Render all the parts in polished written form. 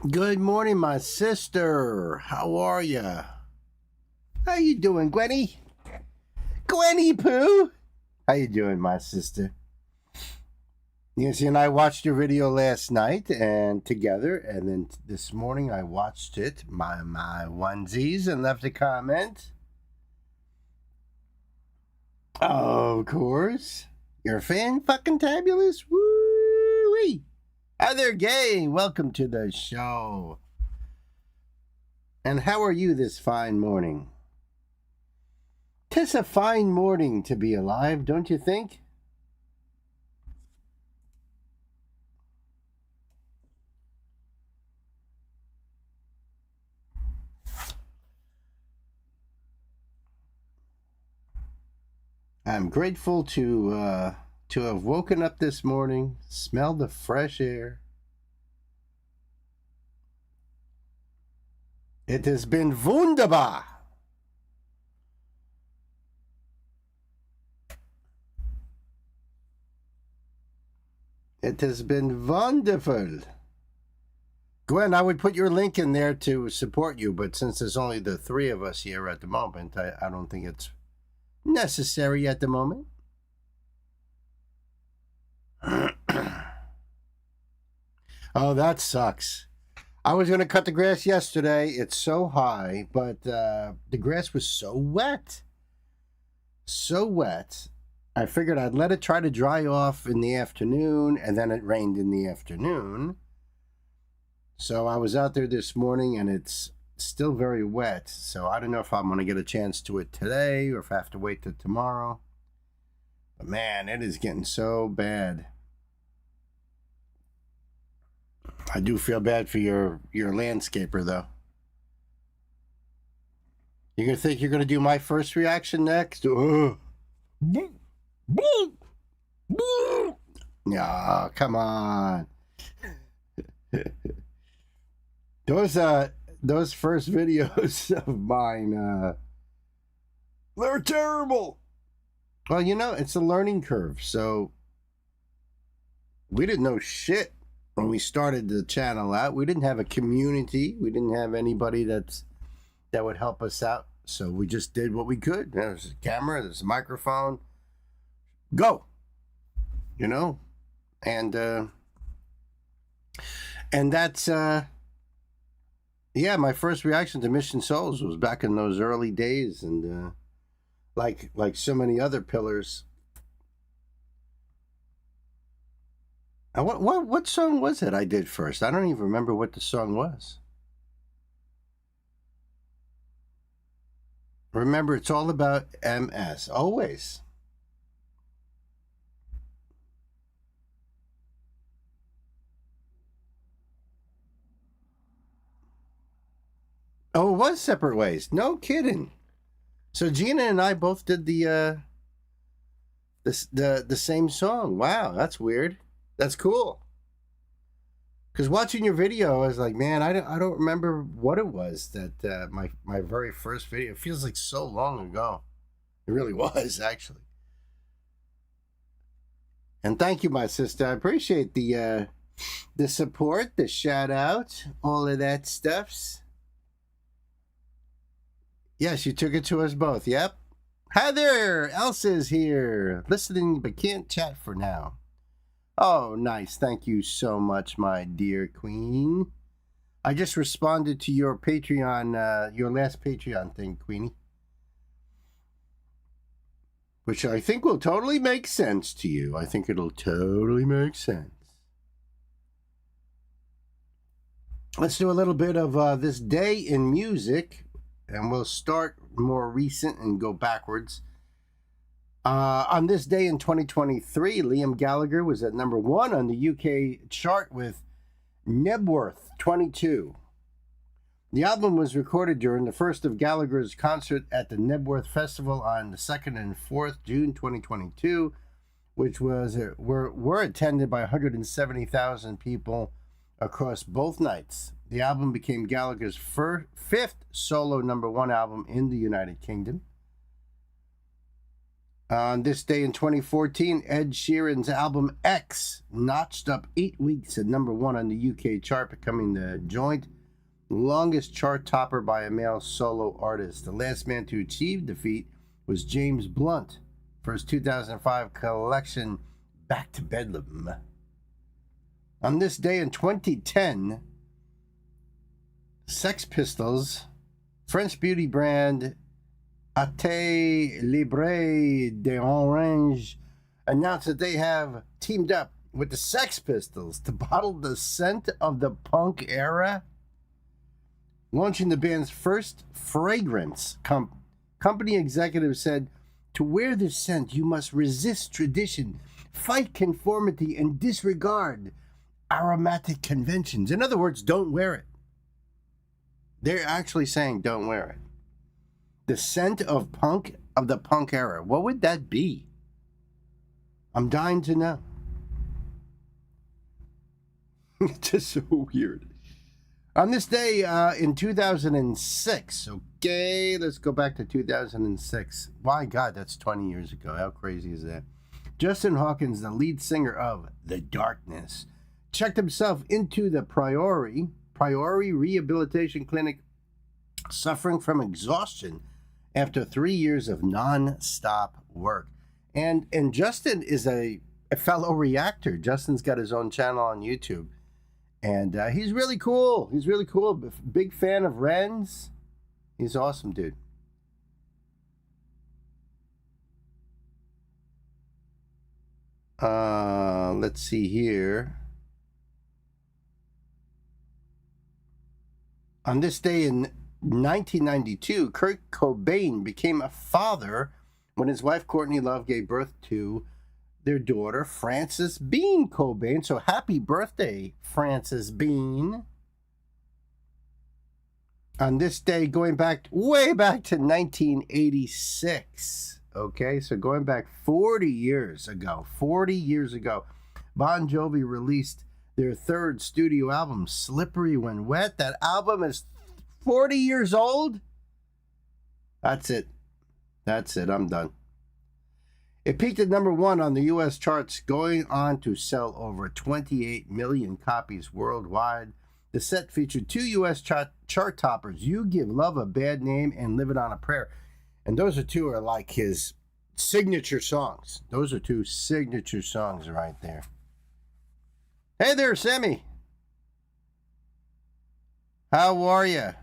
Good morning, my sister. How are ya? How you doing, Gwenny? Gwenny Pooh? How you doing, my sister? Nancy and I watched your video last night and together, and then this morning I watched it, my onesies, and left a comment. Of course. You're a fan fucking tabulous. Woo-wee. Hi there, gay. Welcome to the show. And how are you this fine morning? 'Tis a fine morning to be alive, don't you think? I'm grateful to have woken up this morning, smelled the fresh air. It has been wunderbar. It has been wonderful. Gwen, I would put your link in there to support you, but since there's only the three of us here at the moment, I don't think it's necessary at the moment. Oh, that sucks. I was going to cut the grass yesterday. It's so high, but the grass was so wet. So wet. I figured I'd let it try to dry off in the afternoon, and then it rained in the afternoon. So I was out there this morning, and it's still very wet. So I don't know if I'm going to get a chance to it today or if I have to wait till tomorrow. But man, it is getting so bad. I do feel bad for your landscaper, though. You're going to think you're going to do my first reaction next? Yeah, come on. Those first videos of mine, they're terrible. Well, it's a learning curve. So we didn't know shit when we started the channel out. We didn't have a community. We didn't have anybody that would help us out. So we just did what we could. There's a camera, there's a microphone. Go. And that's my first reaction to Mission Souls was back in those early days, and like so many other pillars. What song was it I did first? I don't even remember what the song was. Remember, it's all about MS, always. Oh, it was Separate Ways. No kidding. So Gina and I both did the same song. Wow, that's weird. That's cool. Because watching your video, I was like, man, I don't remember what it was that my very first video. It feels like so long ago. It really was, actually. And thank you, my sister. I appreciate the support, the shout out, all of that stuffs. Yes, you took it to us both. Yep. Hi there. Elsa's here, listening but can't chat for now. Oh, nice. Thank you so much, my dear queen. I just responded to your Patreon, your last Patreon thing, Queenie. Which I think will totally make sense to you. I think it'll totally make sense. Let's do a little bit of this day in music. And we'll start more recent and go backwards. On this day in 2023, Liam Gallagher was at number 1 on the UK chart with Nebworth 22. The album was recorded during the first of Gallagher's concert at the Nebworth Festival on the 2nd and 4th June 2022, which were attended by 170,000 people across both nights. The album became Gallagher's fifth solo number 1 album in the United Kingdom. On this day in 2014, Ed Sheeran's album X notched up 8 weeks at #1 on the UK chart, becoming the joint longest chart topper by a male solo artist. The last man to achieve the feat was James Blunt for his 2005 collection Back to Bedlam. On this day in 2010, Sex Pistols, French beauty brand Ate Libre d'Orange announced that they have teamed up with the Sex Pistols to bottle the scent of the punk era, launching the band's first fragrance. Company executives said, "To wear this scent, you must resist tradition, fight conformity, and disregard aromatic conventions." In other words, don't wear it. They're actually saying don't wear it. The scent of the punk era. What would that be? I'm dying to know. It's just so weird. On this day in 2006, okay, let's go back to 2006. My God, that's 20 years ago. How crazy is that? Justin Hawkins, the lead singer of The Darkness, checked himself into the Priori Rehabilitation Clinic, suffering from exhaustion after 3 years of non-stop work. And Justin is a fellow reactor. Justin's got his own channel on YouTube. And he's really cool. He's really cool. Big fan of Wren's. He's awesome, dude. Let's see here. On this day in 1992, Kurt Cobain became a father when his wife Courtney Love gave birth to their daughter, Frances Bean Cobain. So happy birthday, Frances Bean. On this day, going back, way back to 1986. Okay, so going back 40 years ago, Bon Jovi released their third studio album, Slippery When Wet. That album is 40 years old. That's it. I'm done. It peaked at #1 on the U.S. charts, going on to sell over 28 million copies worldwide. The set featured 2 U.S. chart toppers, You Give Love a Bad Name and Live It on a Prayer. And those are like his signature songs. Those are 2 signature songs right there. Hey there, Sammy. How are you?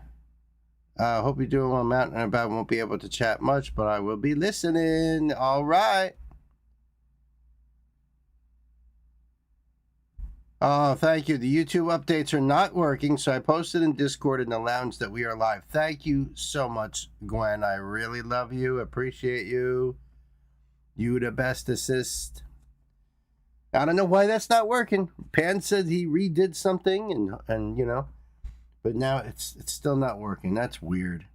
Hope you're doing well. I'm out and about. Won't be able to chat much, but I will be listening. All right. Oh, thank you. The YouTube updates are not working, so I posted in Discord in the lounge that we are live. Thank you so much, Gwen. I really love you. Appreciate you. You the best assist. I don't know why that's not working. Pan said he redid something, and you know, but now it's still not working. That's weird.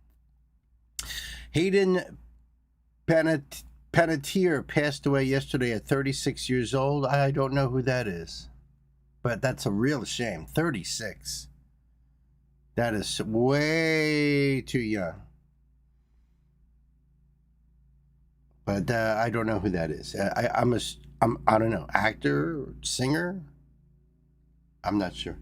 Hayden Panettiere passed away yesterday at 36 years old. I don't know who that is, but that's a real shame. 36. That is way too young. But I don't know who that is. I don't know, actor or singer? I'm not sure.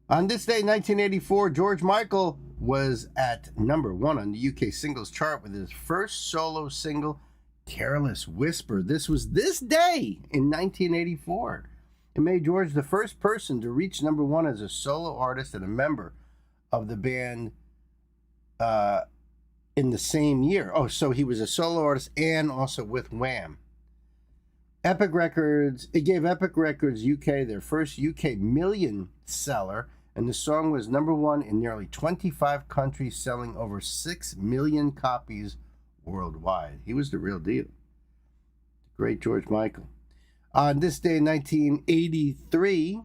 On this day, 1984, George Michael was at #1 on the UK singles chart with his first solo single, Careless Whisper. This was this day in 1984. It made George the first person to reach #1 as a solo artist and a member of the band in the same year. Oh, so he was a solo artist and also with Wham. Epic Records, it gave Epic Records UK their first UK million seller, and the song was #1 in nearly 25 countries, selling over 6 million copies worldwide. He was the real deal. Great George Michael. On this day in 1983,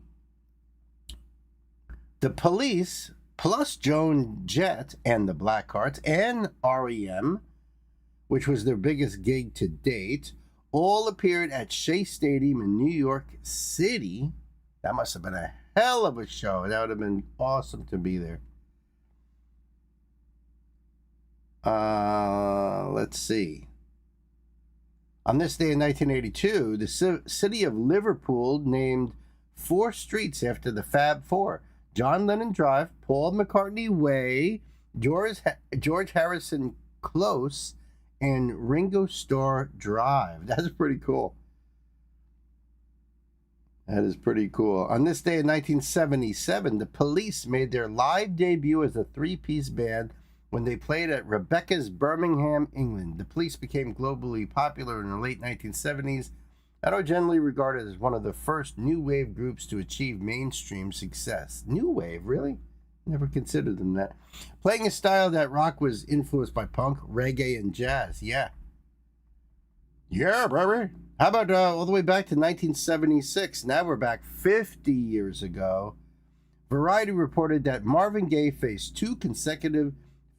the Police, plus Joan Jett and the Blackhearts and REM, which was their biggest gig to date, all appeared at Shea Stadium in New York City. That must have been a hell of a show. That would have been awesome to be there. Let's see. On this day in 1982, the city of Liverpool named 4 streets after the Fab Four: John Lennon Drive, Paul McCartney Way, George Harrison Close, and Ringo Starr Drive. That's pretty cool. That is pretty cool. On this day in 1977, the Police made their live debut as a 3-piece band when they played at Rebecca's, Birmingham, England. The Police became globally popular in the late 1970s and are generally regarded as one of the first new wave groups to achieve mainstream success. New wave, really? Never considered them that. Playing a style that rock was influenced by punk, reggae, and jazz. Yeah, baby. How about all the way back to 1976? Now we're back 50 years ago. Variety reported that Marvin Gaye faced 2 consecutive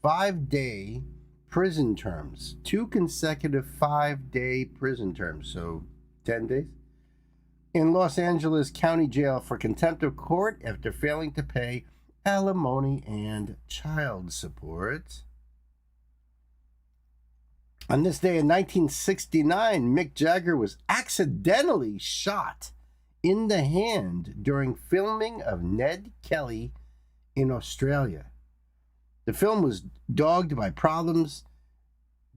5-day prison terms. 2 consecutive 5-day prison terms, so 10 days, in Los Angeles County Jail for contempt of court after failing to pay alimony and child support. On this day in 1969, Mick Jagger was accidentally shot in the hand during filming of Ned Kelly in Australia. The film was dogged by problems.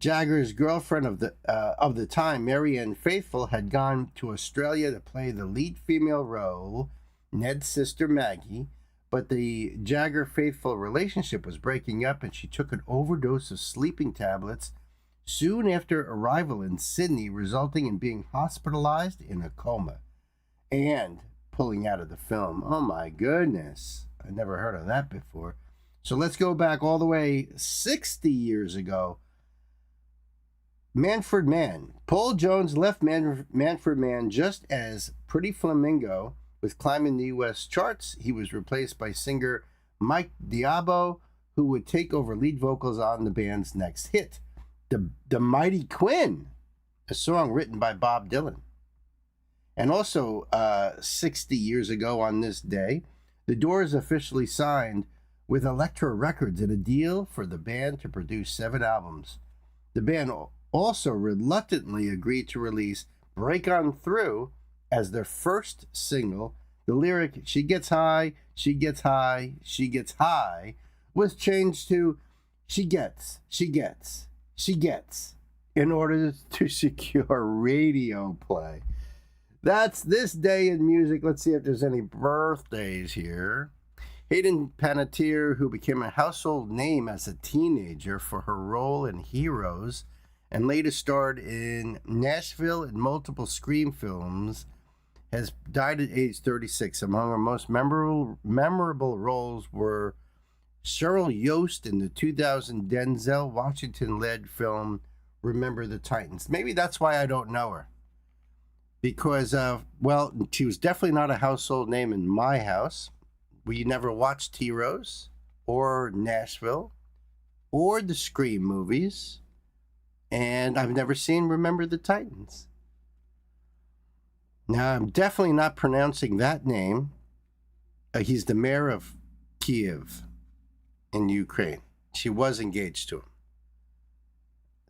Jagger's girlfriend of the time, Marianne Faithfull, had gone to Australia to play the lead female role, Ned's sister Maggie, but the Jagger-Faithfull relationship was breaking up and she took an overdose of sleeping tablets soon after arrival in Sydney, resulting in being hospitalized in a coma and pulling out of the film. Oh my goodness. I never heard of that before. So let's go back all the way 60 years ago. Manfred Mann. Paul Jones left Manfred Mann just as Pretty Flamingo was climbing the U.S. charts. He was replaced by singer Mike Diabo, who would take over lead vocals on the band's next hit, The Mighty Quinn, a song written by Bob Dylan. And also 60 years ago on this day, the Doors officially signed with Elektra Records in a deal for the band to produce 7 albums. The band also reluctantly agreed to release Break On Through as their first single. The lyric, "She gets high, she gets high, she gets high," was changed to she gets, in order to secure radio play. That's this day in music. Let's see if there's any birthdays here. Hayden Panettiere, who became a household name as a teenager for her role in Heroes and later starred in Nashville and multiple Scream films, has died at age 36. Among her most memorable roles were Cheryl Yost in the 2000 Denzel Washington-led film Remember the Titans. Maybe that's why I don't know her. Because, she was definitely not a household name in my house. We never watched Heroes or Nashville or the Scream movies. And I've never seen Remember the Titans. Now, I'm definitely not pronouncing that name. He's the mayor of Kiev in Ukraine. She was engaged to him.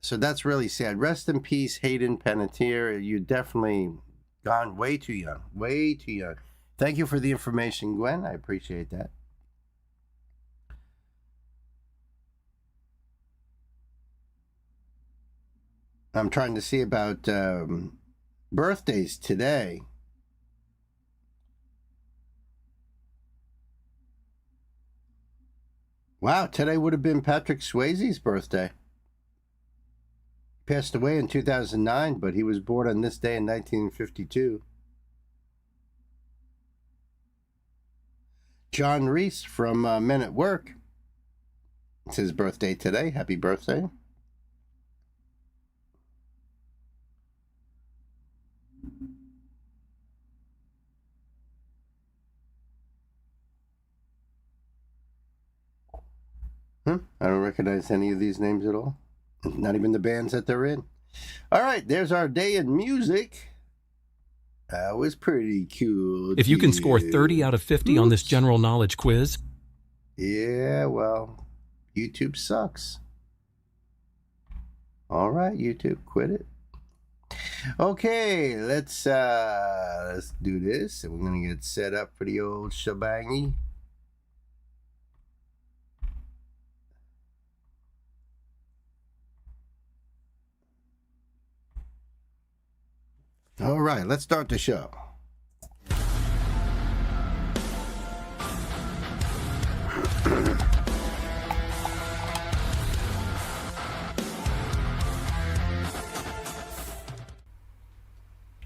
So that's really sad. Rest in peace, Hayden Panettiere. You definitely gone way too young. Way too young. Thank you for the information, Gwen. I appreciate that. I'm trying to see about birthdays today. Wow, today would have been Patrick Swayze's birthday. Passed away in 2009, but he was born on this day in 1952. John Reese from Men at Work. It's his birthday today. Happy birthday. I don't recognize any of these names at all. Not even the bands that they're in. All right, there's our day in music. That was pretty cool. If you can score 30 out of 50 on this general knowledge quiz. Yeah, well, YouTube sucks. All right, YouTube, quit it. Okay, let's do this, and we're gonna get set up for the old shebangy. All right, let's start the show.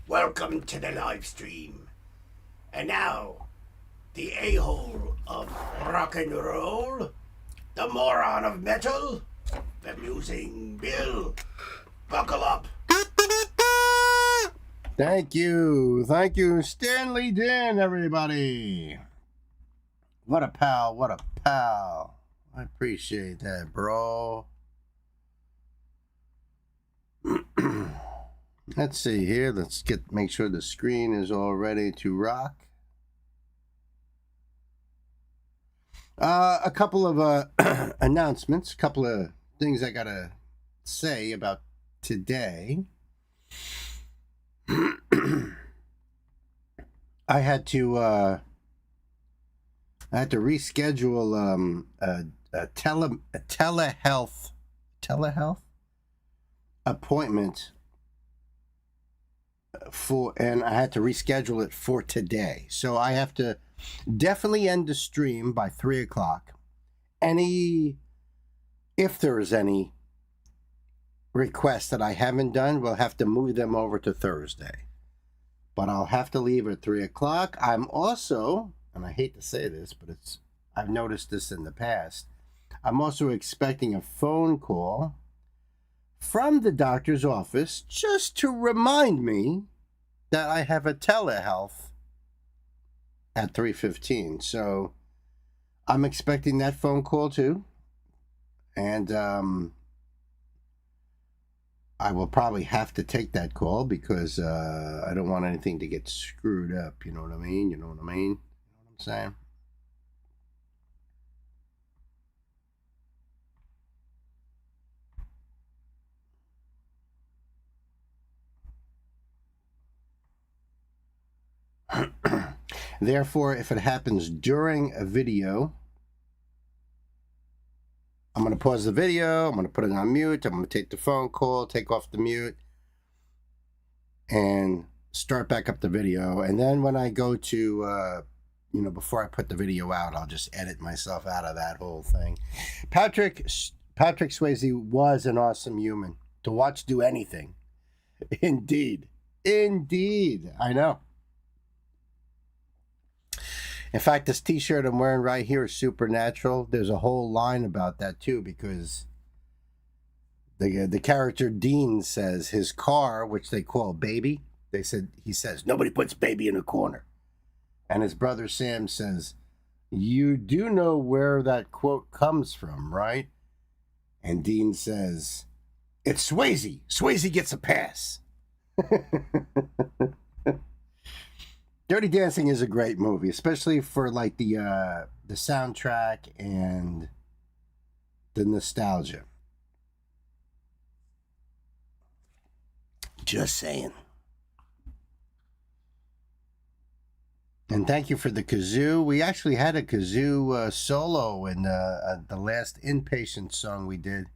Welcome to the live stream. And now, the a-hole of rock and roll, the moron of metal, the musing Bill. Buckle up. Thank you, Stanley Dan, everybody. What a pal, what a pal. I appreciate that, bro. Let's see here. Let's make sure the screen is all ready to rock. A couple of announcements, a couple of things I gotta say about today. I had to reschedule a telehealth appointment and I had to reschedule it for today. So I have to definitely end the stream by 3 o'clock. If there is any requests that I haven't done, we'll have to move them over to Thursday. But I'll have to leave at 3 o'clock. I'm also, and I hate to say this, but I've noticed this in the past, I'm also expecting a phone call from the doctor's office just to remind me that I have a telehealth at 3:15. So I'm expecting that phone call too. And I will probably have to take that call because I don't want anything to get screwed up. You know what I mean? You know what I'm saying? Therefore, if it happens during a video, I'm going to pause the video, I'm going to put it on mute, I'm going to take the phone call, take off the mute, and start back up the video. And then when I go to, before I put the video out, I'll just edit myself out of that whole thing. Patrick Swayze was an awesome human to watch do anything. Indeed, I know. In fact, this t-shirt I'm wearing right here is Supernatural. There's a whole line about that too, because the character Dean says his car, which they call Baby, he says nobody puts Baby in a corner, and his brother Sam says, "You do know where that quote comes from, right?" And Dean says, "It's Swayze. Swayze gets a pass." Dirty Dancing is a great movie, especially for like the soundtrack and the nostalgia. Just saying. And thank you for the kazoo. We actually had a kazoo solo in the last Inpatient song we did,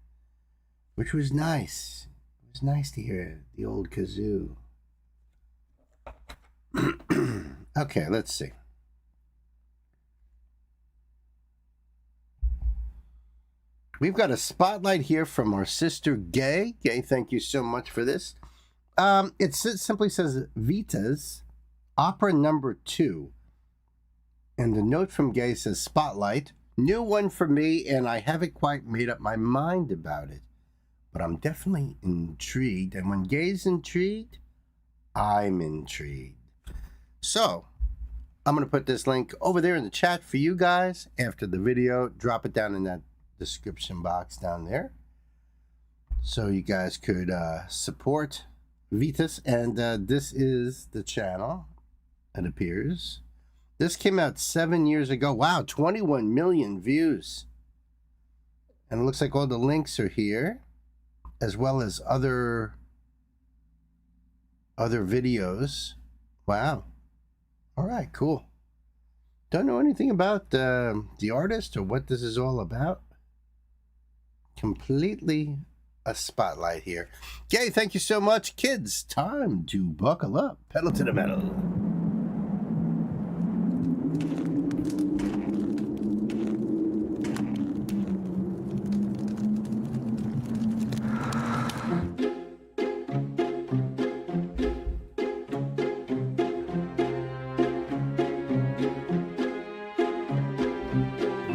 which was nice. It was nice to hear the old kazoo. Okay, let's see. We've got a spotlight here from our sister Gay. Gay, thank you so much for this. It simply says Vita's Opera Number 2. And the note from Gay says, Spotlight, new one for me, and I haven't quite made up my mind about it. But I'm definitely intrigued. And when Gay's intrigued, I'm intrigued. So, I'm going to put this link over there in the chat for you guys after the video. Drop it down in that description box down there, so you guys could support Vitas. And this is the channel, it appears. This came out 7 years ago. Wow, 21 million views. And it looks like all the links are here, as well as other other videos. Wow. All right, cool. Don't know anything about the artist or what this is all about. Completely a spotlight here. Gay, thank you so much. Kids, time to buckle up. Pedal to the metal.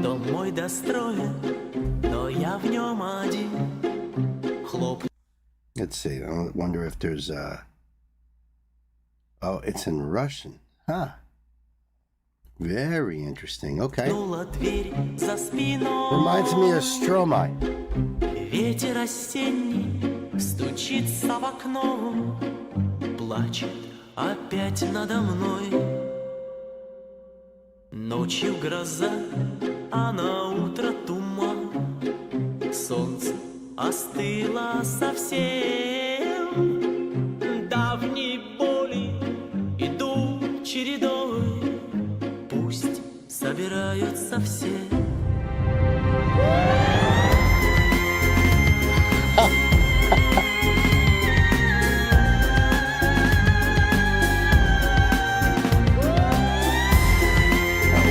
Дом мой достроен, но я в нем один. Хлоп. Let's see. I wonder if there's oh, it's in Russian. Huh. Very interesting. Okay. Дверь за спиной. Reminds me of Stromae. Ветер осенний стучится в окно, плачет опять надо мной. Ночью гроза, а на утро туман. Солнце остыло совсем. Давние боли идут чередой. Пусть собираются все.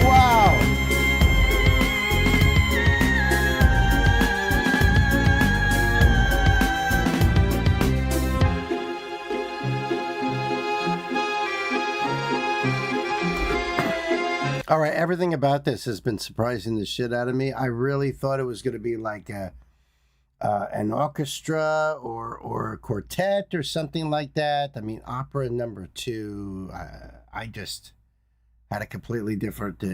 Wow. All right, everything about this has been surprising the shit out of me. I really thought it was going to be like an orchestra or a quartet or something like that. I mean, opera number 2. I just had a completely different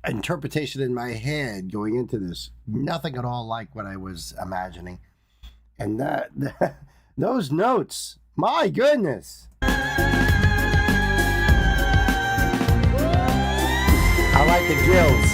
interpretation in my head going into this. Nothing at all like what I was imagining. And those notes, my goodness. I like the gills.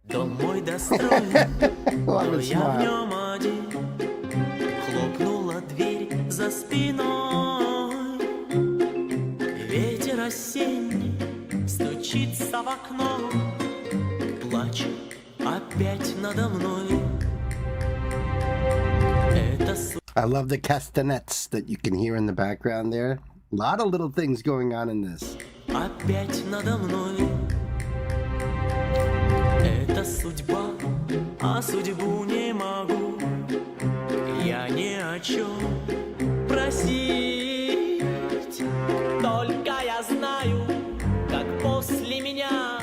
Дом мой достроен, Love но his я в smile. нем один. Хлопнула дверь за спиной. Ветер осенний стучится в окно. Плачет опять надо мной. Это I love the castanets that you can hear in the background there. A lot of little things going on in this. опять надо мной. Это судьба, а судьбу не могу я ни о чем просить. Только я знаю, как после меня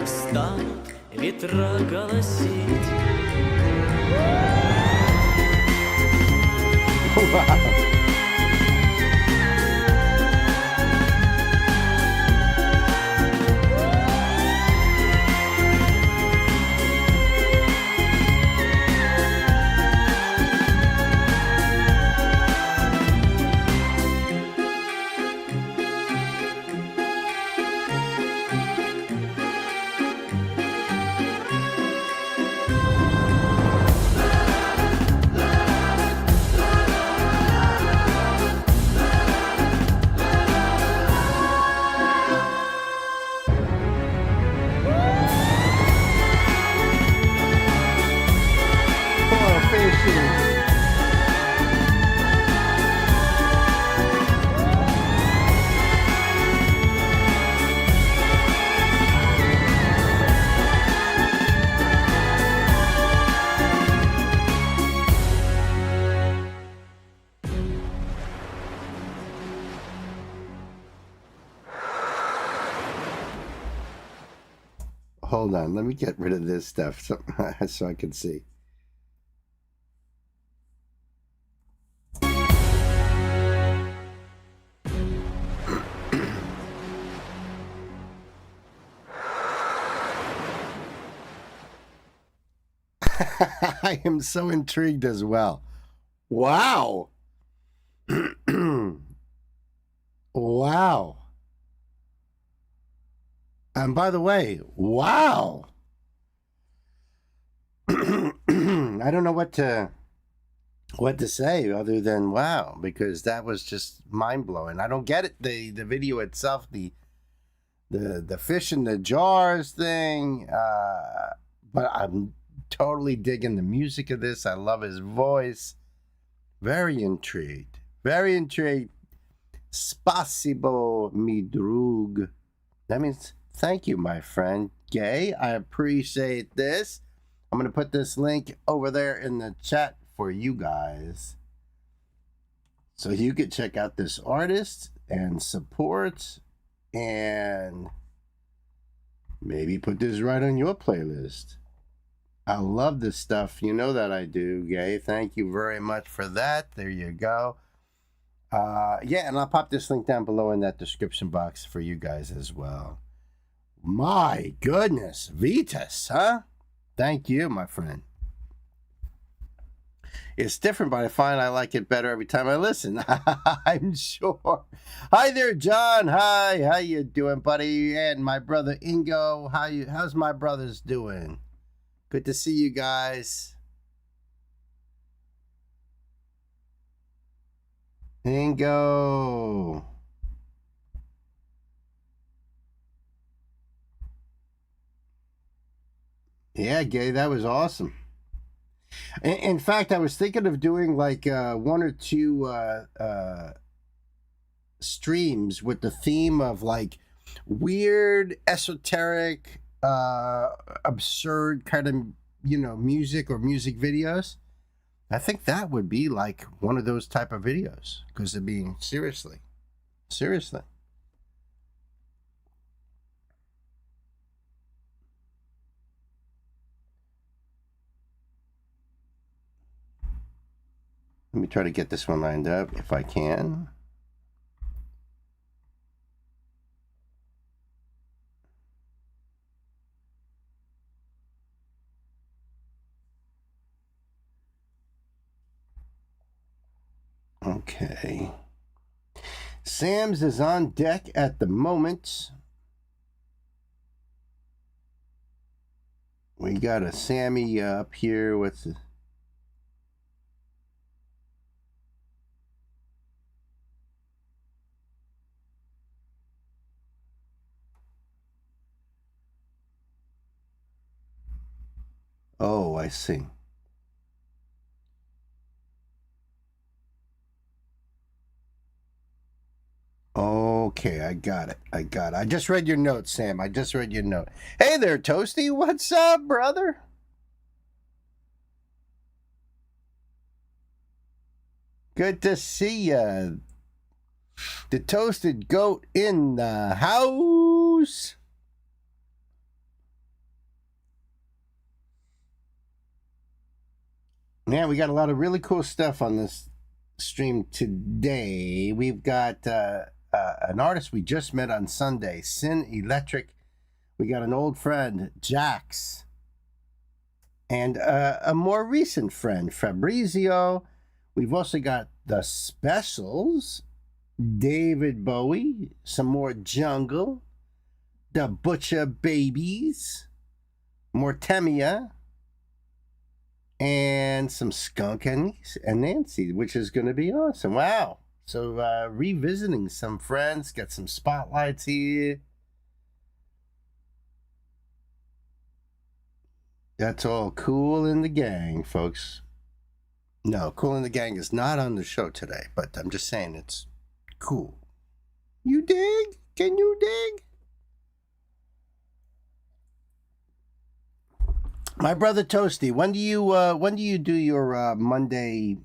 станут ветра голосить. Wow. Poor fishy. Hold on, let me get rid of this stuff so I can see. I am so intrigued as well. Wow. Wow. And by the way, wow. I don't know what to say other than wow, because that was just mind blowing. I don't get it. The video itself, the fish in the jars thing, but I'm totally digging the music of this. I love his voice. Very intrigued. Very intrigued. Spasibo, mi drug. That means thank you, my friend. Gay, I appreciate this. I'm going to put this link over there in the chat for you guys, so you could check out this artist and support and maybe put this right on your playlist. I love this stuff. You know that I do, Gay. Thank you very much for that. There you go. Yeah, and I'll pop this link down below in that description box for you guys as well. My goodness. Vitas, huh? Thank you, my friend. It's different, but I find I like it better every time I listen. I'm sure. Hi there, John. Hi. How you doing, buddy? And my brother Ingo. How's my brothers doing? Good to see you guys. Ingo. Yeah, Gay, that was awesome. In fact, I was thinking of doing like one or two streams with the theme of like weird, esoteric, absurd kind of, music or music videos. I think that would be like one of those type of videos, because of being seriously. Let me try to get this one lined up if I can. Okay. Sam's is on deck at the moment. We got a Sammy up here with the... Oh, I see. Okay, I got it. I just read your note, Sam. I just read your note. Hey there, Toasty. What's up, brother? Good to see ya. The toasted goat in the house. Man, we got a lot of really cool stuff on this stream today. We've got an artist we just met on Sunday, Sin Electric. We got an old friend, Jax. And a more recent friend, Fabrizio. We've also got the Specials, David Bowie, some more Jungle, the Butcher Babies, Mortemia, and some Skunk and Nancy, which is going to be awesome. Wow. So revisiting some friends, got some spotlights here. That's all Cool in the Gang, folks. No, Cool in the Gang is not on the show today, but I'm just saying it's cool. You dig? Can you dig? My brother Toasty, when do you do your Monday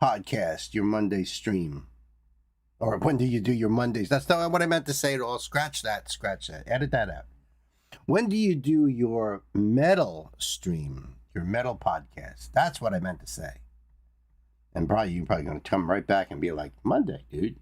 podcast, your Monday stream? Or when do you do your Mondays? That's not what I meant to say at all. Scratch that. Edit that out. When do you do your metal stream, your metal podcast? That's what I meant to say. And you're probably going to come right back and be like, Monday, dude.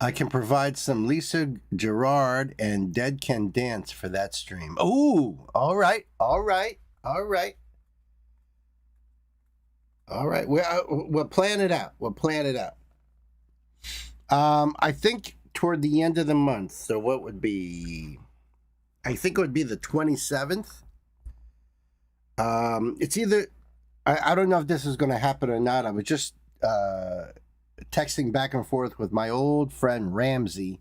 I can provide some Lisa Gerard and Dead Can Dance for that stream. Oh, all right. We'll plan it out. I think toward the end of the month. So what would be? I think it would be the 27th. It's either. I don't know if this is going to happen or not. I was just texting back and forth with my old friend Ramsey.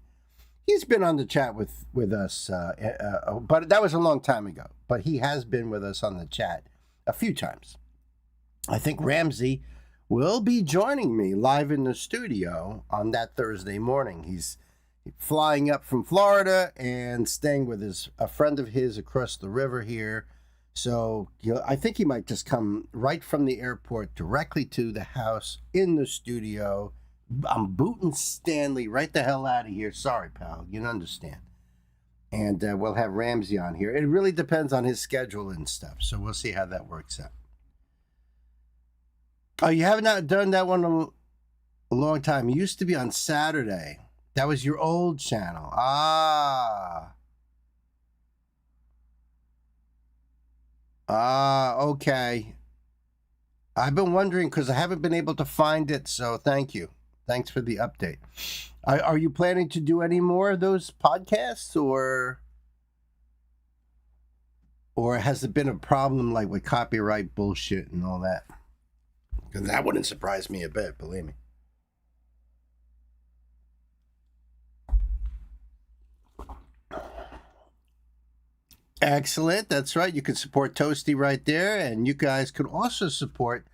He's been on the chat with us, but that was a long time ago. But he has been with us on the chat a few times. I think Ramsey will be joining me live in the studio on that Thursday morning. He's flying up from Florida and staying with a friend of his across the river here. So I think he might just come right from the airport directly to the house in the studio. I'm booting Stanley right the hell out of here. Sorry, pal. You understand. And we'll have Ramsey on here. It really depends on his schedule and stuff. So we'll see how that works out. Oh, you have not done that one a long time. It used to be on Saturday. That was your old channel. Okay. I've been wondering because I haven't been able to find it, so thank you. Thanks for the update. Are you planning to do any more of those podcasts, or has it been a problem like with copyright bullshit and all that? Because that wouldn't surprise me a bit, believe me. Excellent. That's right. You can support Toasty right there. And you guys could also support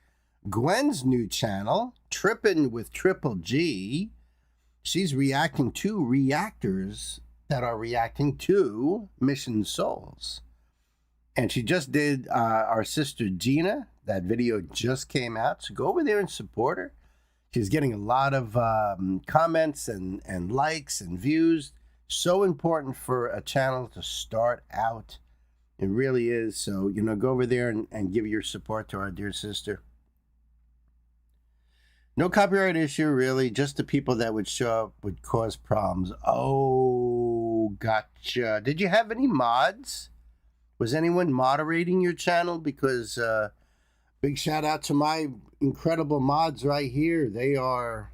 Gwen's new channel, Trippin' with Triple G. She's reacting to reactors that are reacting to Mission Souls. And she just did our sister Gina. That video just came out. So go over there and support her. She's getting a lot of comments and likes and views. So important for a channel to start out. It really is. So, go over there and give your support to our dear sister. No copyright issue, really. Just the people that would show up would cause problems. Oh, gotcha. Did you have any mods? Was anyone moderating your channel? Because big shout out to my incredible mods right here. They are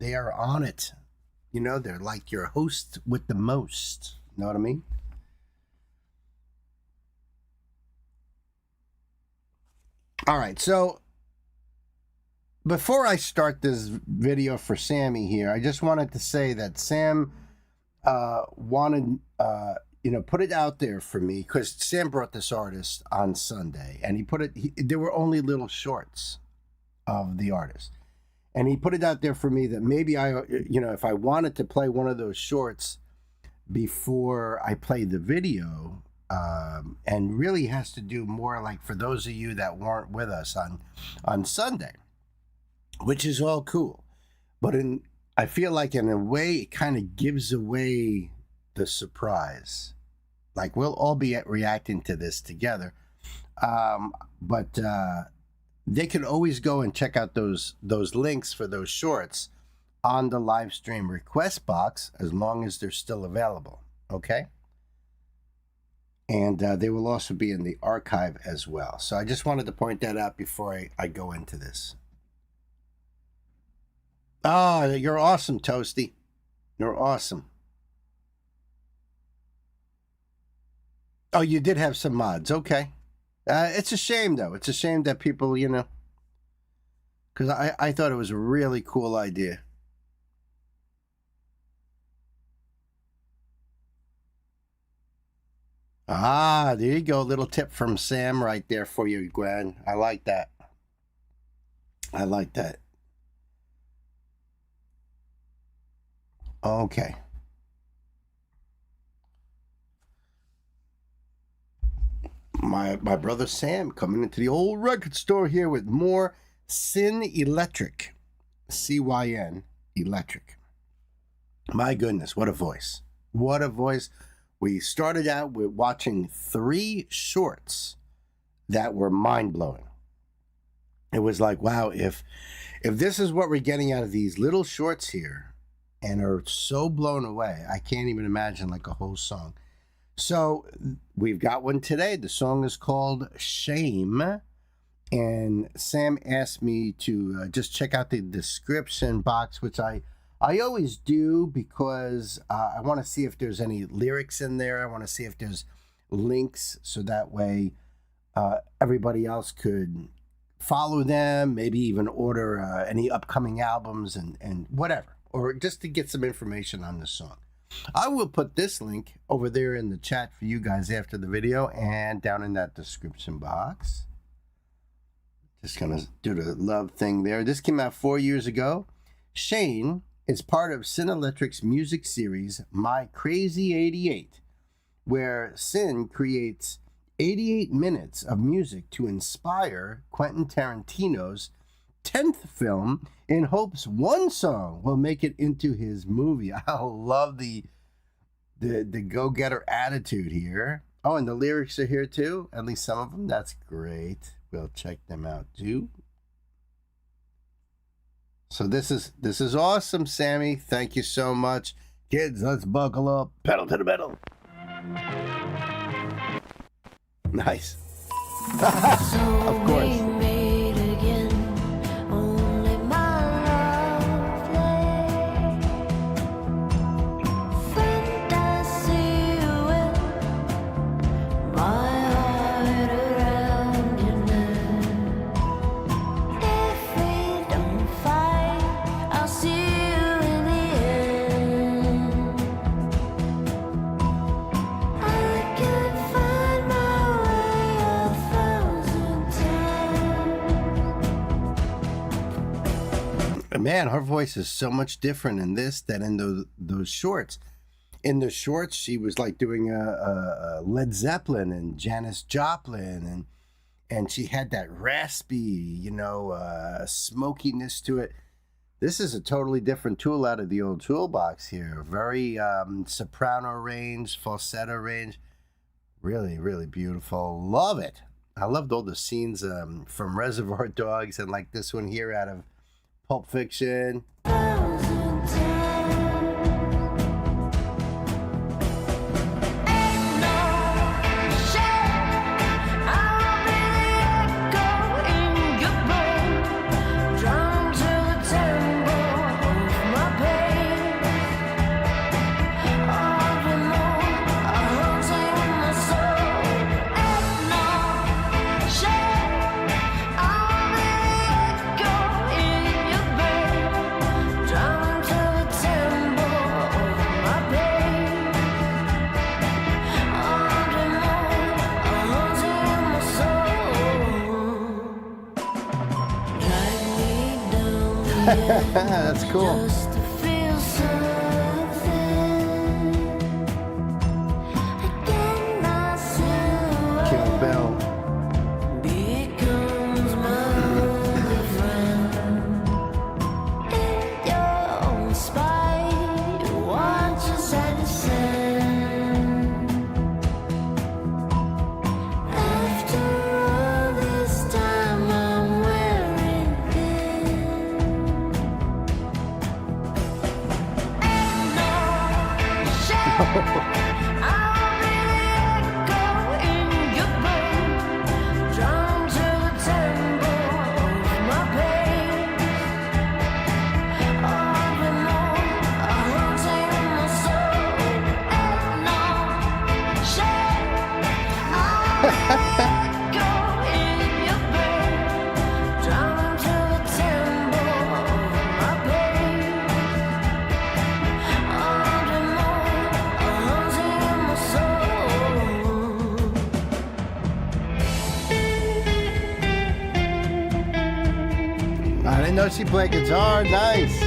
on it. They're like your host with the most. You know what I mean? All right, so before I start this video for Sammy here, I just wanted to say that Sam wanted, put it out there for me because Sam brought this artist on Sunday and there were only little shorts of the artist. And he put it out there for me that maybe if I wanted to play one of those shorts before I play the video, and really has to do more like for those of you that weren't with us on Sunday, which is all cool. But I feel like in a way, it kind of gives away the surprise. Like we'll all be reacting to this together. But they can always go and check out those links for those shorts on the live stream request box as long as they're still available. Okay? And they will also be in the archive as well. So I just wanted to point that out before I go into this. Oh, you're awesome, Toasty. You're awesome. Oh, you did have some mods. Okay. It's a shame, though. It's a shame that people, because I thought it was a really cool idea. There you go. Little tip from Sam right there for you, Gwen. I like that. Okay. My brother Sam coming into the old record store here with more Cyn Electric. CYN Electric. My goodness, what a voice. What a voice. We started out with watching 3 shorts that were mind-blowing. It was like, wow, if this is what we're getting out of these little shorts here, and are so blown away. I can't even imagine like a whole song. So we've got one today. The song is called Shame. And Sam asked me to just check out the description box, which I always do because I want to see if there's any lyrics in there. I want to see if there's links so that way everybody else could follow them, maybe even order any upcoming albums and whatever, or just to get some information on the song. I will put this link over there in the chat for you guys after the video and down in that description box. Just gonna do the love thing there. This came out 4 years ago. Shane is part of Cinelectric's music series My Crazy 88, where Sin creates 88 minutes of music to inspire Quentin Tarantino's 10th film in hopes one song will make it into his movie. I love the go-getter attitude here. Oh, and the lyrics are here too, at least some of them. That's great. We'll check them out too. So this is awesome, Sammy. Thank you so much. Kids, let's buckle up. Pedal to the metal. Nice. Of course. Man, her voice is so much different in this than in those shorts. In the shorts, she was like doing a Led Zeppelin and Janis Joplin, and she had that raspy, smokiness to it. This is a totally different tool out of the old toolbox here. Very soprano range, falsetto range. Really, really beautiful. Love it. I loved all the scenes from Reservoir Dogs and like this one here out of Pulp Fiction. That's cool. Kill Bill. I didn't know she played guitar. Nice.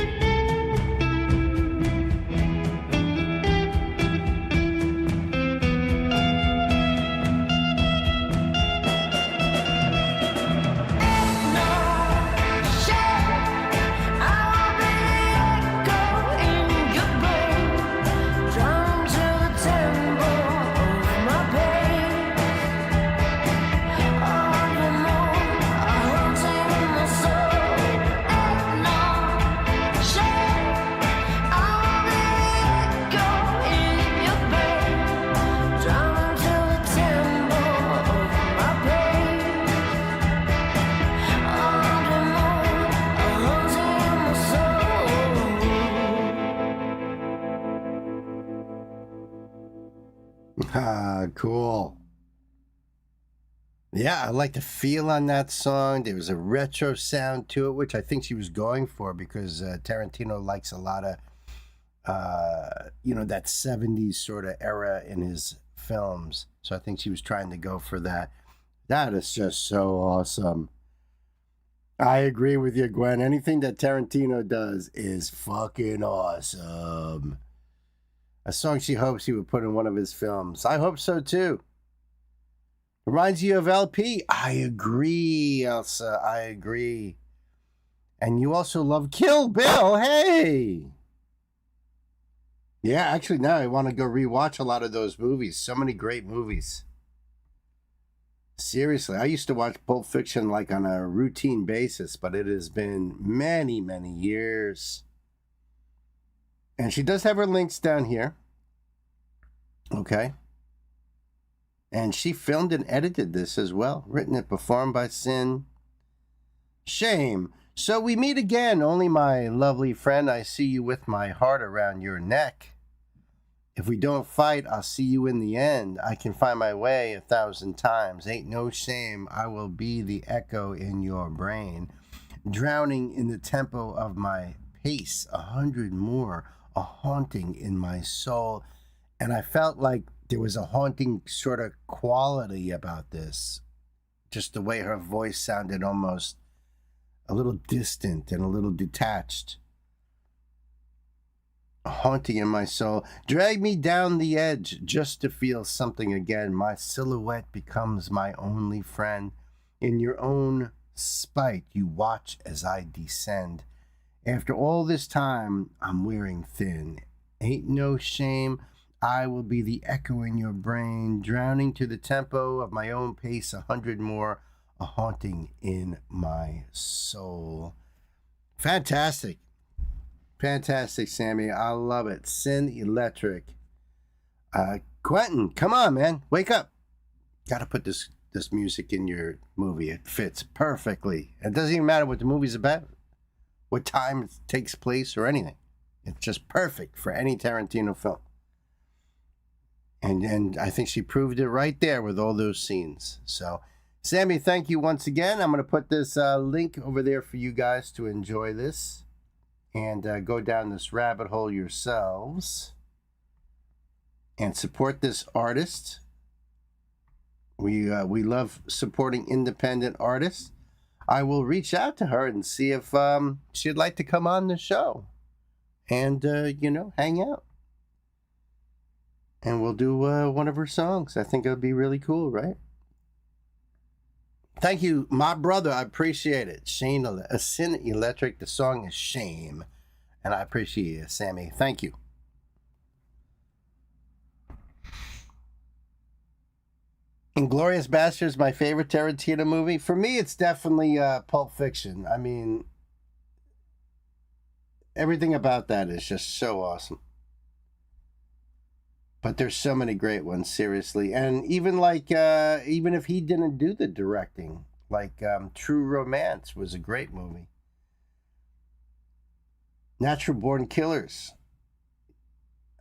Ah, cool. Yeah, I like the feel on that song. There was a retro sound to it, which I think she was going for because Tarantino likes a lot of, that 70s sort of era in his films. So I think she was trying to go for that. That is just so awesome. I agree with you, Gwen. Anything that Tarantino does is fucking awesome. A song she hopes he would put in one of his films. I hope so too. Reminds you of LP. I agree, Elsa. I agree. And you also love Kill Bill. Hey. Yeah, actually, now I want to go rewatch a lot of those movies. So many great movies. Seriously, I used to watch Pulp Fiction like on a routine basis, but it has been many, many years. And she does have her links down here. Okay. And she filmed and edited this as well. Written and performed by Sin. Shame. So we meet again, only my lovely friend. I see you with my heart around your neck. If we don't fight, I'll see you in the end. I can find my way 1,000 times. Ain't no shame. I will be the echo in your brain. Drowning in the tempo of my pace. 100 more. A haunting in my soul. And I felt like there was a haunting sort of quality about this. Just the way her voice sounded almost a little distant and a little detached. A haunting in my soul. Drag me down the edge just to feel something again. My silhouette becomes my only friend. In your own spite, you watch as I descend. After all this time, I'm wearing thin. Ain't no shame. I will be the echo in your brain, drowning to the tempo of my own pace, 100 more, a haunting in my soul. Fantastic. Fantastic, Sammy. I love it. Sin Electric. Quentin, come on, man. Wake up. Got to put this music in your movie. It fits perfectly. It doesn't even matter what the movie's about, what time it takes place, or anything. It's just perfect for any Tarantino film. And I think she proved it right there with all those scenes. So, Sammy, thank you once again. I'm going to put this link over there for you guys to enjoy this and go down this rabbit hole yourselves and support this artist. We love supporting independent artists. I will reach out to her and see if she'd like to come on the show and, hang out. And we'll do one of her songs. I think it would be really cool, right? Thank you, my brother. I appreciate it. Sin Electric. The song is Shame. And I appreciate it, Sammy. Thank you. Inglourious Basterds, my favorite Tarantino movie. For me, it's definitely Pulp Fiction. I mean, everything about that is just so awesome. But there's so many great ones, seriously. And even even if he didn't do the directing, True Romance was a great movie. Natural Born Killers.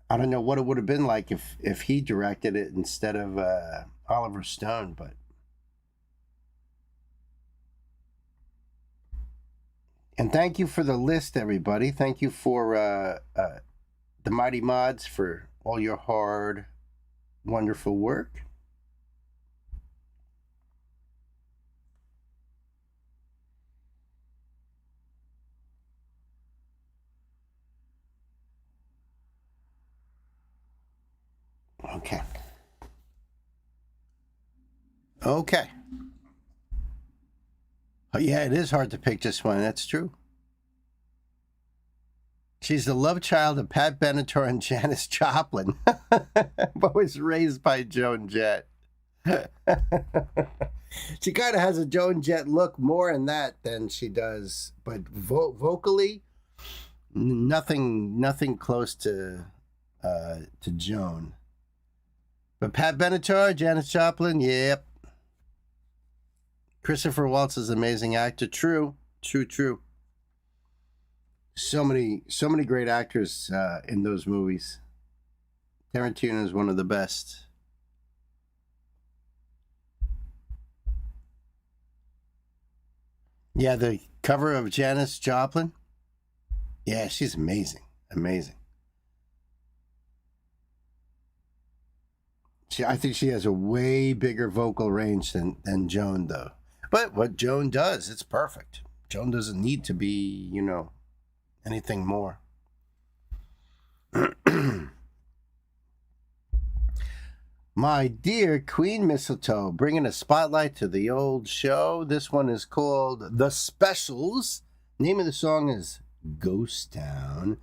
I don't know what it would have been like if he directed it instead of Oliver Stone, but and thank you for the list, everybody. Thank you for the Mighty Mods for all your hard, wonderful work. Okay. Oh, yeah, it is hard to pick just one. That's true. She's the love child of Pat Benatar and Janis Joplin, but was raised by Joan Jett. She kind of has a Joan Jett look more in that than she does, but vocally, nothing close to Joan. But Pat Benatar, Janis Joplin, yep. Christopher Waltz is an amazing actor. True. So many great actors in those movies. Tarantino is one of the best. Yeah, the cover of Janis Joplin. Yeah, she's amazing. Amazing. I think she has a way bigger vocal range than Joan, though. But what Joan does, it's perfect. Joan doesn't need to be, anything more. My dear Queen Mistletoe, bringing a spotlight to the old show. This one is called The Specials. Name of the song is Ghost Town.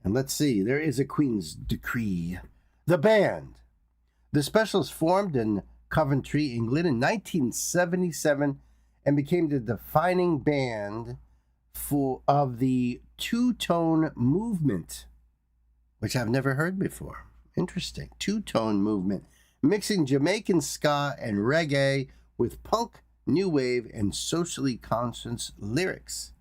And let's see, there is a Queen's decree. The band. The Specials formed in Coventry, England in 1977 and became the defining band of the two-tone movement, which I've never heard before. Interesting. Two-tone movement, mixing Jamaican ska and reggae with punk, new wave, and socially conscious lyrics.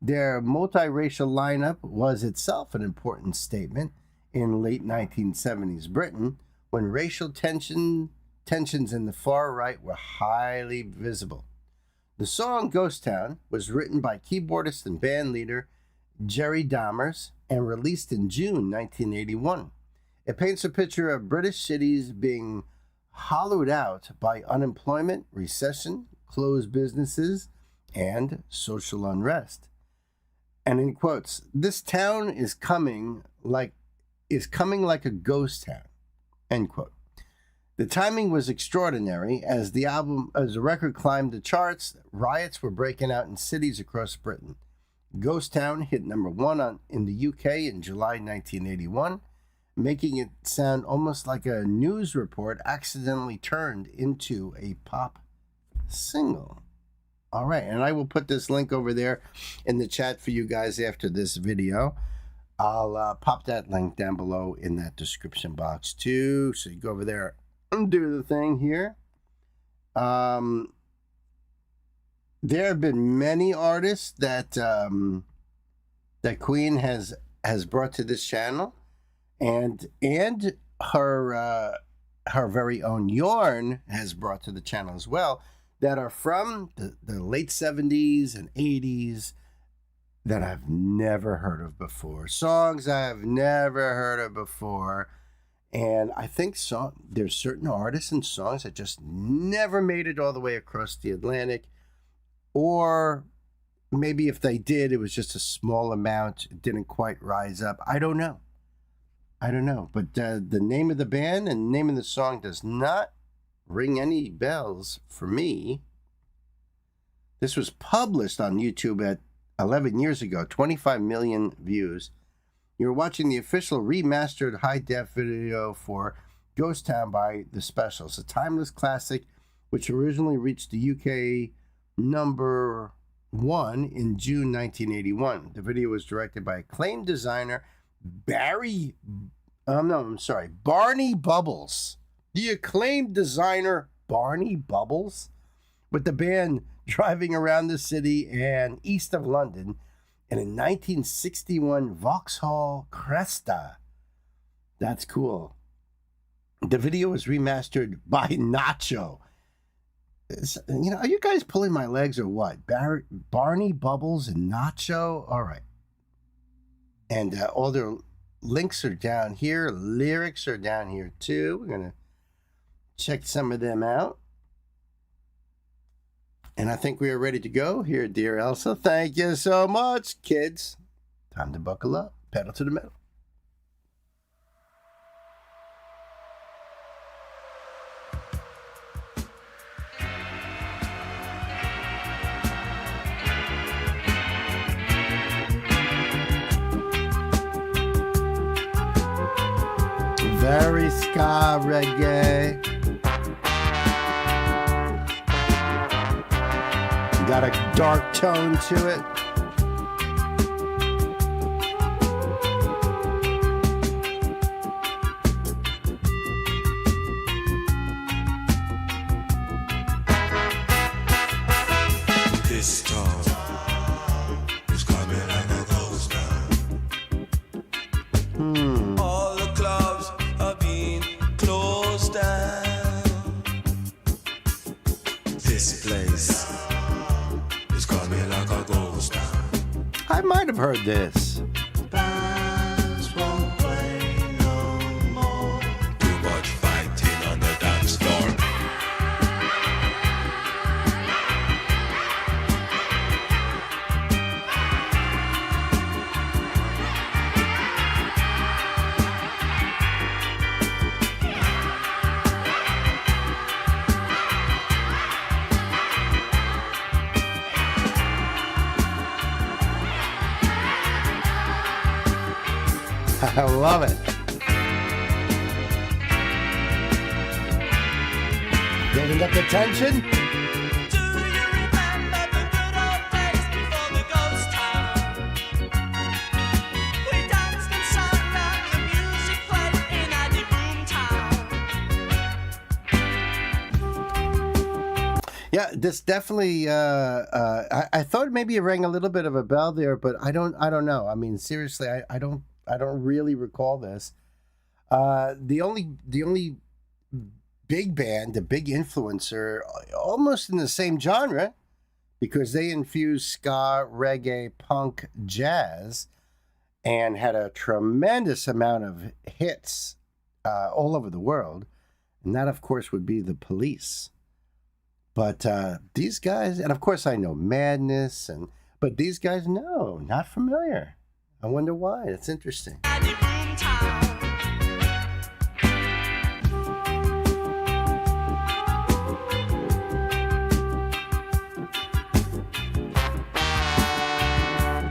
Their multiracial lineup was itself an important statement in late 1970s Britain, when racial tensions in the far right were highly visible. The song Ghost Town was written by keyboardist and band leader Jerry Dammers and released in June 1981. It paints a picture of British cities being hollowed out by unemployment, recession, closed businesses, and social unrest. And in quotes, "This town is coming like a ghost town," end quote. The timing was extraordinary as the record climbed the charts. Riots were breaking out in cities across Britain. Ghost Town hit number one in the UK in July 1981, making it sound almost like a news report accidentally turned into a pop single. All right, and I will put this link over there in the chat for you guys after this video. I'll pop that link down below in that description box too, so you go over there and do the thing here. There have been many artists that that Queen has brought to this channel, and her very own Yarn has brought to the channel as well, that are from the late 70s and 80s that I've never heard of before. Songs I've never heard of before. And I think there's certain artists and songs that just never made it all the way across the Atlantic. Or maybe if they did, it was just a small amount. It didn't quite rise up. I don't know. But the name of the band and the name of the song does not ring any bells for me. This was published on YouTube at 11 years ago, 25 million views. You're watching the official remastered high-def video for Ghost Town by The Specials, a timeless classic which originally reached the UK number 1 in June 1981. The video was directed by acclaimed designer Barney Bubbles. The acclaimed designer Barney Bubbles, with the band driving around the city and east of London in a 1961 Vauxhall Cresta. That's cool. The video was remastered by Nacho. Are you guys pulling my legs or what? Barney Bubbles and Nacho? All right. And all their links are down here. Lyrics are down here too. We're going to check some of them out. And I think we are ready to go here, dear Elsa. Thank you so much, kids. Time to buckle up. Pedal to the metal. Very ska reggae. Got a dark tone to it. This town is coming like a ghost town. All the clubs are being closed down. This place is called I might have heard this. Bands won't play no more. Too much fighting on the dance floor. I love it. Building up the tension. Do you remember the good old days before the ghost town? We danced and sang and the music played in Addy Boom Town. Yeah, this definitely. I thought maybe it rang a little bit of a bell there, but I don't know. I mean, seriously, I don't really recall this. The only big band, the big influencer, almost in the same genre, because they infused ska, reggae, punk, jazz, and had a tremendous amount of hits all over the world. And that, of course, would be the Police. But these guys, and of course I know Madness, but these guys, no, not familiar. I wonder why. It's interesting. Addy Boom Town.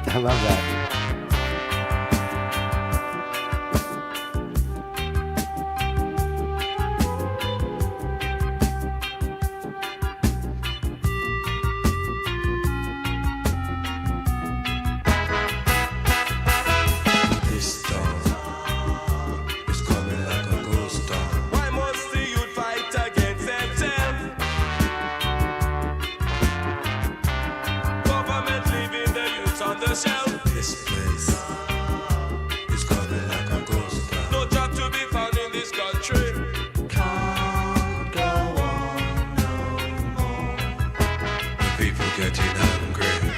I love that. This dawn is coming like a ghost town. Why must the youth fight against themselves? Government leaving the youth on the shelf. This place is coming like a ghost town. No job to be found in this country. Can't go on no more. The people getting angry.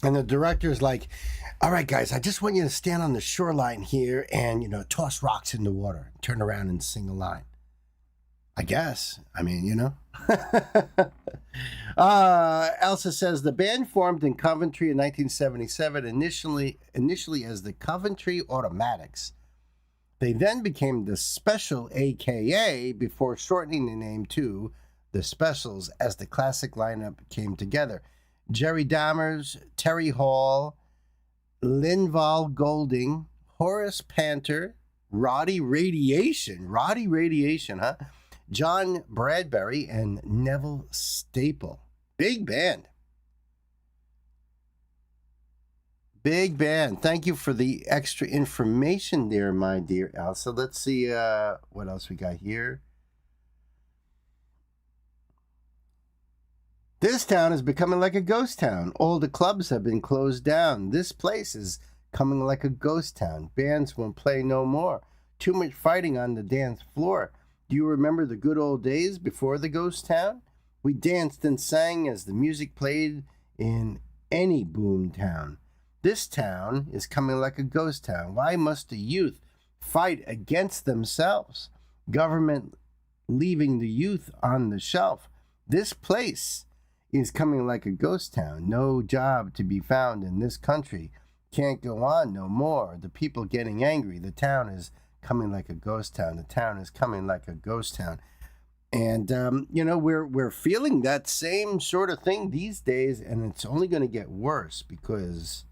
And the director's like, all right, guys, I just want you to stand on the shoreline here and, toss rocks in the water. Turn around and sing a line. I guess. I mean, Elsa says the band formed in Coventry in 1977, initially as the Coventry Automatics. They then became the Special, AKA, before shortening the name to the Specials as the classic lineup came together. Jerry Dammers, Terry Hall, Linval Golding, Horace Panter, Roddy Radiation, huh? John Bradbury, and Neville Staple. Big band. Big band. Thank you for the extra information there, my dear Elsa. Let's see what else we got here. This town is becoming like a ghost town. All the clubs have been closed down. This place is coming like a ghost town. Bands won't play no more. Too much fighting on the dance floor. Do you remember the good old days before the ghost town? We danced and sang as the music played in any boom town. This town is coming like a ghost town. Why must the youth fight against themselves? Government leaving the youth on the shelf. This place is coming like a ghost town. No job to be found in this country. Can't go on no more. The people getting angry. The town is coming like a ghost town. The town is coming like a ghost town. And, we're feeling that same sort of thing these days, and it's only going to get worse because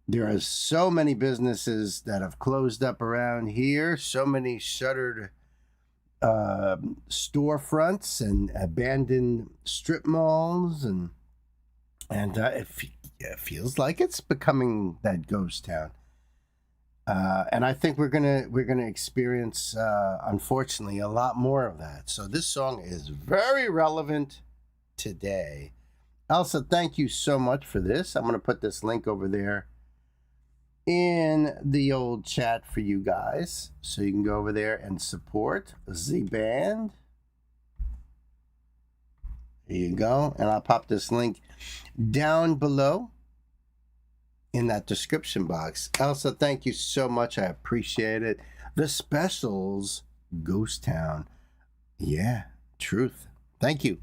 there are so many businesses that have closed up around here, so many shuttered storefronts and abandoned strip malls, and it feels like it's becoming that ghost town. And I think we're gonna experience, unfortunately, a lot more of that. So this song is very relevant today. Elsa, thank you so much for this. I'm gonna put this link over there in the old chat for you guys, so you can go over there and support the band. There you go, and I'll pop this link down below in that description box. Elsa, thank you so much. I appreciate it. The Specials, Ghost Town. Yeah, truth. Thank you.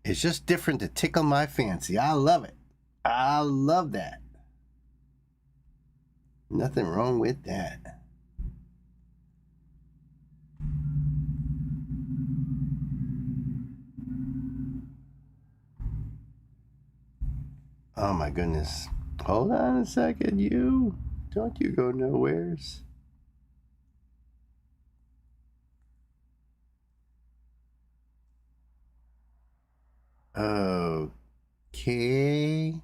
It's just different to tickle my fancy. I love it. I love that. Nothing wrong with that. Oh my goodness. Hold on a second, you. Don't you go nowheres. Okay.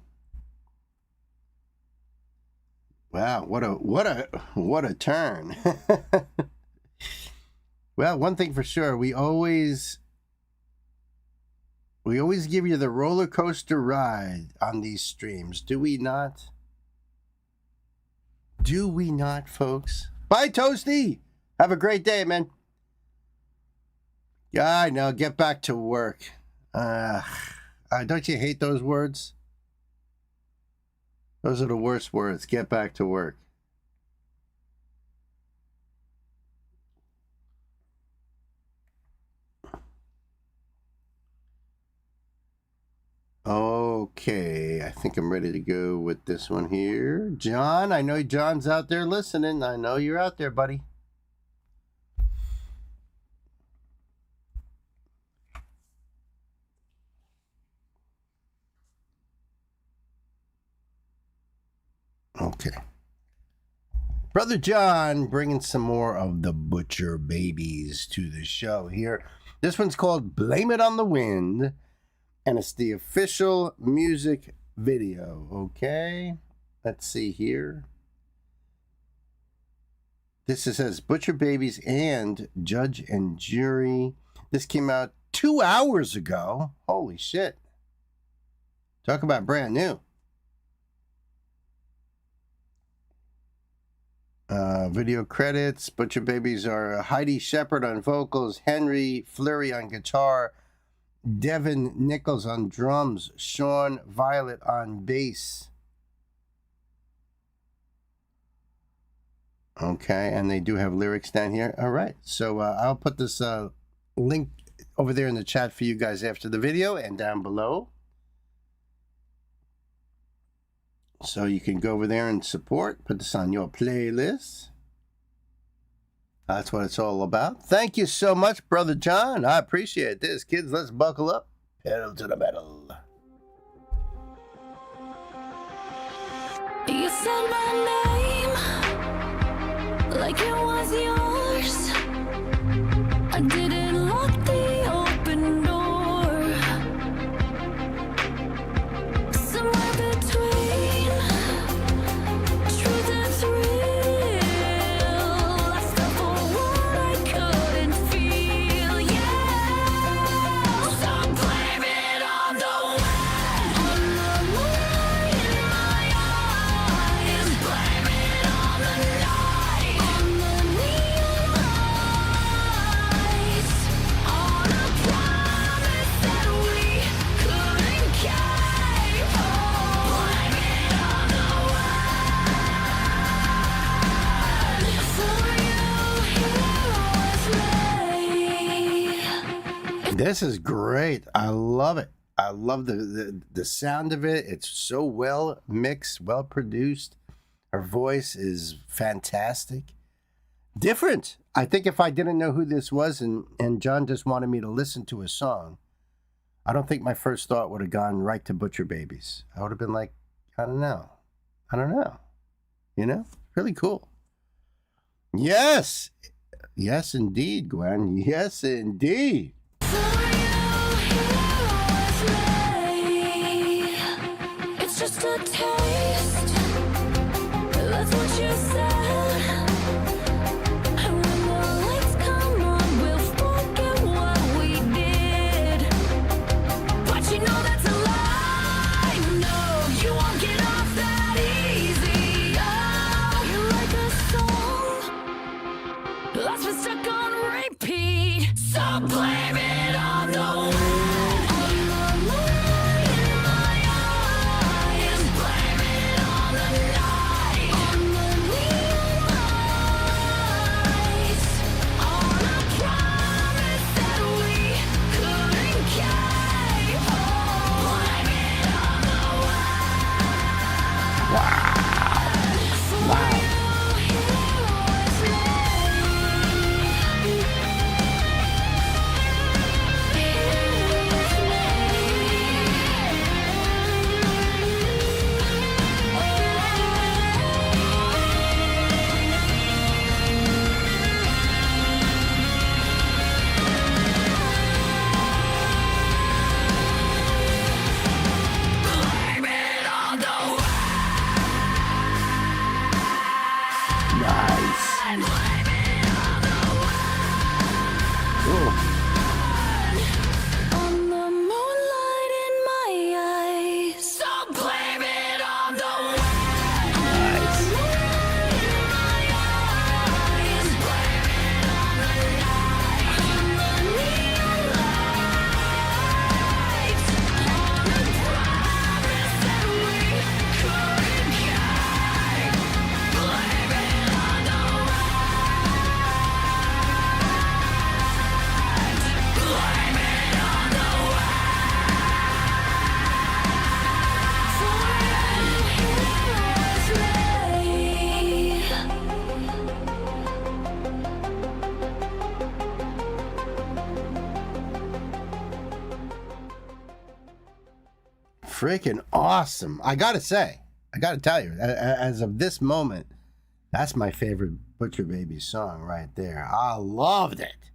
Wow, what a turn. Well, one thing for sure, we always give you the roller coaster ride on these streams, do we not? Do we not, folks? Bye, Toasty. Have a great day, man. Yeah, I know. Get back to work. Don't you hate those words? Those are the worst words. Get back to work. Okay, I think I'm ready to go with this one here. John, I know John's out there listening. I know you're out there, buddy. Okay. Brother John bringing some more of the Butcher Babies to the show here. This one's called Blame It on the Wind. And it's the official music video, okay? Let's see here. This says Butcher Babies and Judge and Jury. This came out 2 hours ago. Holy shit. Talk about brand new. Video credits. Butcher Babies are Heidi Shepard on vocals, Henry Fleury on guitar, Devin Nichols on drums, Sean Violet on bass. Okay, and they do have lyrics down here. All right, so I'll put this link over there in the chat for you guys after the video and down below. So you can go over there and support. Put this on your playlist. That's what it's all about. Thank you so much, Brother John. I appreciate this. Kids, let's buckle up. Pedal to the metal. You said my name like it was yours. I didn't lock the open door. Somewhere between truth and thrill, I fell for what I couldn't feel. Yeah, so blame it on the wind, on the moonlight in my eyes. Blame it on the night, on the neon lights, on a promise that we couldn't keep. Oh, blame it on the wind. For you, here was me. This is great. I love it. I love the sound of it. It's so well mixed, well produced. Her voice is fantastic. Different. I think if I didn't know who this was and John just wanted me to listen to a song, I don't think my first thought would have gone right to Butcher Babies. I would have been like, I don't know. You know? Really cool. Yes. Yes, indeed, Gwen. Yes, indeed. It's just a taste. That's what you said. And when the lights come on, we'll forget what we did. But you know that's a lie. No, you won't get off that easy. Oh, you're like a song that's been stuck on repeat. So blame it on the wind. Freaking awesome. I gotta tell you, as of this moment, that's my favorite Butcher Baby song right there. I loved it.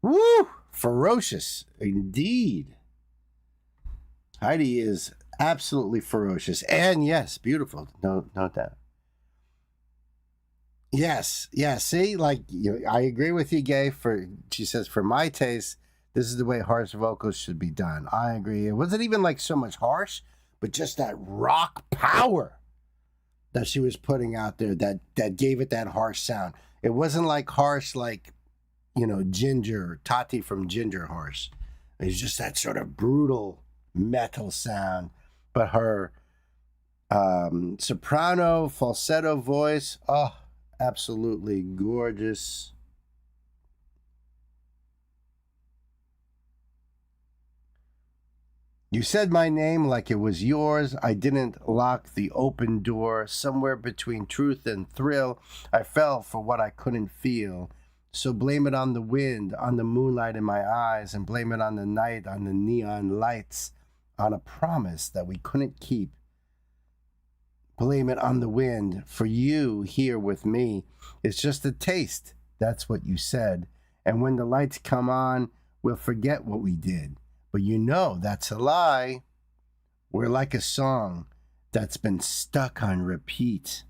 Woo! Ferocious, indeed. Heidi is absolutely ferocious. And yes, beautiful. No doubt. Yes, see, like, I agree with you, Gay. She says, for my taste, this is the way harsh vocals should be done. I agree. It wasn't even like so much harsh, but just that rock power that she was putting out there that gave it that harsh sound. It wasn't like harsh like, Ginger, Tati from Ginger harsh. It was just that sort of brutal metal sound. But her soprano, falsetto voice, absolutely gorgeous. You said my name like it was yours. I didn't lock the open door. Somewhere between truth and thrill, I fell for what I couldn't feel. So blame it on the wind, on the moonlight in my eyes, and blame it on the night, on the neon lights, on a promise that we couldn't keep. Blame it on the wind, for you here with me. It's just a taste, that's what you said. And when the lights come on, we'll forget what we did. But that's a lie. We're like a song that's been stuck on repeat.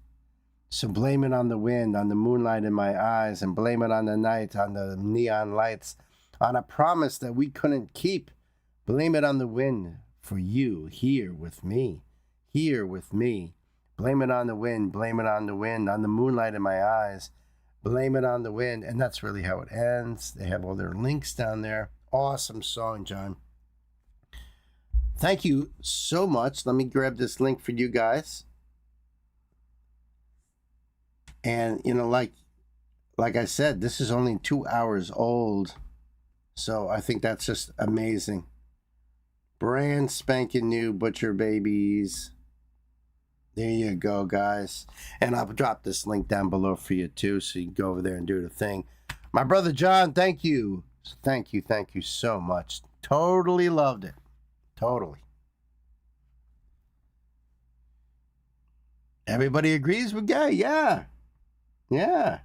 So blame it on the wind, on the moonlight in my eyes, and blame it on the night, on the neon lights, on a promise that we couldn't keep. Blame it on the wind, for you here with me, here with me. Blame it on the wind, blame it on the wind, on the moonlight in my eyes. Blame it on the wind. And that's really how it ends. They have all their links down there. Awesome song, John. Thank you so much. Let me grab this link for you guys. And, like I said, this is only 2 hours old. So I think that's just amazing. Brand spanking new Butcher Babies. There you go, guys. And I'll drop this link down below for you, too, so you can go over there and do the thing. My brother John, thank you. Thank you so much. Totally loved it. Totally. Everybody agrees with Gay? Yeah. Yeah.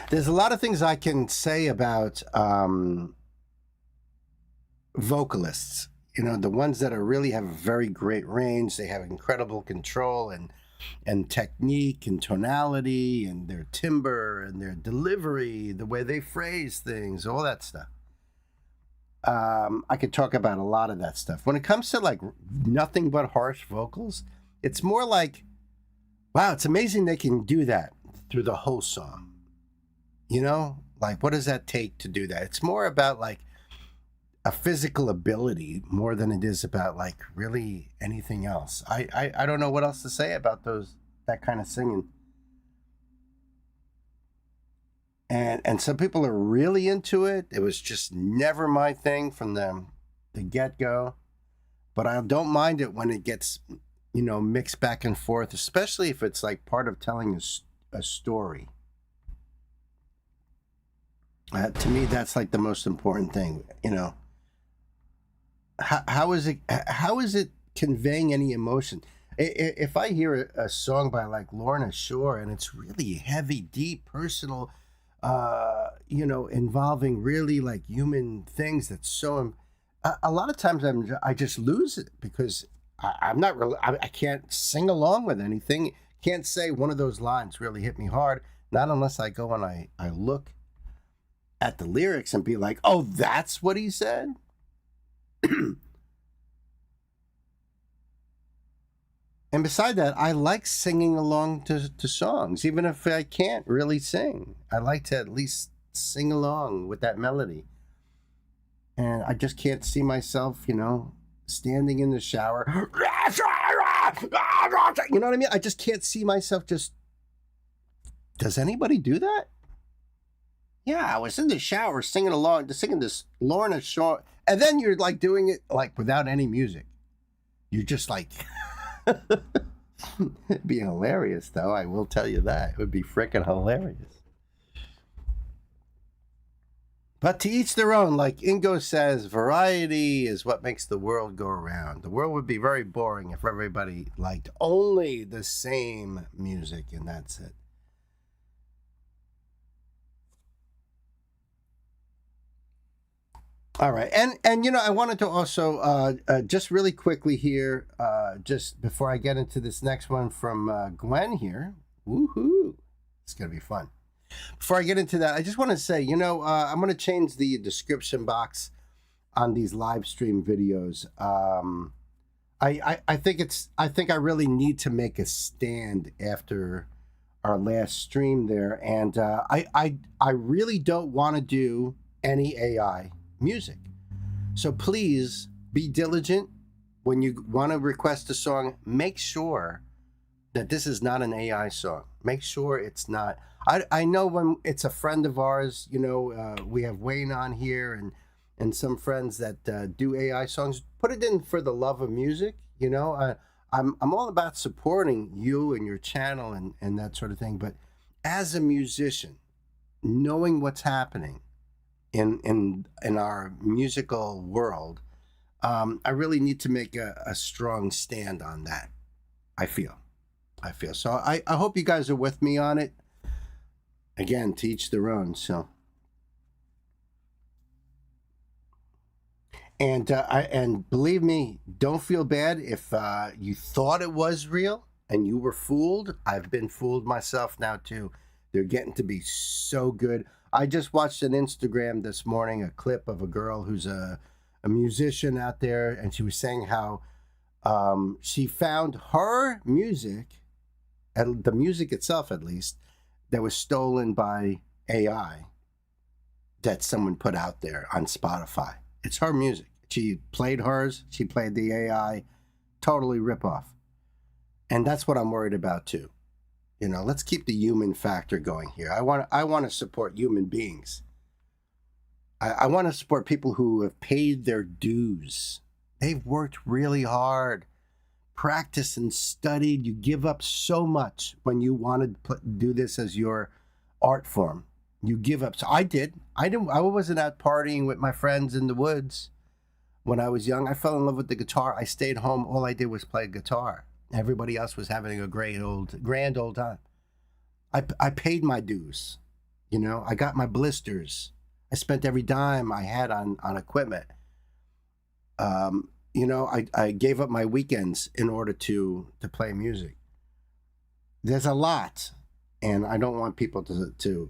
There's a lot of things I can say about vocalists. You know, the ones that are really have a very great range. They have incredible control and technique and tonality and their timbre and their delivery, the way they phrase things, all that stuff. I could talk about a lot of that stuff. When it comes to like nothing but harsh vocals, it's more like, wow, it's amazing they can do that through the whole song. You know, like what does that take to do that? It's more about like a physical ability more than it is about like really anything else. I don't know what else to say about that kind of singing. And some people are really into it. It was just never my thing from the get-go. But I don't mind it when it gets, you know, mixed back and forth, especially if it's like part of telling a story. To me, that's like the most important thing, you know. How is it conveying any emotion? If I hear a song by like Lorna Shore and it's really heavy, deep, personal, you know, involving really like human things, that's so. A lot of times I just lose it because I'm not really. I can't sing along with anything. Can't say one of those lines really hit me hard. Not unless I go and I look at the lyrics and be like, oh, that's what he said. And beside that, I like singing along to songs, even if I can't really sing. I like to at least sing along with that melody. And I just can't see myself, you know, standing in the shower. You know what I mean? I just can't see myself just. Does anybody do that? Yeah, I was in the shower singing along, singing this Lorna Shore. And then you're like doing it like without any music. You're just like. It'd be hilarious, though. I will tell you that. It would be freaking hilarious. But to each their own, like Ingo says, variety is what makes the world go around. The world would be very boring if everybody liked only the same music, and that's it. All right, and you know, I wanted to also just really quickly here, just before I get into this next one from Gwen here, woohoo, it's gonna be fun. Before I get into that, I just want to say, you know, I'm gonna change the description box on these live stream videos. I think I really need to make a stand after our last stream there, and I really don't want to do any AI music. So please be diligent when you want to request a song. Make sure that this is not an AI song. Make sure it's not. I know when it's a friend of ours, you know, we have Wayne on here and some friends that do AI songs. Put it in for the love of music. You know, I'm all about supporting you and your channel and that sort of thing. But as a musician, knowing what's happening in our musical world, I really need to make a strong stand on that. I feel. So I hope you guys are with me on it. Again, to each their own. So, and believe me, don't feel bad if you thought it was real and you were fooled. I've been fooled myself now too. They're getting to be so good. I just watched on Instagram this morning a clip of a girl who's a musician out there, and she was saying how she found her music, and the music itself at least, that was stolen by AI that someone put out there on Spotify. It's her music. She played hers. She played the AI. Totally ripoff. And that's what I'm worried about too. You know, let's keep the human factor going here. I want to support human beings. I want to support people who have paid their dues. They've worked really hard, practiced and studied. You give up so much when you want to do this as your art form. You give up. So I did. I wasn't out partying with my friends in the woods when I was young. I fell in love with the guitar. I stayed home. All I did was play guitar. Everybody else was having a grand old time. I paid my dues. You know, I got my blisters. I spent every dime I had on equipment. You know, I gave up my weekends in order to play music. There's a lot, and I don't want people to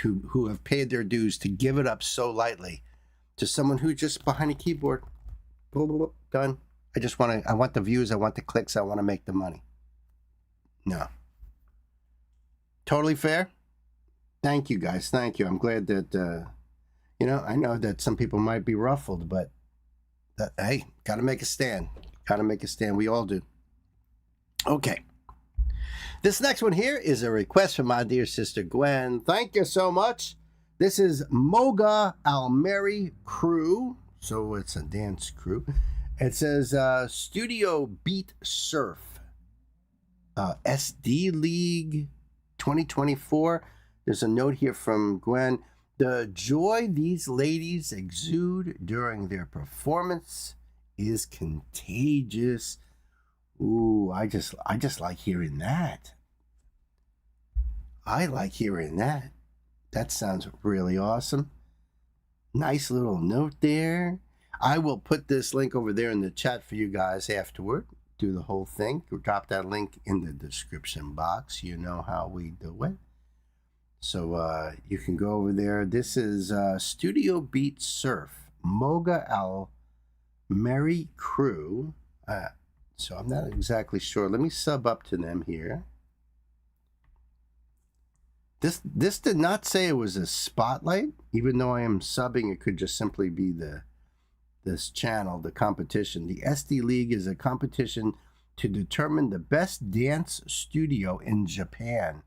who have paid their dues to give it up so lightly to someone who's just behind a keyboard. Done. I want the views, I want the clicks, I want to make the money. No. Totally fair. Thank you, guys. Thank you. I'm glad that, you know, I know that some people might be ruffled, but hey, got to make a stand. Got to make a stand. We all do. Okay. This next one here is a request from my dear sister Gwen. Thank you so much. This is Moga Almeri Crew. So it's a dance crew. It says Studio Beat Surf. SD League 2024. There's a note here from Gwen. The joy these ladies exude during their performance is contagious. Ooh, I just like hearing that. I like hearing that. That sounds really awesome. Nice little note there. I will put this link over there in the chat for you guys afterward. Do the whole thing. Drop that link in the description box. You know how we do it. So you can go over there. This is Studio Beat Surf, Moga Al Mary Crew. So I'm not exactly sure. Let me sub up to them here. This did not say it was a spotlight, even though I am subbing. It could just simply be this channel, the competition. The SD League is a competition to determine the best dance studio in Japan.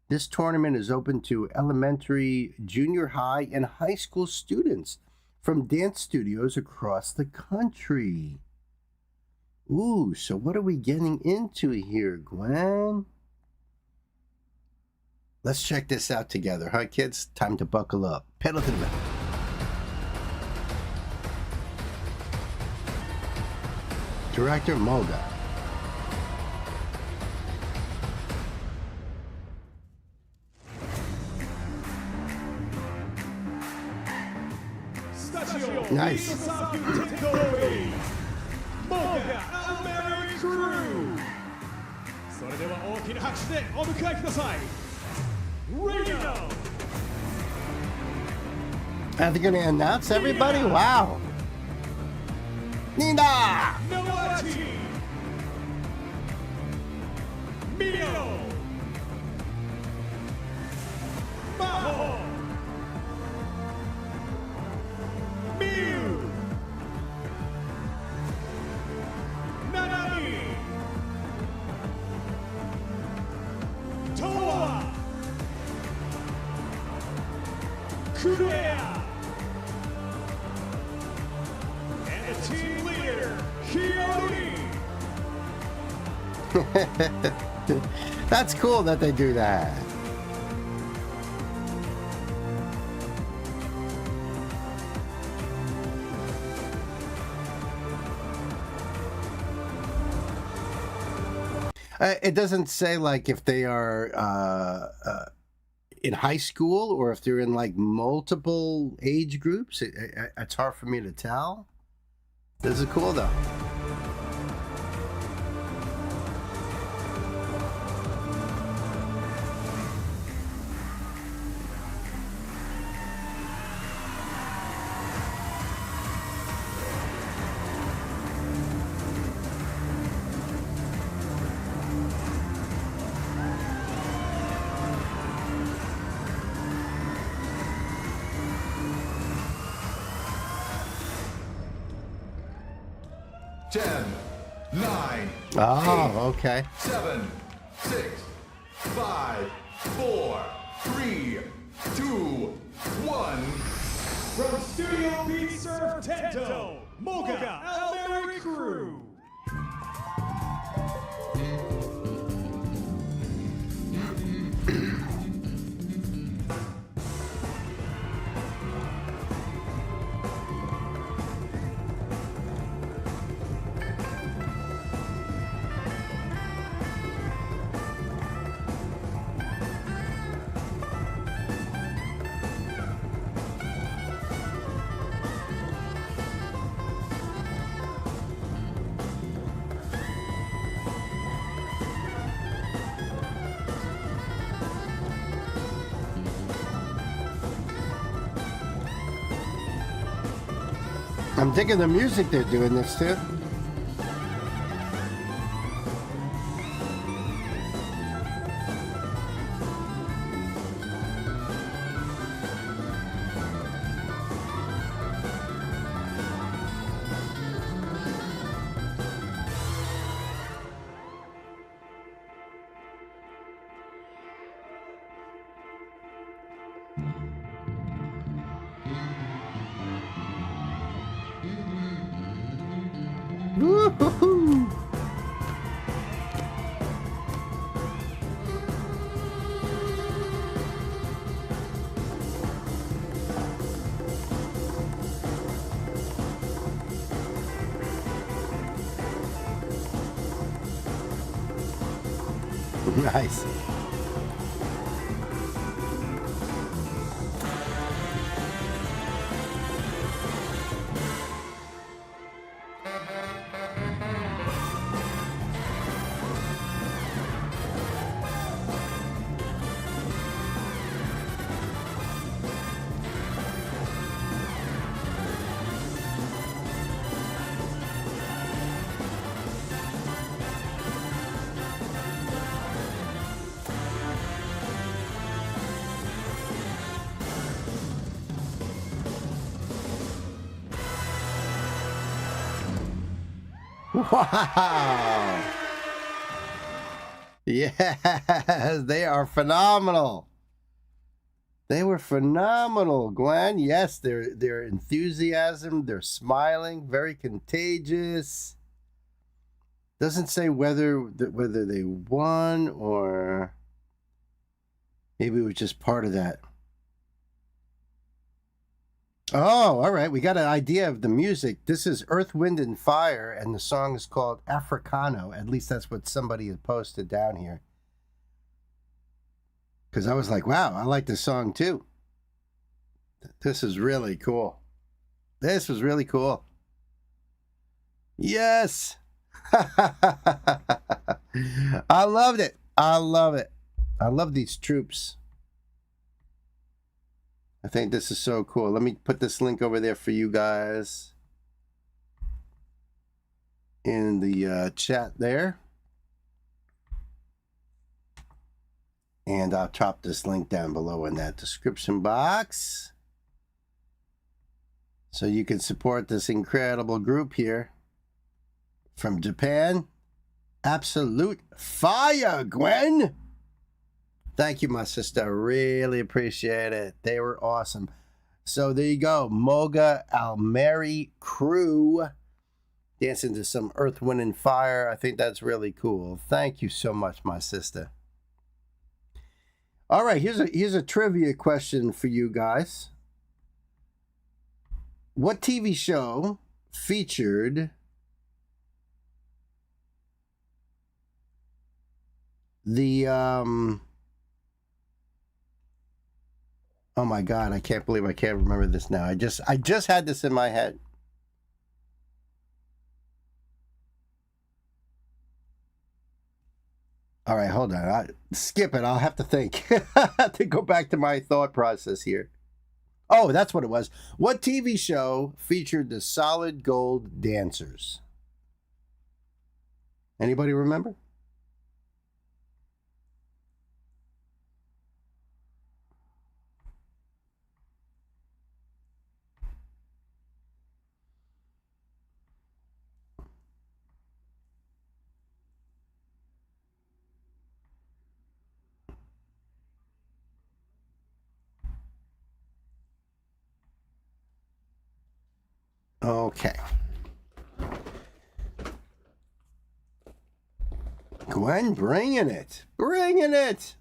This tournament is open to elementary, junior high, and high school students from dance studios across the country. Ooh, so what are we getting into here, Gwen? Let's check this out together, huh, kids? Time to buckle up. Pedal to the metal. Director Moga. Nice. Are they going to announce everybody? Wow. Nina! Mio! Maho! Miu! Nanami! Toa! Kurea! And the team leader, Hiyori! That's cool that they do that. It doesn't say like if they are in high school or if they're in like multiple age groups. It's hard for me to tell. This is cool though. Ten, 9, Oh, okay. 7, 6, 5, 4, 3, 2, 1. From Studio Beat Surf Tento, Moga Almeri Crew. I'm digging the music they're doing this to. Woo-hoo-hoo. Nice. Wow. Yes, they are phenomenal. They were phenomenal, Gwen. Yes, their enthusiasm, their smiling, very contagious. Doesn't say whether they won or maybe it was just part of that. Oh, all right. We got an idea of the music. This is Earth, Wind, and Fire, and the song is called Africano. At least that's what somebody had posted down here. Because I was like, wow, I like this song too. This is really cool. This was really cool. Yes. I loved it. I love it. I love these troops. I think this is so cool. Let me put this link over there for you guys in the chat there. And I'll drop this link down below in that description box so you can support this incredible group here from Japan. Absolute fire, Gwen! Thank you, my sister. I really appreciate it. They were awesome. So there you go. Moga Almeri Crew dancing to some Earth, Wind, and Fire. I think that's really cool. Thank you so much, my sister. All right, here's a trivia question for you guys. What TV show featured the oh my God, I can't believe I can't remember this now. I just had this in my head. All right, hold on. Skip it. I'll have to think. I have to go back to my thought process here. Oh, that's what it was. What TV show featured the Solid Gold Dancers? Anybody remember? Okay. Gwen, bringing it. Bringing it.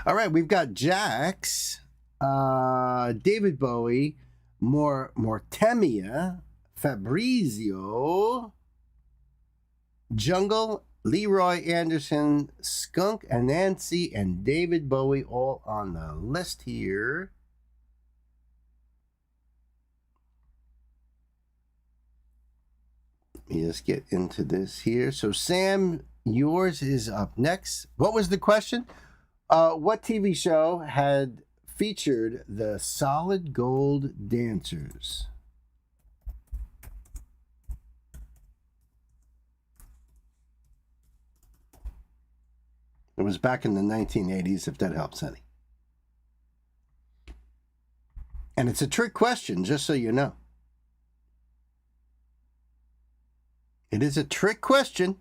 All right, we've got Jax, David Bowie, Mortemia, Fabrizio, Jungle, Leroy Anderson, Skunk, and Nancy, and David Bowie all on the list here. Let me just get into this here. So, Sam, yours is up next. What was the question? What TV show had featured the Solid Gold Dancers? It was back in the 1980s, if that helps any. And it's a trick question, just so you know. It is a trick question.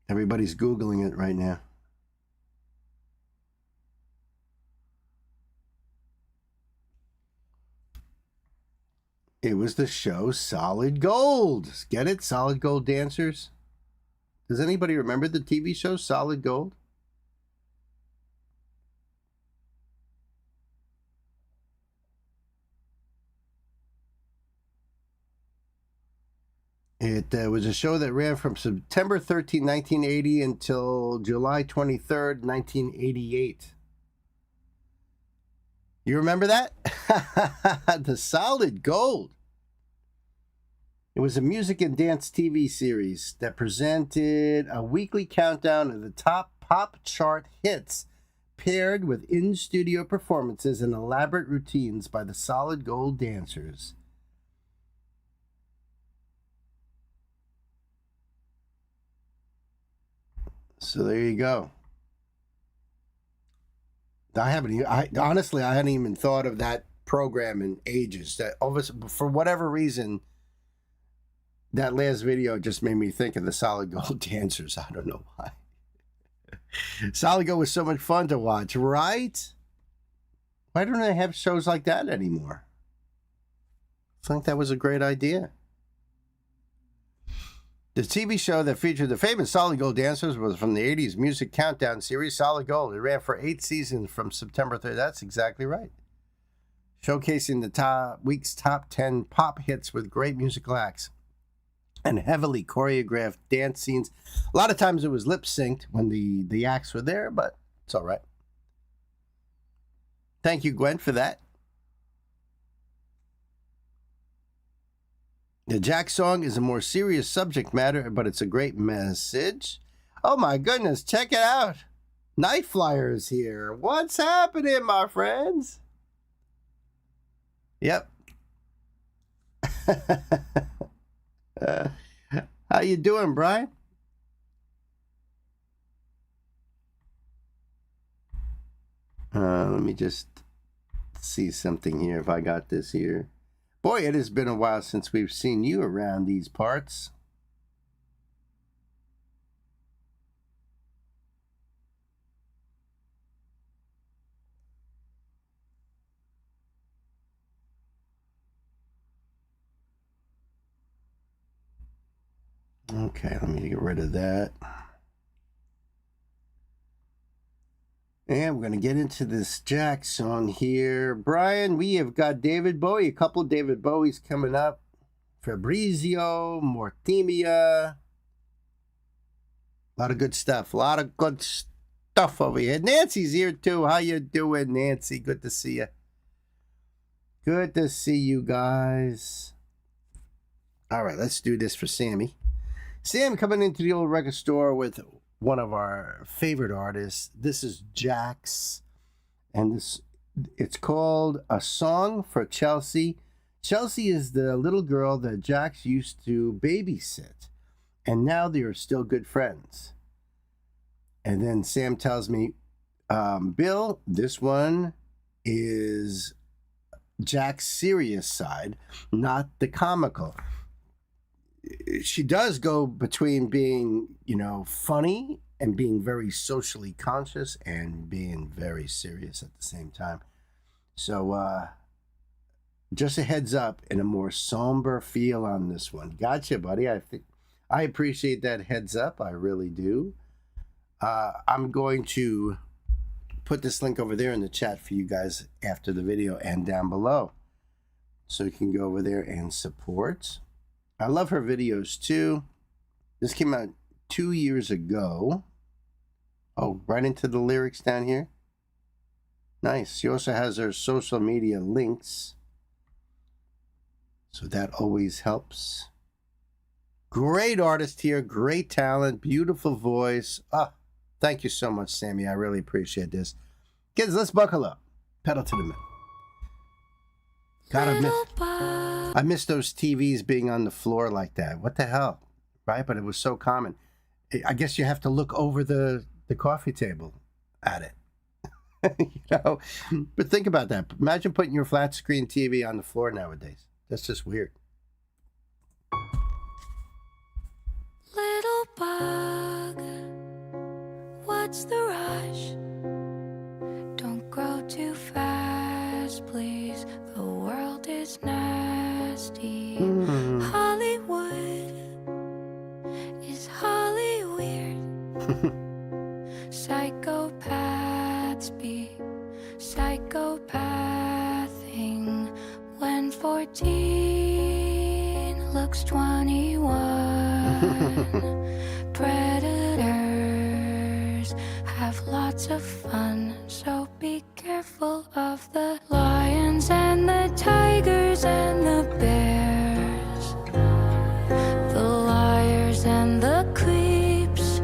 Everybody's Googling it right now. It was the show Solid Gold. Get it? Solid Gold Dancers? Does anybody remember the TV show Solid Gold? It was a show that ran from September 13, 1980 until July 23rd, 1988. You remember that? The Solid Gold. It was a music and dance TV series that presented a weekly countdown of the top pop chart hits paired with in-studio performances and elaborate routines by the Solid Gold dancers. So there you go. I honestly hadn't even thought of that program in ages. That for whatever reason, that last video just made me think of the Solid Gold dancers. I don't know why. Solid Gold was so much fun to watch, right? Why don't they have shows like that anymore? I think that was a great idea. The TV show that featured the famous Solid Gold dancers was from the 80s music countdown series Solid Gold. It ran for 8 seasons from September 3rd. That's exactly right. Showcasing the week's top 10 pop hits with great musical acts and heavily choreographed dance scenes. A lot of times it was lip synced when the acts were there, but it's all right. Thank you, Gwen, for that. The Jack song is a more serious subject matter, but it's a great message. Oh my goodness, check it out. Night Flyer is here. What's happening, my friends? Yep. How you doing, Brian? Let me just see something here if I got this here. Boy, it has been a while since we've seen you around these parts. Okay, let me get rid of that. And we're going to get into this Jack song here. Brian, we have got David Bowie, a couple of David Bowies coming up. Fabrizio, Mortemia. A lot of good stuff. A lot of good stuff over here. Nancy's here too. How you doing, Nancy? Good to see you. Good to see you guys. All right, let's do this for Sammy. Sam coming into the old record store with one of our favorite artists. This is Jax, and it's called A Song for Chelsea. Chelsea is the little girl that Jax used to babysit, and now they are still good friends. And then Sam tells me, Bill, this one is Jack's serious side, not the comical. She does go between being, funny and being very socially conscious and being very serious at the same time. So just a heads up and a more somber feel on this one. Gotcha, buddy. I appreciate that heads up. I really do. I'm going to put this link over there in the chat for you guys after the video and down below, so you can go over there and support. I love her videos too. This came out 2 years ago. Oh, right into the lyrics down here. Nice. She also has her social media links, so that always helps. Great artist here, great talent, beautiful voice. Thank you so much, Sammy. I really appreciate this. Kids, let's buckle up. Pedal to the metal. God, I miss those TVs being on the floor like that. What the hell, right? But it was so common. I guess you have to look over the coffee table at it. You know, but think about that. Imagine putting your flat screen TV on the floor nowadays. That's just weird. Little bug, what's the rush? Don't grow too fast, please. The world is nasty. Hollywood is Holly weird. Psychopaths be psychopathing when 14 looks 21. Predators have lots of fun, so be careful of the lions and the tigers and the bears. The liars and the creeps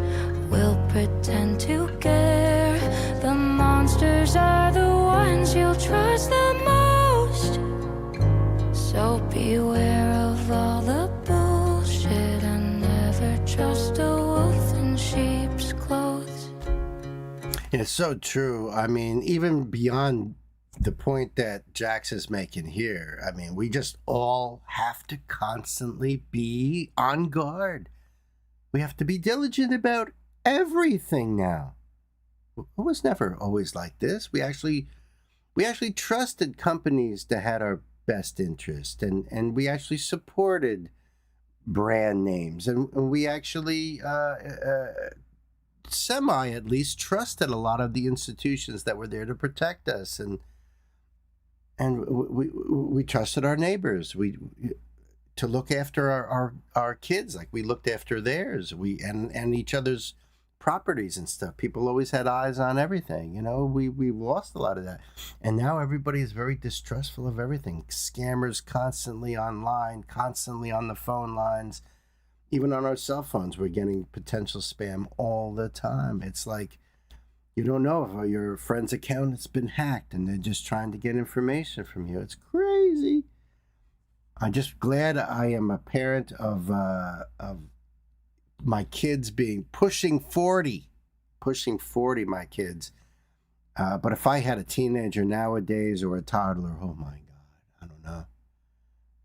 will pretend to care. The monsters are the ones you'll trust the most. So beware of all the bullshit and never trust a wolf in sheep's clothes. It's so true. I mean, even beyond the point that Jax is making here, I mean, we just all have to constantly be on guard. We have to be diligent about everything now. It was never always like this. We actually trusted companies that had our best interest, and we actually supported brand names, and we actually semi at least trusted a lot of the institutions that were there to protect us, and we trusted our neighbors, to look after our kids like we looked after theirs, and each other's properties and stuff. People always had eyes on everything. You know, we lost a lot of that, and now everybody is very distrustful of everything. Scammers constantly online, constantly on the phone lines, even on our cell phones. We're getting potential spam all the time. It's like you don't know if your friend's account has been hacked and they're just trying to get information from you. It's crazy. I'm just glad I am a parent of my kids being pushing 40, my kids. But if I had a teenager nowadays or a toddler, oh my God, I don't know.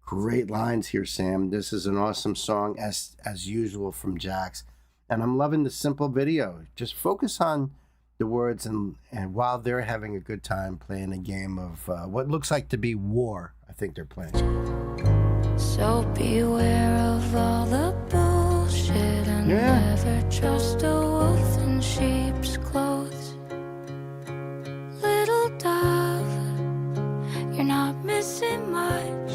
Great lines here, Sam. This is an awesome song as usual from Jax. And I'm loving the simple video. Just focus on the words and while they're having a good time playing a game of what looks like to be war. I think they're playing. So beware of all the bullshit and never trust a wolf in sheep's clothes. Little dove, you're not missing much.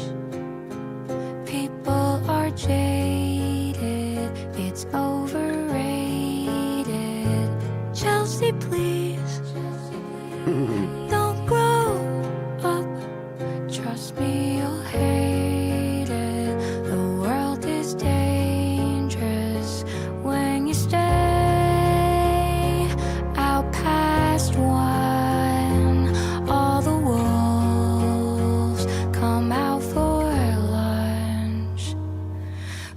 People are jaded, it's overrated. Chelsea, please, don't grow up. Trust me, you'll hate it. The world is dangerous when you stay out past one. All the wolves come out for lunch.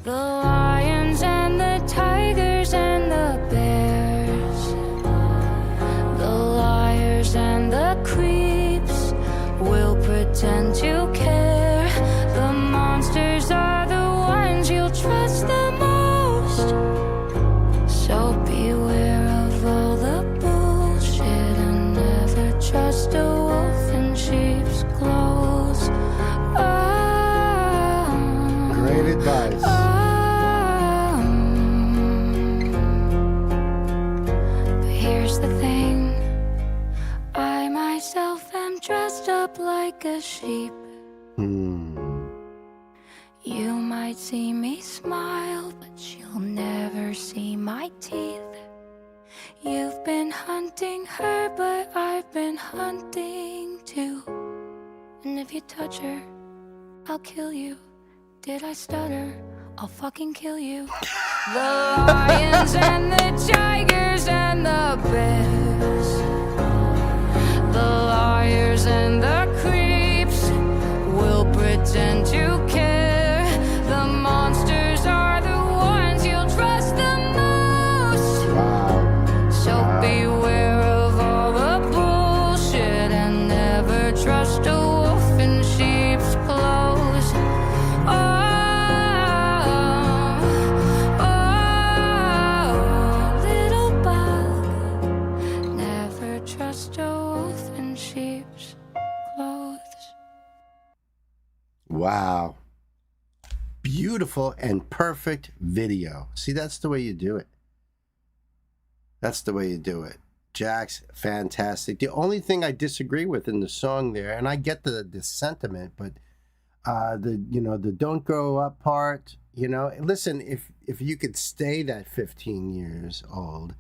The lions and the tigers and the bears. The liars and the myself am dressed up like a sheep. You might see me smile, but you'll never see my teeth. You've been hunting her, but I've been hunting too. And if you touch her, I'll kill you. Did I stutter? I'll fucking kill you. The lions and the tigers and the bears, the liars and the creeps will pretend to care. The monsters are the ones you'll trust the most. So beware of all the bullshit and never trust a wolf in sheep's clothes. Oh, little bug, never trust a wolf in sheep's clothes. Wow. Beautiful and perfect video. See, that's the way you do it. That's the way you do it. Jax, fantastic. The only thing I disagree with in the song there, and I get the sentiment, but the don't grow up part, listen, if you could stay that 15 years old,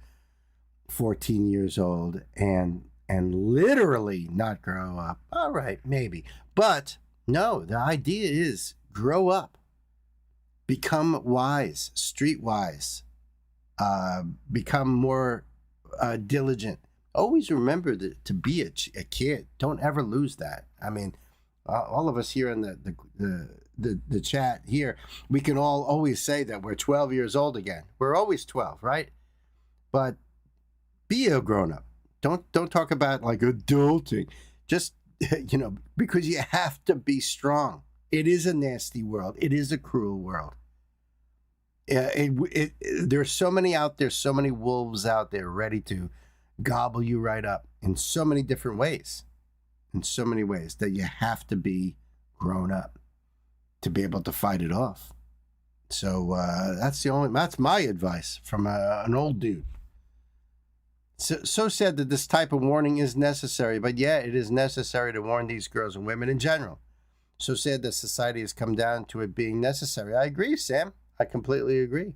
14 years old, and literally not grow up, all right, maybe. But no, the idea is grow up. Become wise, streetwise. Become more diligent. Always remember to be a kid. Don't ever lose that. I mean, all of us here in the chat here, we can all always say that we're 12 years old again. We're always 12, right? But be a grown up. Don't talk about like adulting. Just because you have to be strong. It is a nasty world. It is a cruel world. There's so many out there, so many wolves out there ready to gobble you right up in so many different ways. In so many ways that you have to be grown up to be able to fight it off. So that's my advice from an old dude. So sad that this type of warning is necessary, but yeah, it is necessary to warn these girls and women in general. So sad that society has come down to it being necessary. I agree, Sam. I completely agree.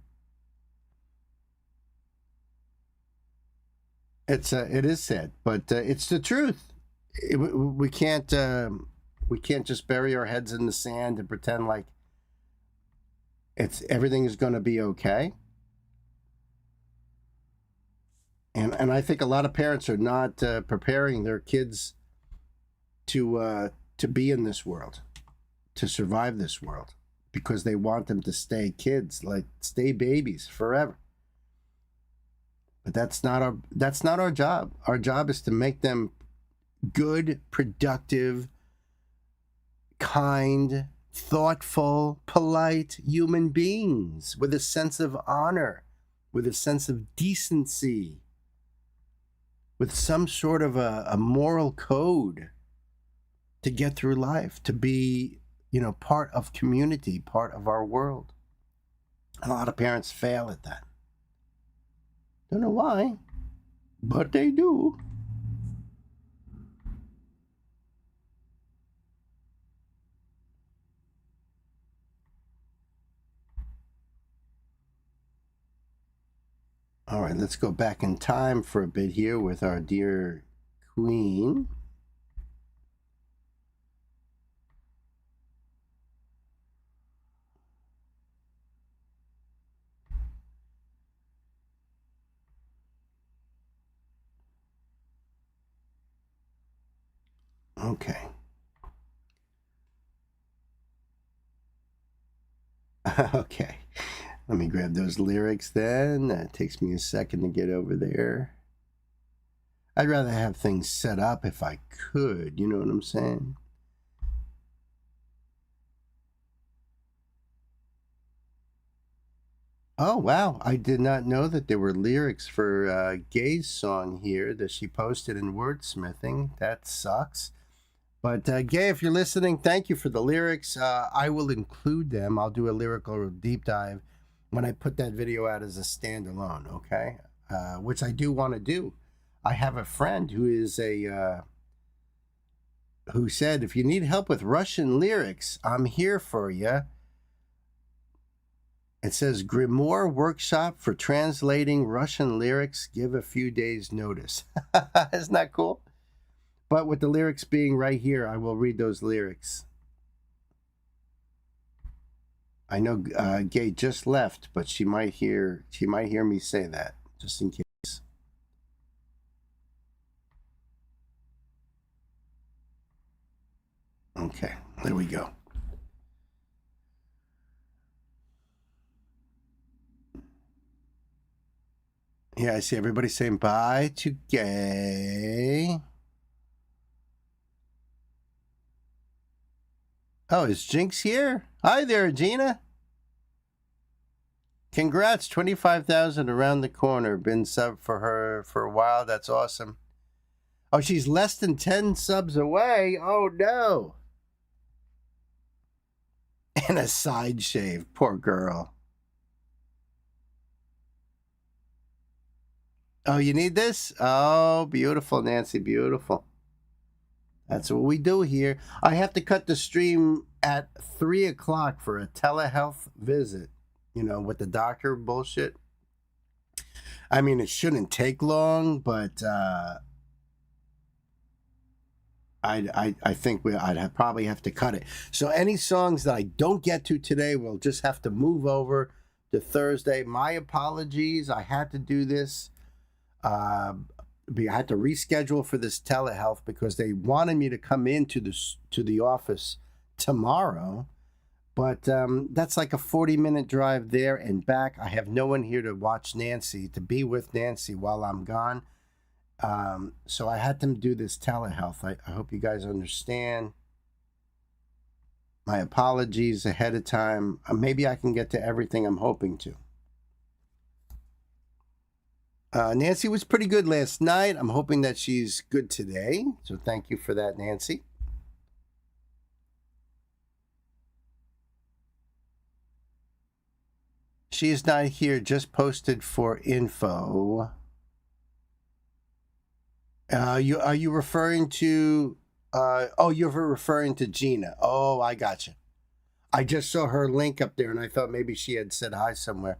It is sad, but it's the truth. We can't just bury our heads in the sand and pretend like everything is going to be okay. And I think a lot of parents are not preparing their kids to be in this world, to survive this world, because they want them to stay kids, like stay babies forever. But that's not our job. Our job is to make them good, productive, kind, thoughtful, polite human beings with a sense of honor, with a sense of decency, with some sort of a moral code to get through life, to be, part of community, part of our world. A lot of parents fail at that. Don't know why, but they do. All right, let's go back in time for a bit here with our dear queen. Okay. Okay. Let me grab those lyrics then. That takes me a second to get over there. I'd rather have things set up if I could, you know what I'm saying? Oh, wow. I did not know that there were lyrics for Gay's song here that she posted in Wordsmithing. That sucks. But Gay, if you're listening, thank you for the lyrics. I will include them. I'll do a lyrical deep dive when I put that video out as a standalone, okay? Which I do want to do. I have a friend who is a who said, if you need help with Russian lyrics, I'm here for you. It says, Grimoire Workshop for translating Russian lyrics. Give a few days notice. Isn't that cool? But with the lyrics being right here, I will read those lyrics. I know Gay just left, but she might hear me say that, just in case. Okay, there we go. Yeah, I see everybody saying bye to Gay. Oh, is Jinx here? Hi there, Gina. Congrats, 25,000 around the corner. Been sub for her for a while. That's awesome. Oh, she's less than 10 subs away. Oh, no. And a side shave. Poor girl. Oh, you need this? Oh, beautiful, Nancy. Beautiful. That's what we do here. I have to cut the stream at 3 o'clock for a telehealth visit. You know, with the doctor bullshit. I mean, it shouldn't take long, but I think I'd probably have to cut it. So any songs that I don't get to today, we'll just have to move over to Thursday. My apologies. I had to do this. I had to reschedule for this telehealth because they wanted me to come into the office tomorrow. But that's like a 40-minute drive there and back. I have no one here to watch Nancy, to be with Nancy while I'm gone. So I had to do this telehealth. I hope you guys understand. My apologies ahead of time. Maybe I can get to everything I'm hoping to. Nancy was pretty good last night. I'm hoping that she's good today. So thank you for that, Nancy. She is not here, just posted for info. Are you referring to you're referring to Gina. Oh, I gotcha. I just saw her link up there and I thought maybe she had said hi somewhere.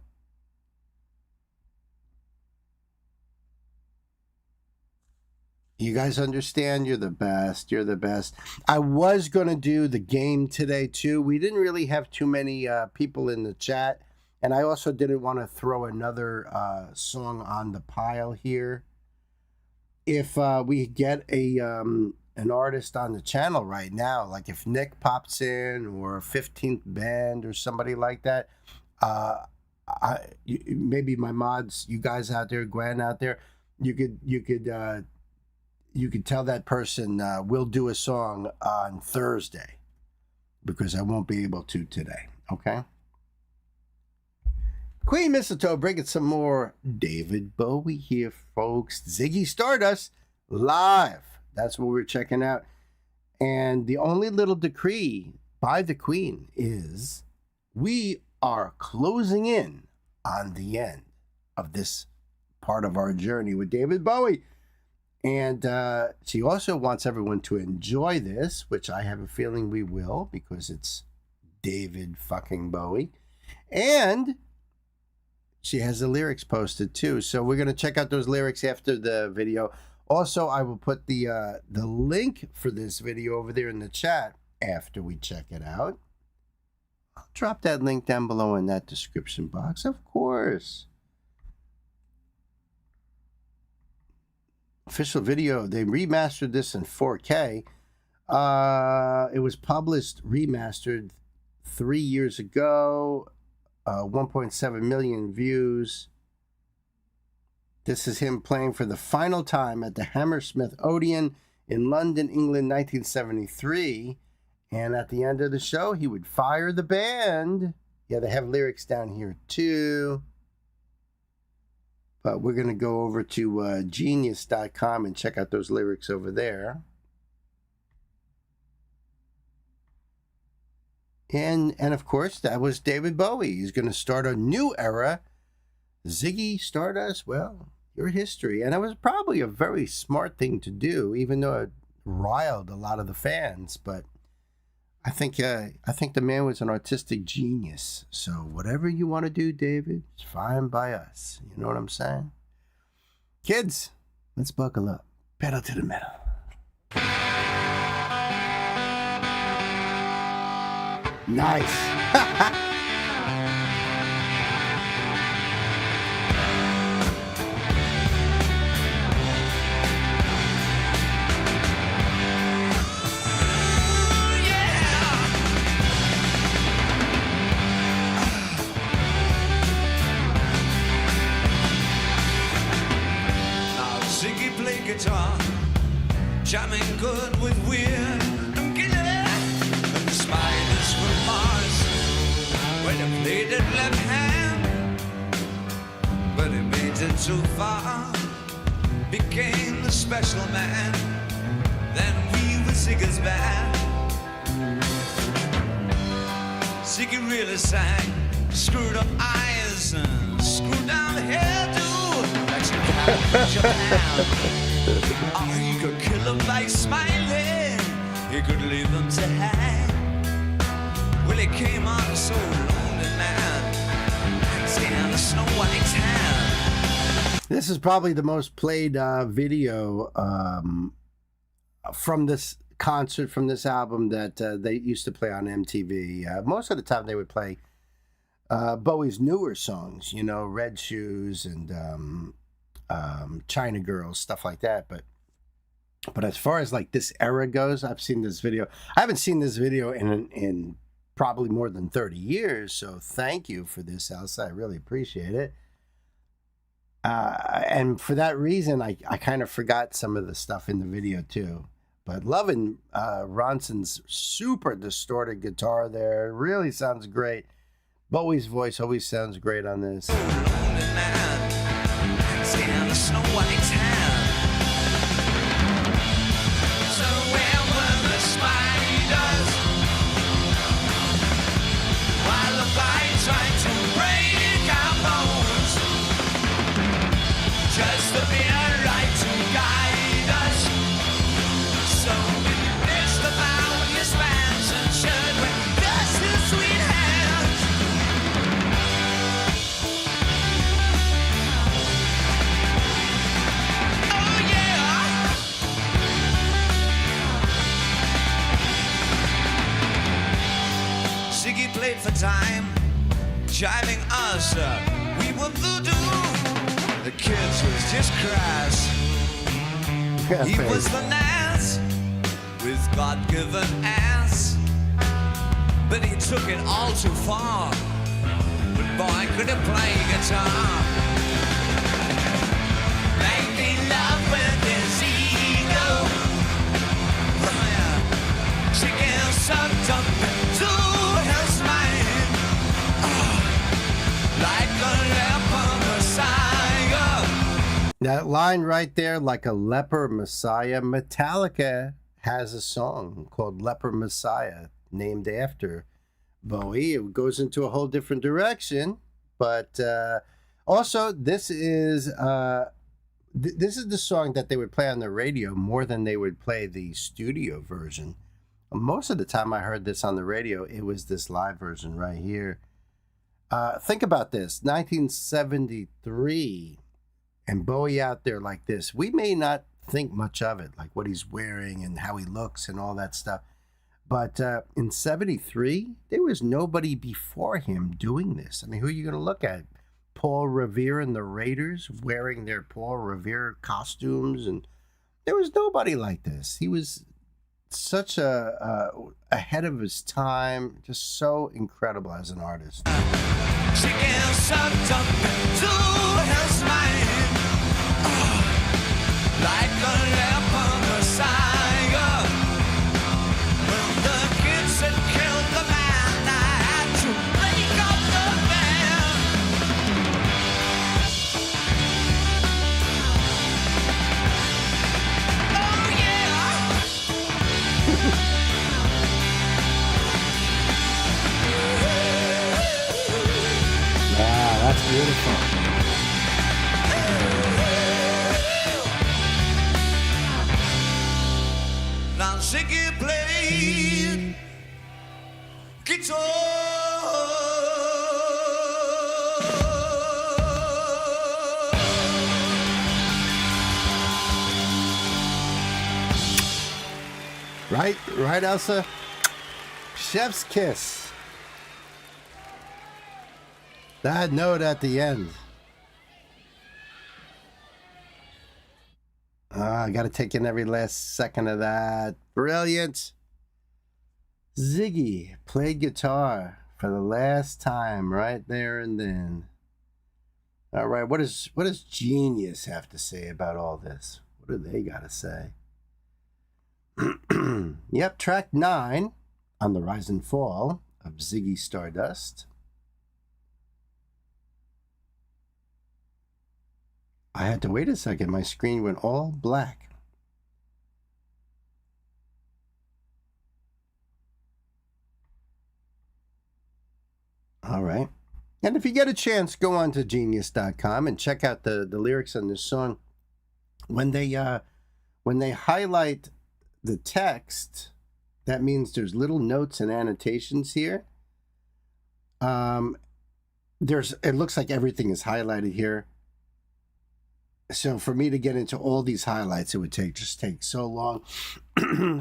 You guys understand? You're the best. You're the best. I was going to do the game today too. We didn't really have too many people in the chat. And I also didn't want to throw another song on the pile here. If we get an artist on the channel right now, like if Nick pops in or 15th Band or somebody like that, maybe my mods, you guys out there, Gwen out there, you could tell that person we'll do a song on Thursday because I won't be able to today. Okay. Queen Mistletoe bringing some more David Bowie here, folks. Ziggy Stardust live. That's what we're checking out. And the only little decree by the Queen is we are closing in on the end of this part of our journey with David Bowie. And she also wants everyone to enjoy this, which I have a feeling we will because it's David fucking Bowie. And she has the lyrics posted too. So we're going to check out those lyrics after the video. Also, I will put the link for this video over there in the chat after we check it out. I'll drop that link down below in that description box, of course. Official video, they remastered this in 4K. It was published, remastered 3 years ago. 1.7 million views. This is him playing for the final time at the Hammersmith Odeon in London, England, 1973. And at the end of the show, he would fire the band. Yeah, they have lyrics down here too. But we're going to go over to genius.com and check out those lyrics over there. And of course, that was David Bowie. He's going to start a new era. Ziggy Stardust, well, your history. And it was probably a very smart thing to do, even though riled a lot of the fans, but I think the man was an artistic genius. So whatever you want to do, David, it's fine by us. You know what I'm saying? Kids, let's buckle up. Pedal to the metal. Nice. Guitar, jamming good with weird and killer, and the spiders from Mars when he played it left hand, but he made it too far, became the special man. Then we were Ziggy's band. Ziggy really sang, screwed up eyes and screwed down the hairdo like some cat in Japan. Oh, he could kill them by smiling, he could leave them to hang. Well, he came on so lonely, man, stand a snow white's hand. This is probably the most played video from this concert, from this album that they used to play on MTV. Most of the time they would play Bowie's newer songs, you know, Red Shoes and China Girls, stuff like that. But as far as like this era goes, I've seen this video. I haven't seen this video in probably more than 30 years. So thank you for this, Elsa. I really appreciate it. And for that reason, I kind of forgot some of the stuff in the video too. But loving Ronson's super distorted guitar there. Really sounds great. Bowie's voice always sounds great on this. Stand the snow white's hand. So where were the spiders while the fire tried to break our bones? Just to be a light to guide us. So we missed about your spans and shirt with just his sweet hands. Ziggy played for time, jiving us up. We were voodoo. The kids was just crass. He was the Nas with God-given ass, but he took it all too far. But boy, could he play guitar. Making love with his ego. Oh, yeah. Chicken sucked up into his mind. Oh, like a leper messiah. That line right there, like a leper messiah. Metallica has a song called Leper Messiah named after Bowie. It goes into a whole different direction, but also this is the song that they would play on the radio more than they would play the studio version. Most of the time I heard this on the radio, it was this live version right here. Think about this, 1973, and Bowie out there like this. We may not think much of it, like what he's wearing and how he looks and all that stuff. But in 73, there was nobody before him doing this. I mean, who are you going to look at? Paul Revere and the Raiders wearing their Paul Revere costumes, and there was nobody like this. He was such a ahead of his time, just so incredible as an artist. She gets sucked up into his mind, like a leper messiah. When the kids had killed the man, I had to break up the band. Oh yeah. Wow, that's beautiful. Now Ziggy played guitar. Right, Elsa? Chef's kiss. That note at the end. I got to take in every last second of that. Brilliant. Ziggy played guitar for the last time right there and then. All right, what does Genius have to say about all this? What do they got to say? Yep, track 9 on the Rise and Fall of Ziggy Stardust. I had to wait a second. My screen went all black. All right. And if you get a chance, go on to genius.com and check out the lyrics on this song. When they highlight the text, that means there's little notes and annotations here. It looks like everything is highlighted here. So for me to get into all these highlights, it would take so long.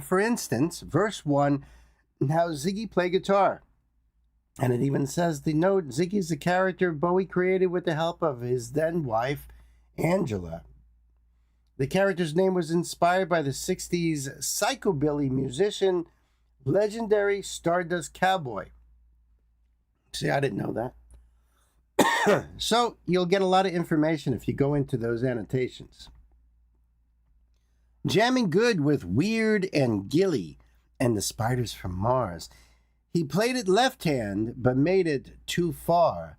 For instance, verse 1, how Ziggy play guitar. And it even says the note, Ziggy's a character Bowie created with the help of his then wife, Angela. The character's name was inspired by the 60s psychobilly musician, legendary Stardust Cowboy. See, I didn't know that. So you'll get a lot of information if you go into those annotations. Jamming good with Weird and Gilly and the Spiders from Mars. He played it left hand, but made it too far.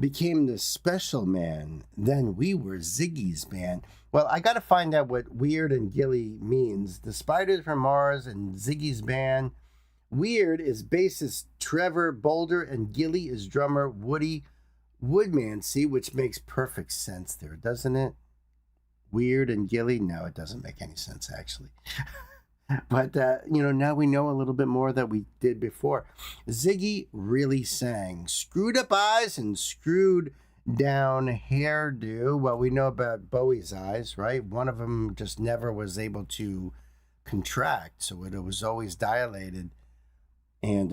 Became the special man. Then we were Ziggy's band. Well, I got to find out what Weird and Gilly means. The Spiders from Mars and Ziggy's band. Weird is bassist Trevor Boulder, and Gilly is drummer Woody Woodmansey, which makes perfect sense there, doesn't it? Weird and Gilly? No, it doesn't make any sense, actually. But, now we know a little bit more that we did before. Ziggy really sang. Screwed up eyes and screwed down hairdo. Well, we know about Bowie's eyes, right? One of them just never was able to contract, so it was always dilated and,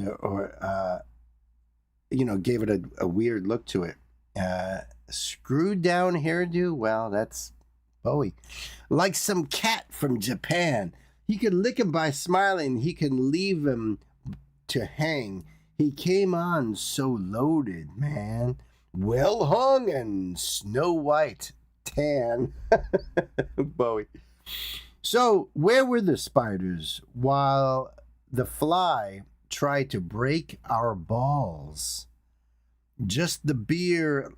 gave it a weird look to it. Screwed down hairdo, well, that's Bowie. Like some cat from Japan. He could lick him by smiling. He can leave him to hang. He came on so loaded, man. Well hung and snow white tan. Bowie. So, where were the spiders while the fly tried to break our balls? Just the beer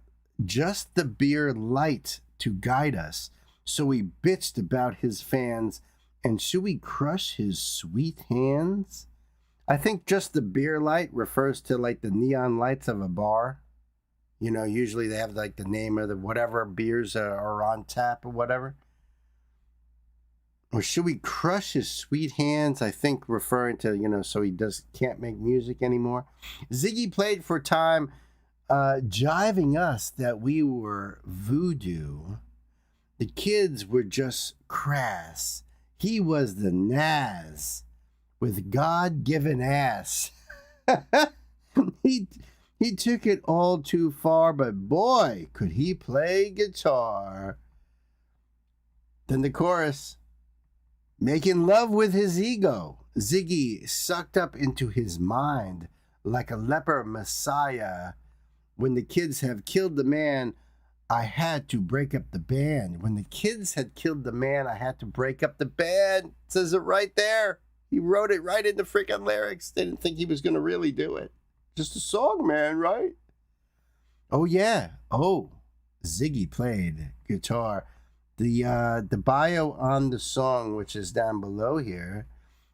light to guide us. So he bitched about his fans. And should we crush his sweet hands? I think just the beer light refers to like the neon lights of a bar. Usually they have like the name of the whatever beers are on tap or whatever. Or should we crush his sweet hands? I think referring to, so he can't make music anymore. Ziggy played for time, jiving us that we were voodoo. The kids were just crass. He was the Naz with God-given ass. He took it all too far, but boy, could he play guitar. Then the chorus. Making love with his ego. Ziggy sucked up into his mind like a leper messiah. When the kids have killed the man, I had to break up the band. When the kids had killed the man, I had to break up the band. It says it right there. He wrote it right in the freaking lyrics. They didn't think he was going to really do it. Just a song, man, right? Oh, yeah. Oh, Ziggy played guitar. The bio on the song, which is down below here,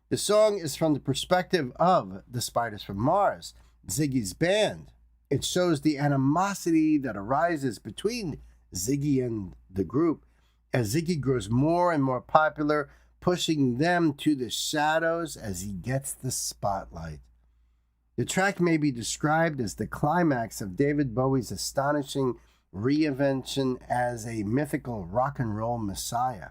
the song is from the perspective of the Spiders from Mars, Ziggy's band. It shows the animosity that arises between Ziggy and the group as Ziggy grows more and more popular, pushing them to the shadows as he gets the spotlight. The track may be described as the climax of David Bowie's astonishing reinvention as a mythical rock and roll messiah.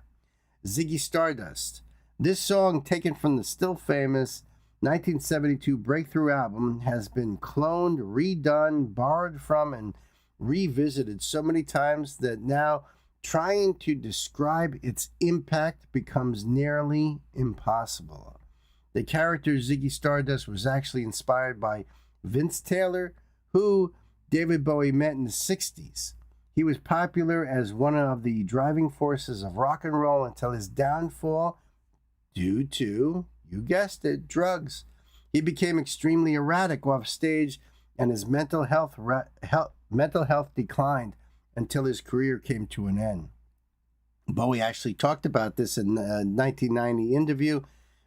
Ziggy Stardust. This song, taken from the still famous 1972 breakthrough album, has been cloned, redone, borrowed from, and revisited so many times that now trying to describe its impact becomes nearly impossible. The character Ziggy Stardust was actually inspired by Vince Taylor, who David Bowie met in the 60s. He was popular as one of the driving forces of rock and roll until his downfall due to, you guessed it, drugs. He became extremely erratic off stage, and his mental health declined until his career came to an end. Bowie actually talked about this in a 1990 interview.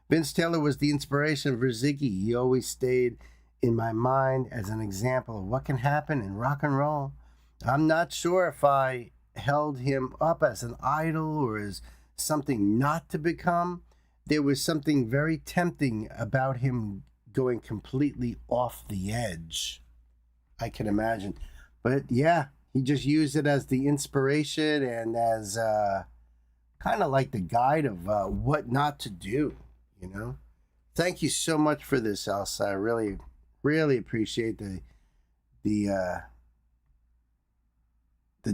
Vince Taylor was the inspiration for Ziggy. He always stayed in my mind as an example of what can happen in rock and roll. I'm not sure if I held him up as an idol or as something not to become. There was something very tempting about him going completely off the edge, I can imagine. But yeah, he just used it as the inspiration and as kind of like the guide of what not to do, you know? Thank you so much for this, Elsa. I really, really appreciate the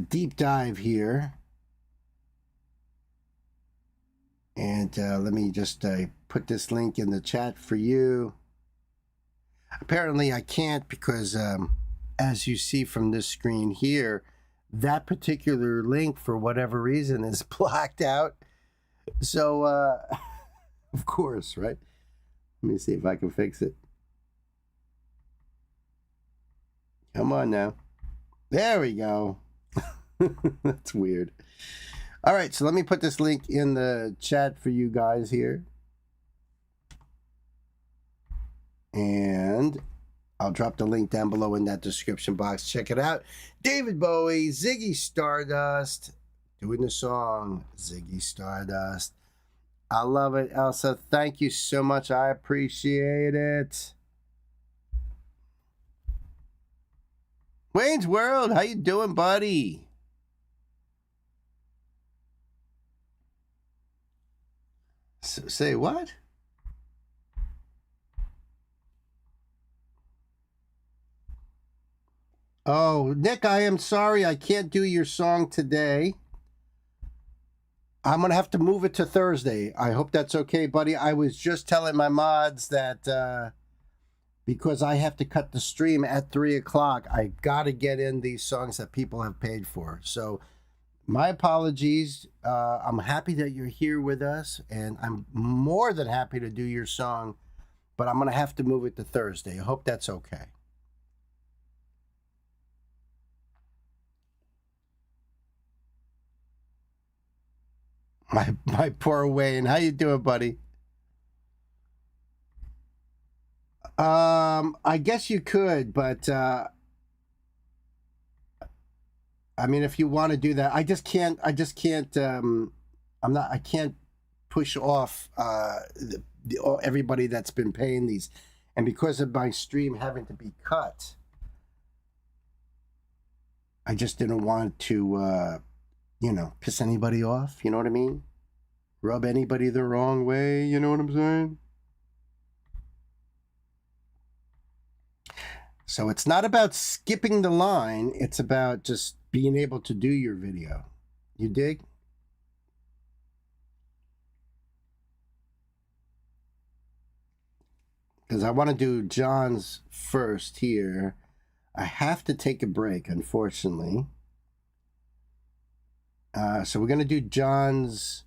deep dive here. And let me just put this link in the chat for you. Apparently I can't because as you see from this screen here, that particular link for whatever reason is blacked out. So, of course, right? Let me see if I can fix it. Come on now. There we go. That's weird. All right, so let me put this link in the chat for you guys here. And I'll drop the link down below in that description box. Check it out. David Bowie, Ziggy Stardust, doing the song Ziggy Stardust. I love it, Elsa. Thank you so much. I appreciate it. Wayne's World, how you doing, buddy? Say what? Oh, Nick, I am sorry I can't do your song today. I'm going to have to move it to Thursday. I hope that's okay, buddy. I was just telling my mods that because I have to cut the stream at 3 o'clock, I got to get in these songs that people have paid for. So my apologies. I'm happy that you're here with us, and I'm more than happy to do your song, but I'm going to have to move it to Thursday. I hope that's okay. My poor Wayne. How you doing, buddy? I guess you could, but I mean, if you want to do that, I can't I can't push off everybody that's been paying these, and because of my stream having to be cut, I just didn't want to piss anybody off, you know what I mean? Rub anybody the wrong way, you know what I'm saying? So it's not about skipping the line, it's about just being able to do your video. You dig? Because I want to do John's first here. I have to take a break, unfortunately. So we're going to do John's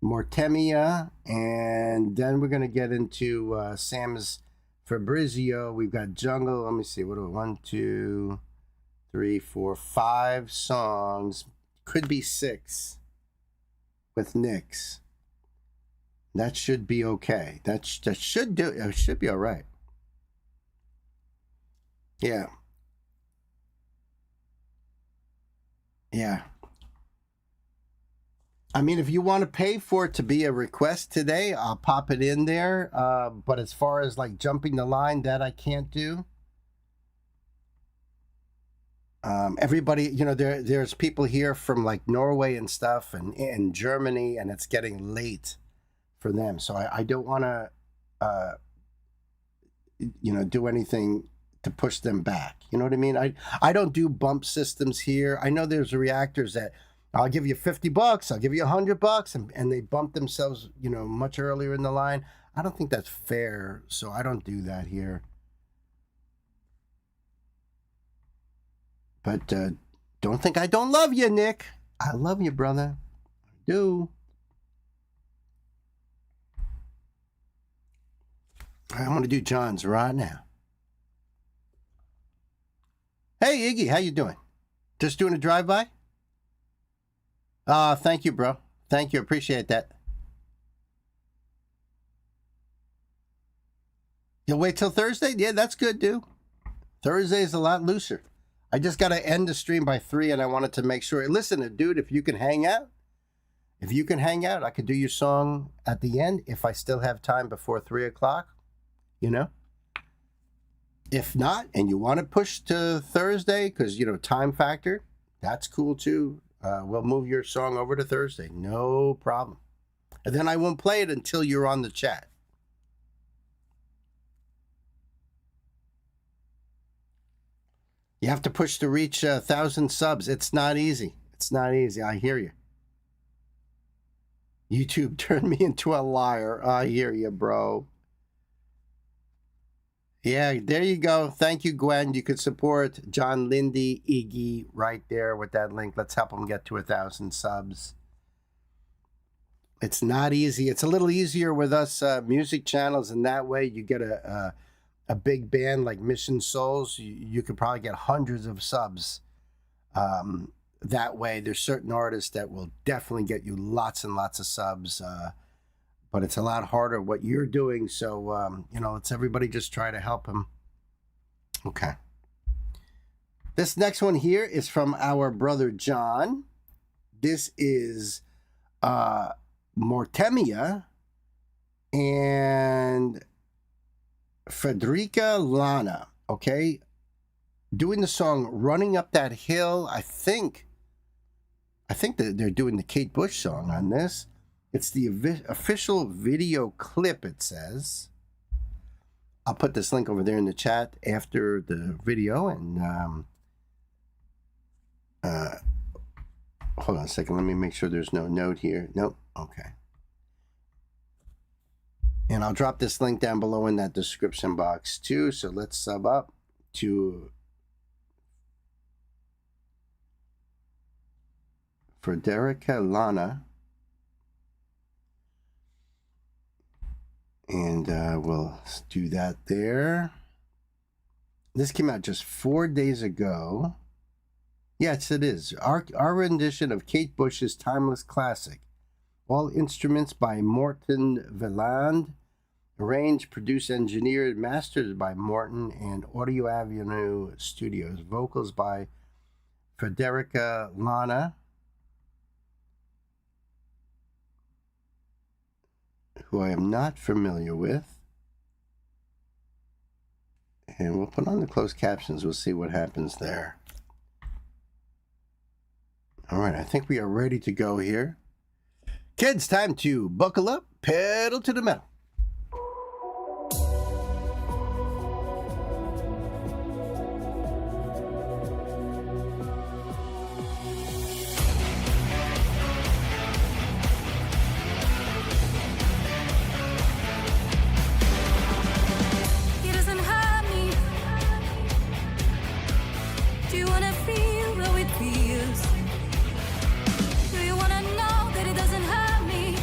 Mortemia, and then we're going to get into Sam's Fabrizio. We've got Jungle. Let me see. What do we 1, 2, 3, 4, 5 songs. Could be 6 with Nick's. That should be okay. That should do. It should be all right. Yeah. Yeah. I mean, if you want to pay for it to be a request today, I'll pop it in there. But as far as like jumping the line, that I can't do. Everybody, you know, there's people here from like Norway and stuff and Germany, and it's getting late for them. So I don't want to, you know, do anything to push them back. You know what I mean? I don't do bump systems here. I know there's reactors that I'll give you $50, I'll give you $100, and they bump themselves, you know, much earlier in the line. I don't think that's fair, so I don't do that here. But don't think I don't love you, Nick. I love you, brother. I do. I'm going to do John's right now. Hey, Iggy, how you doing? Just doing a drive-by? Thank you, bro. Thank you. Appreciate that. You'll wait till Thursday? Yeah, that's good, dude. Thursday's a lot looser. I just got to end the stream by 3, and I wanted to make sure. Listen, dude, if you can hang out, I could do your song at the end if I still have time before 3 o'clock, you know? If not, and you want to push to Thursday because, you know, time factor, that's cool too. We'll move your song over to Thursday. No problem. And then I won't play it until you're on the chat. You have to push to reach 1,000 subs. It's not easy. It's not easy. I hear you. YouTube turned me into a liar. I hear you, bro. Yeah, there you go. Thank you, Gwen. You could support John Lindy, Iggy right there with that link. Let's help them get to 1,000 subs. It's not easy. It's a little easier with us music channels, and that way you get a big band like Mission Souls. You could probably get hundreds of subs. That way, there's certain artists that will definitely get you lots and lots of subs. But it's a lot harder what you're doing. So, you know, let's everybody just try to help him. Okay. This next one here is from our brother John. This is Mortemia and Frederica Lana. Okay. Doing the song Running Up That Hill. I think that they're doing the Kate Bush song on this. It's the official video clip, it says. I'll put this link over there in the chat after the video. And hold on a second. Let me make sure there's no note here. Nope. Okay. And I'll drop this link down below in that description box too. So let's sub up to Frederica Lana. And we'll do that there. This came out just 4 days ago. Yes, it is. Our rendition of Kate Bush's timeless classic. All instruments by Morten Veland. Arranged, produced, engineered, mastered by Morten and Audio Avenue Studios. Vocals by Frederica Lana, who I am not familiar with. And we'll put on the closed captions. We'll see what happens there. All right, I think we are ready to go here. Kids, time to buckle up, pedal to the metal. He doesn't hurt me. Do you wanna feel how it feels? Do you wanna know that it doesn't hurt me?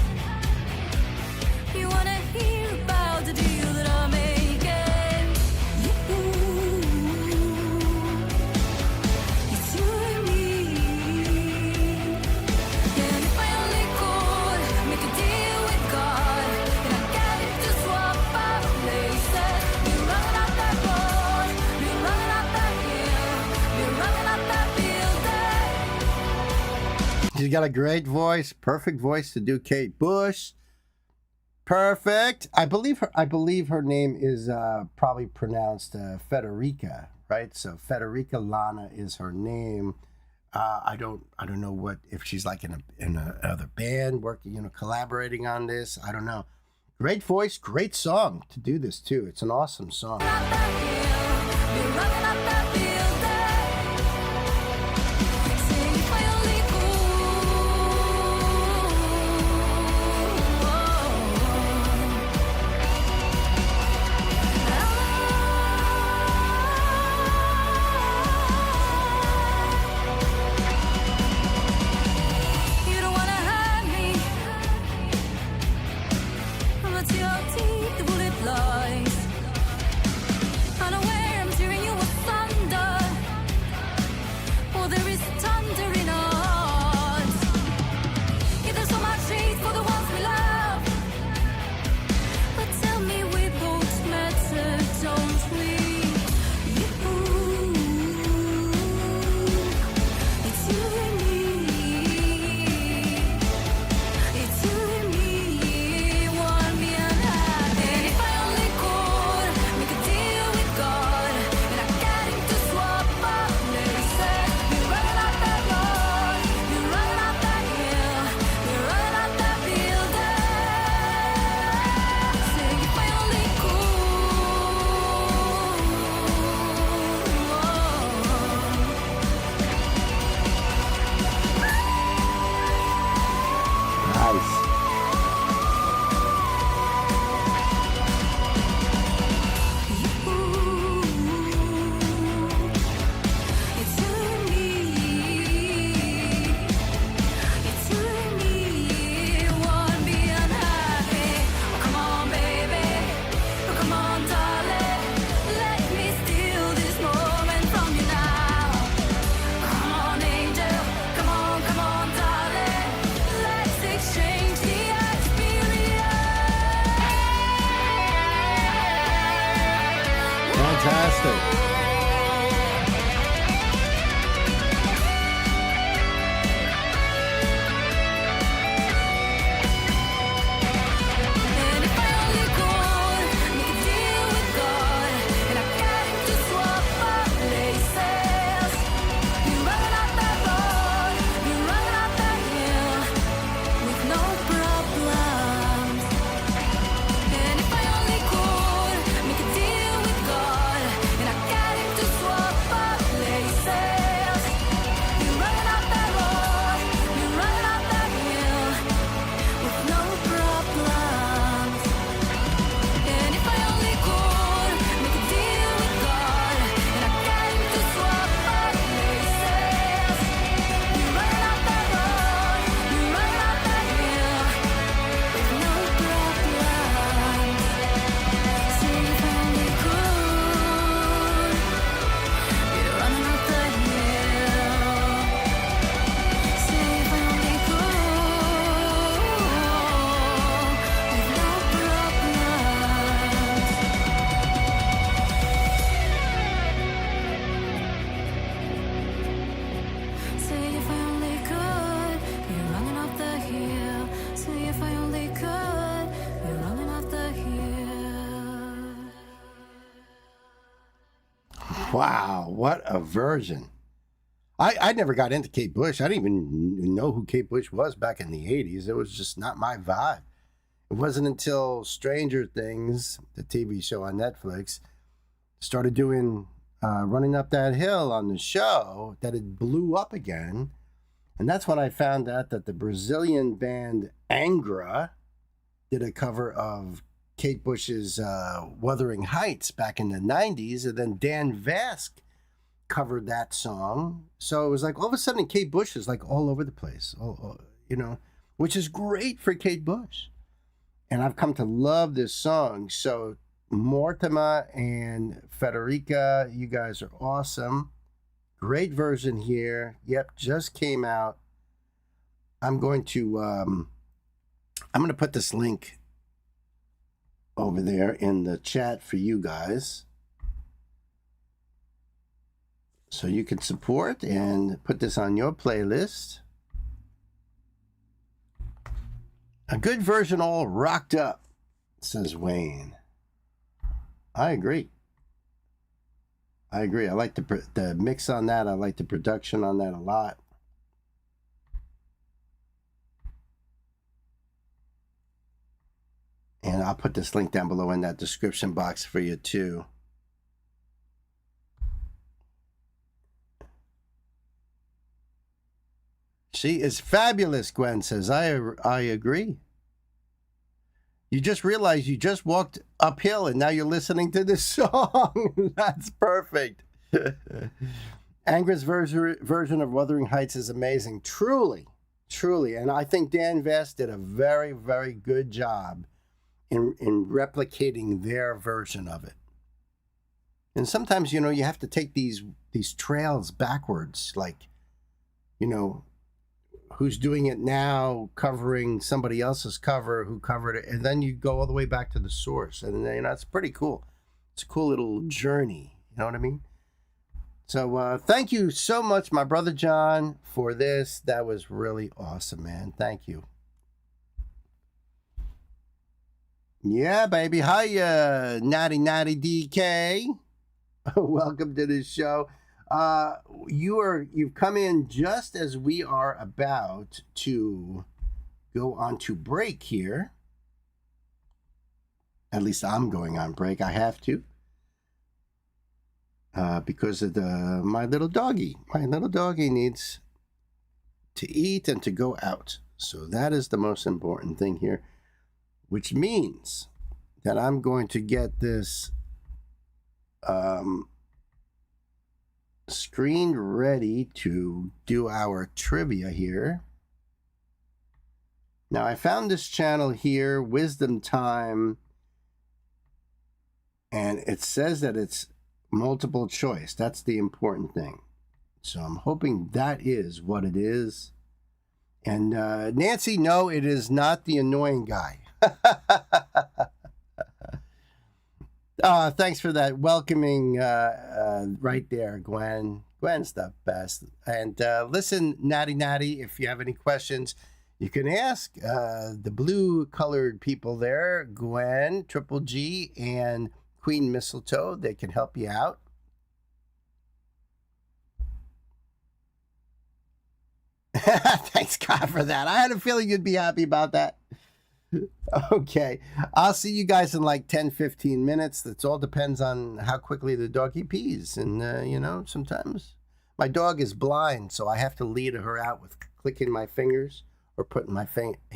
You wanna She's got a great voice, perfect voice to do Kate Bush. Perfect. I believe her name is probably pronounced Federica, right? So Federica Lana is her name. I don't know what if she's like in another band working, collaborating on this. I don't know. Great voice, great song to do this too. It's an awesome song. Fantastic. Wow, what a version. I never got into Kate Bush. I didn't even know who Kate Bush was back in the 80s. It was just not my vibe. It wasn't until Stranger Things, the TV show on Netflix, started doing Running Up That Hill on the show that it blew up again. And that's when I found out that the Brazilian band Angra did a cover of Kate Bush's Wuthering Heights back in the 90s, and then Dan Vasc covered that song. So it was like all of a sudden Kate Bush is like all over the place, which is great for Kate Bush. And I've come to love this song. So Mortimer and Federica, you guys are awesome. Great version here. Yep, just came out. I'm going to put this link over there in the chat for you guys, so you can support and put this on your playlist. A good version all rocked up, says Wayne. I agree. I like the mix on that. I like the production on that a lot. And I'll put this link down below in that description box for you too. She is fabulous, Gwen says. I agree. You just realized you just walked uphill and now you're listening to this song. That's perfect. Angrid's version of Wuthering Heights is amazing. Truly. And I think Dan Vest did a very, very good job in replicating their version of it. And sometimes, you have to take these trails backwards, like, who's doing it now, covering somebody else's cover who covered it, and then you go all the way back to the source, and it's pretty cool. It's a cool little journey, you know what I mean? So thank you so much, my brother John, for this. That was really awesome, man. Thank you. Yeah, baby. Hi, Natty DK. Welcome to the show. You've come in just as we are about to go on to break here. At least I'm going on break. I have to. Because of my little doggy. My little doggy needs to eat and to go out. So that is the most important thing here. Which means that I'm going to get this screen ready to do our trivia here. Now, I found this channel here, Wisdom Time, and it says that it's multiple choice. That's the important thing. So I'm hoping that is what it is. And Nancy, no, it is not the annoying guy. Thanks for that welcoming right there, Gwen. Gwen's the best. And listen, Natty, if you have any questions, you can ask the blue-colored people there, Gwen, Triple G, and Queen Mistletoe. They can help you out. Thanks, God, for that. I had a feeling you'd be happy about that. Okay, I'll see you guys in like 10-15 minutes. That all depends on how quickly the doggy pees. And sometimes my dog is blind, so I have to lead her out with clicking my fingers or putting my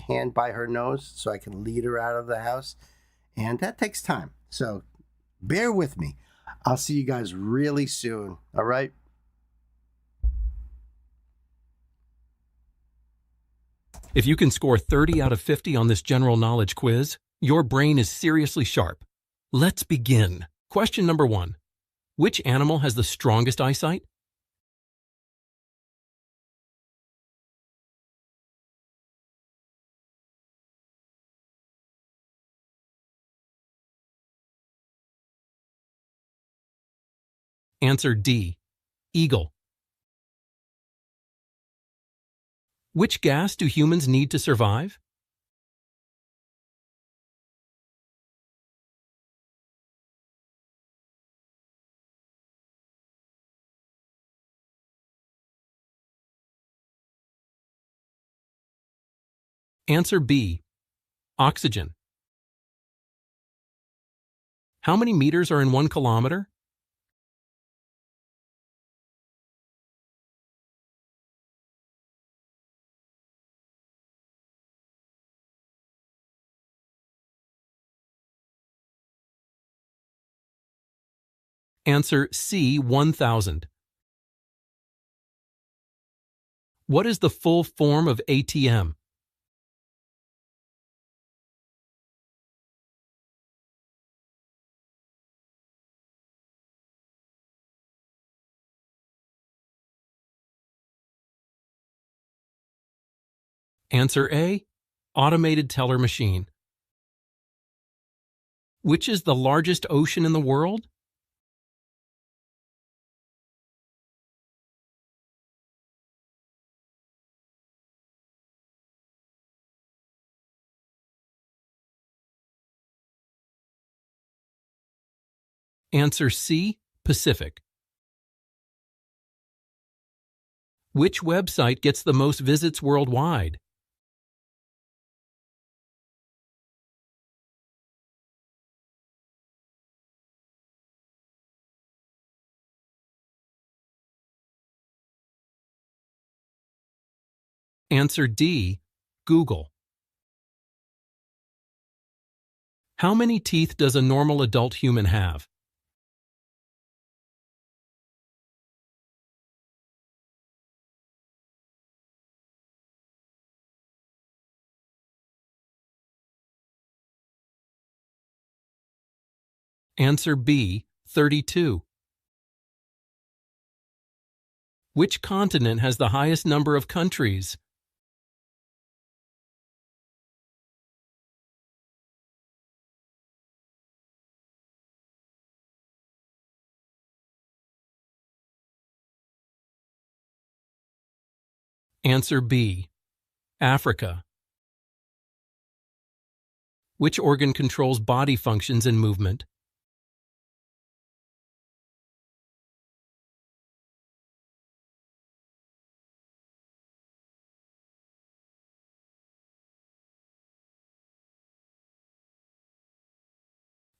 hand by her nose so I can lead her out of the house, and that takes time. So bear with me. I'll see you guys really soon. All right. If you can score 30 out of 50 on this general knowledge quiz, your brain is seriously sharp. Let's begin. Question number 1. Which animal has the strongest eyesight? Answer D. Eagle. Which gas do humans need to survive? Answer B. Oxygen. How many meters are in 1 kilometer? Answer C. 1,000. What is the full form of ATM? Answer A. Automated teller machine. Which is the largest ocean in the world? Answer C. Pacific. Which website gets the most visits worldwide? Answer D. Google. How many teeth does a normal adult human have? Answer B. 32. Which continent has the highest number of countries? Answer B. Africa. Which organ controls body functions and movement?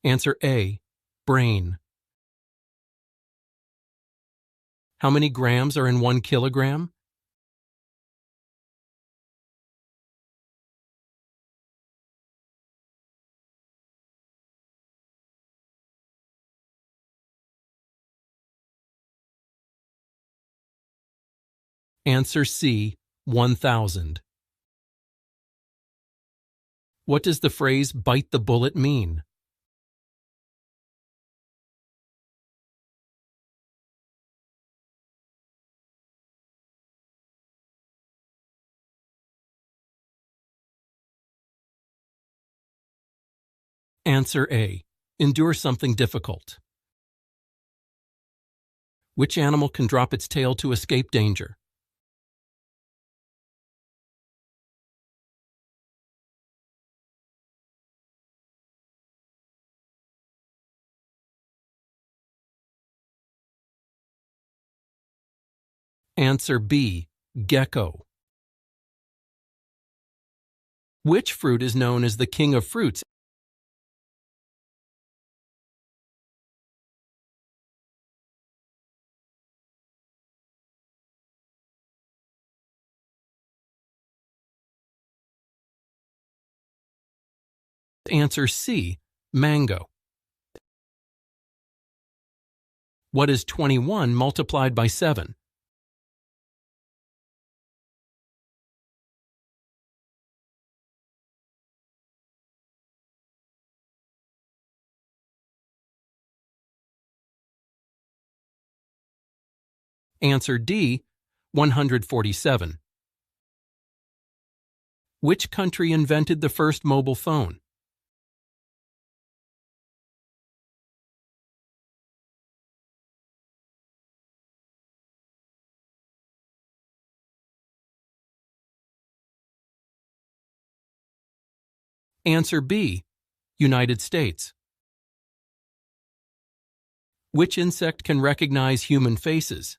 Answer A. Brain. How many grams are in 1 kilogram? Answer C. 1,000. What does the phrase "bite the bullet" mean? Answer A. Endure something difficult. Which animal can drop its tail to escape danger? Answer B. Gecko. Which fruit is known as the king of fruits? Answer C. Mango. What is 21 multiplied by 7? Answer D. 147. Which country invented the first mobile phone? Answer B. United States. Which insect can recognize human faces?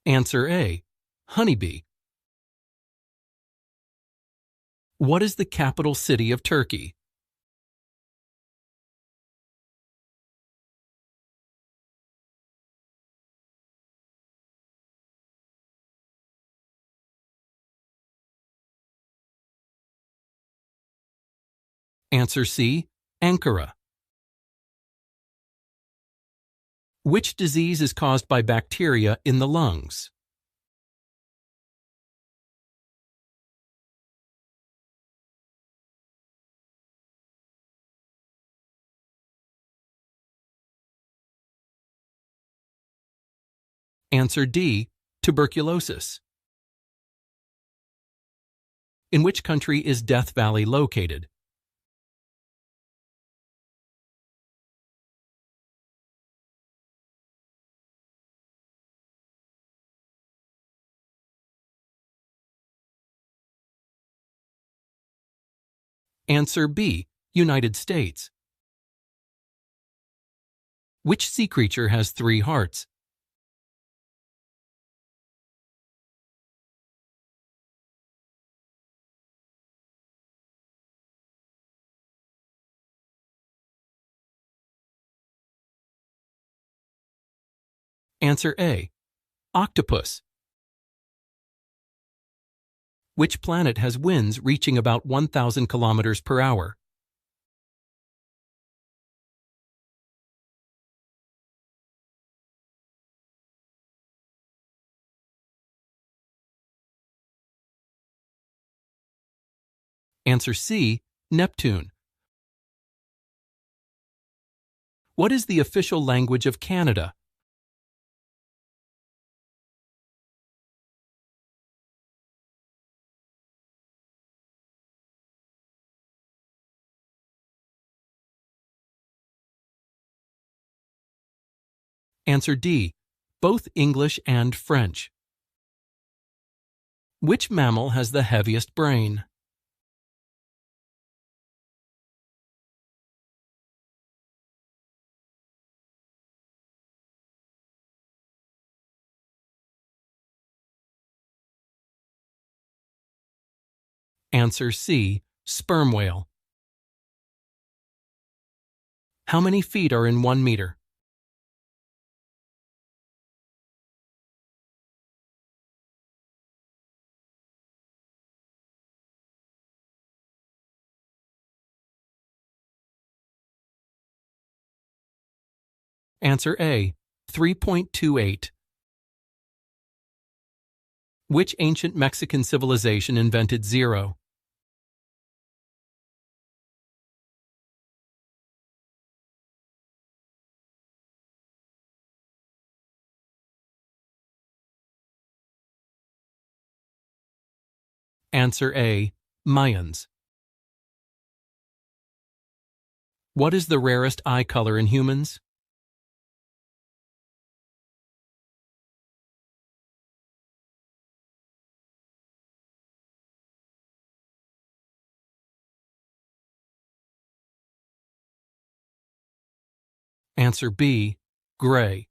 Answer A. Honeybee. What is the capital city of Turkey? Answer C. Ankara. Which disease is caused by bacteria in the lungs? Answer D. Tuberculosis. In which country is Death Valley located? Answer B. United States. Which sea creature has 3 hearts? Answer A. Octopus. Which planet has winds reaching about 1,000 kilometers per hour? Answer C. Neptune. What is the official language of Canada? Answer D. Both English and French. Which mammal has the heaviest brain? Answer C. Sperm whale. How many feet are in 1 meter? Answer A. 3.28. Which ancient Mexican civilization invented zero? Answer A. Mayans. What is the rarest eye color in humans? Answer B. Gray.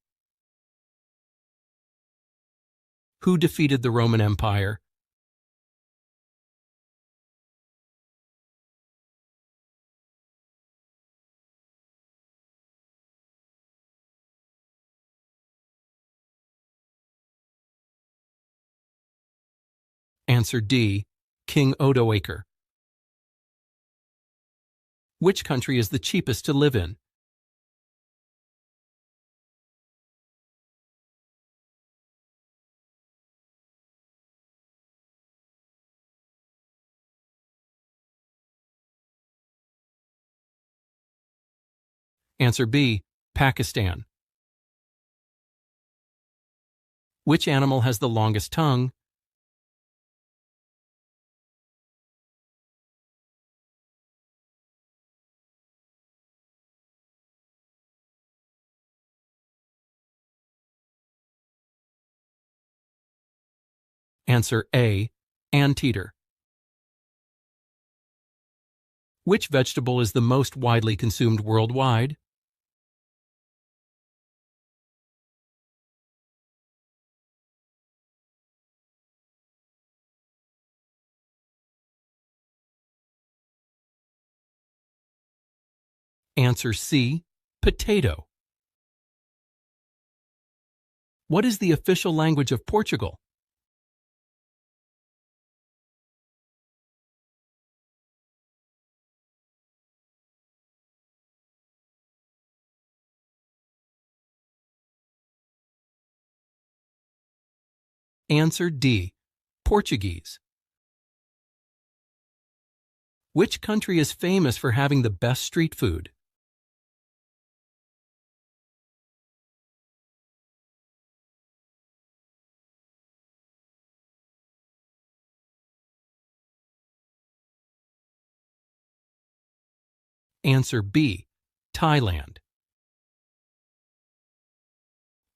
Who defeated the Roman Empire? Answer D. King Odoacer. Which country is the cheapest to live in? Answer B. Pakistan. Which animal has the longest tongue? Answer A. Anteater. Which vegetable is the most widely consumed worldwide? Answer C. Potato. What is the official language of Portugal? Answer D. Portuguese. Which country is famous for having the best street food? Answer B. Thailand.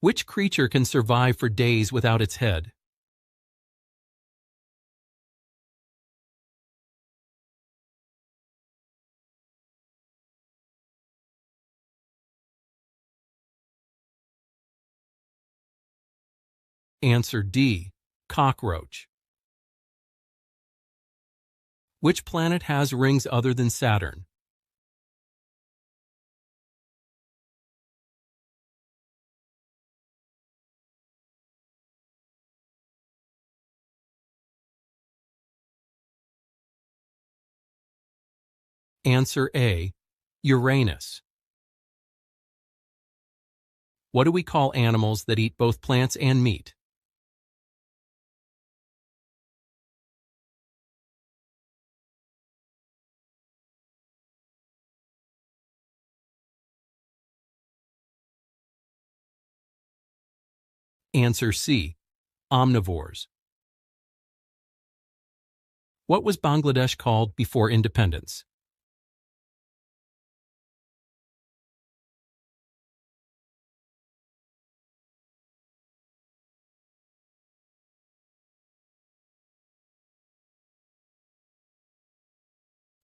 Which creature can survive for days without its head? Answer D. Cockroach. Which planet has rings other than Saturn? Answer A. Uranus. What do we call animals that eat both plants and meat? Answer C. Omnivores. What was Bangladesh called before independence?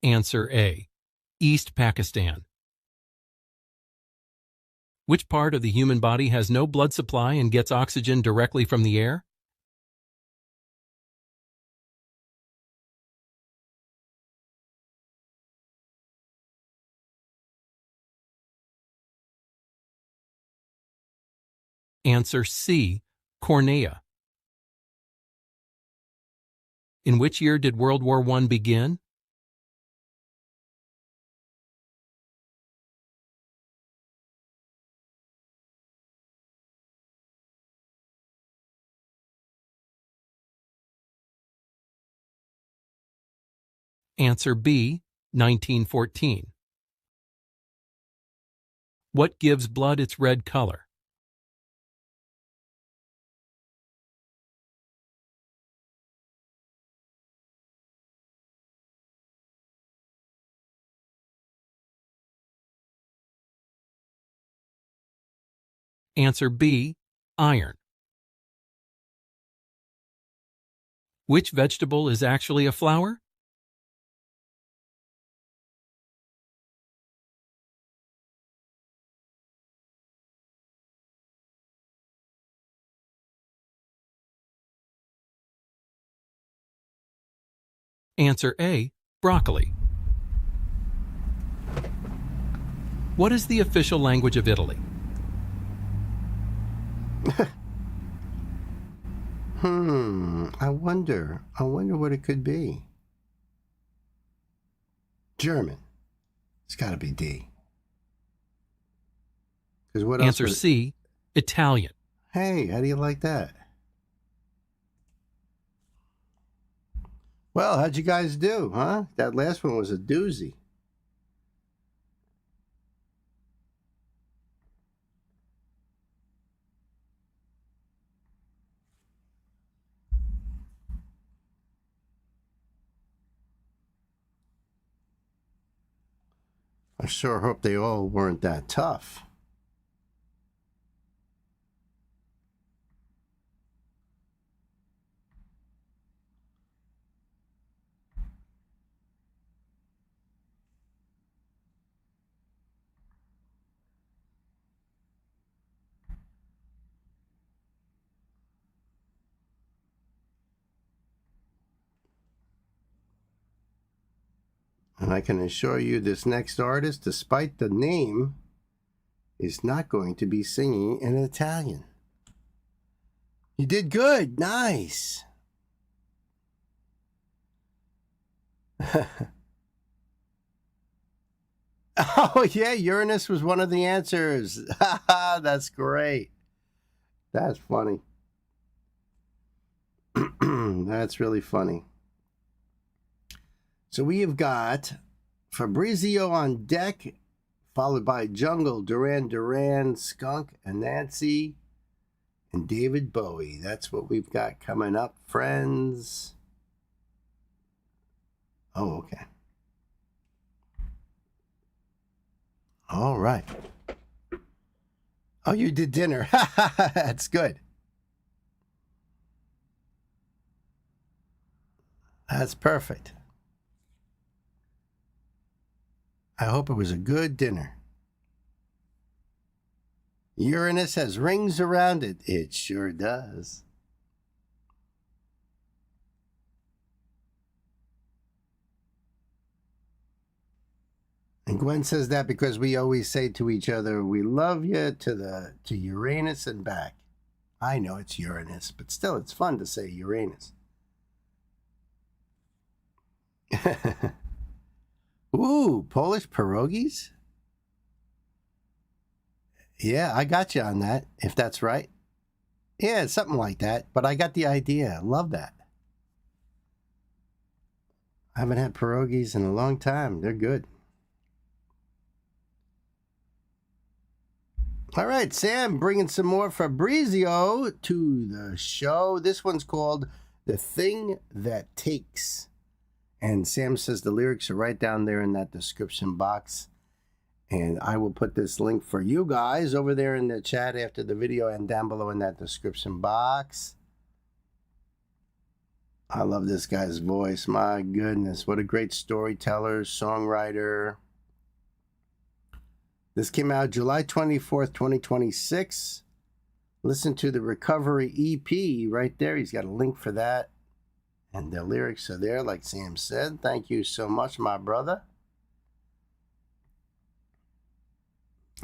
Answer A. East Pakistan. Which part of the human body has no blood supply and gets oxygen directly from the air? Answer C. Cornea. In which year did World War I begin? Answer B. 1914. What gives blood its red color? Answer B. Iron. Which vegetable is actually a flower? Answer A. Broccoli. What is the official language of Italy? I wonder what it could be. German. It's got to be D. Because what else? Answer C. Italian. Hey, how do you like that? Well, how'd you guys do, huh? That last one was a doozy. I sure hope they all weren't that tough. And I can assure you this next artist, despite the name, is not going to be singing in Italian. You did good. Nice. Oh, yeah, Uranus was one of the answers. That's great. That's funny. That's really funny. So we have got Fabrizio on deck, followed by Jungle, Duran Duran, Skunk, and Nancy, and David Bowie. That's what we've got coming up, friends. Oh, okay. All right. Oh, you did dinner. That's good. That's perfect. I hope it was a good dinner. Uranus has rings around it. It sure does. And Gwen says that because we always say to each other, we love you to Uranus and back. I know it's Uranus, but still it's fun to say Uranus. Ooh, Polish pierogies? Yeah, I got you on that, if that's right. Yeah, it's something like that, but I got the idea. Love that. I haven't had pierogies in a long time. They're good. All right, Sam, bringing some more Fabrizio to the show. This one's called The Thing That Takes. And Sam says the lyrics are right down there in that description box. And I will put this link for you guys over there in the chat after the video and down below in that description box. I love this guy's voice. My goodness, what a great storyteller, songwriter. This came out July 24th, 2026. Listen to the Recovery EP right there. He's got a link for that. And the lyrics are there, like Sam said. Thank you so much, my brother.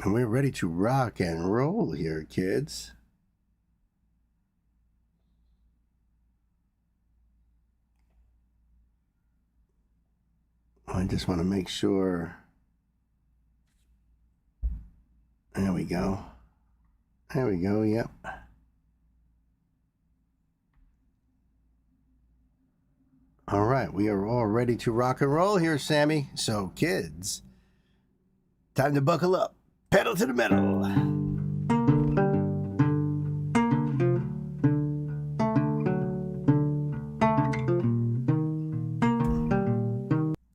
And we're ready to rock and roll here, kids. I just want to make sure. There we go. There we go, yep. All right, we are all ready to rock and roll here, Sammy. So, kids, time to buckle up. Pedal to the metal.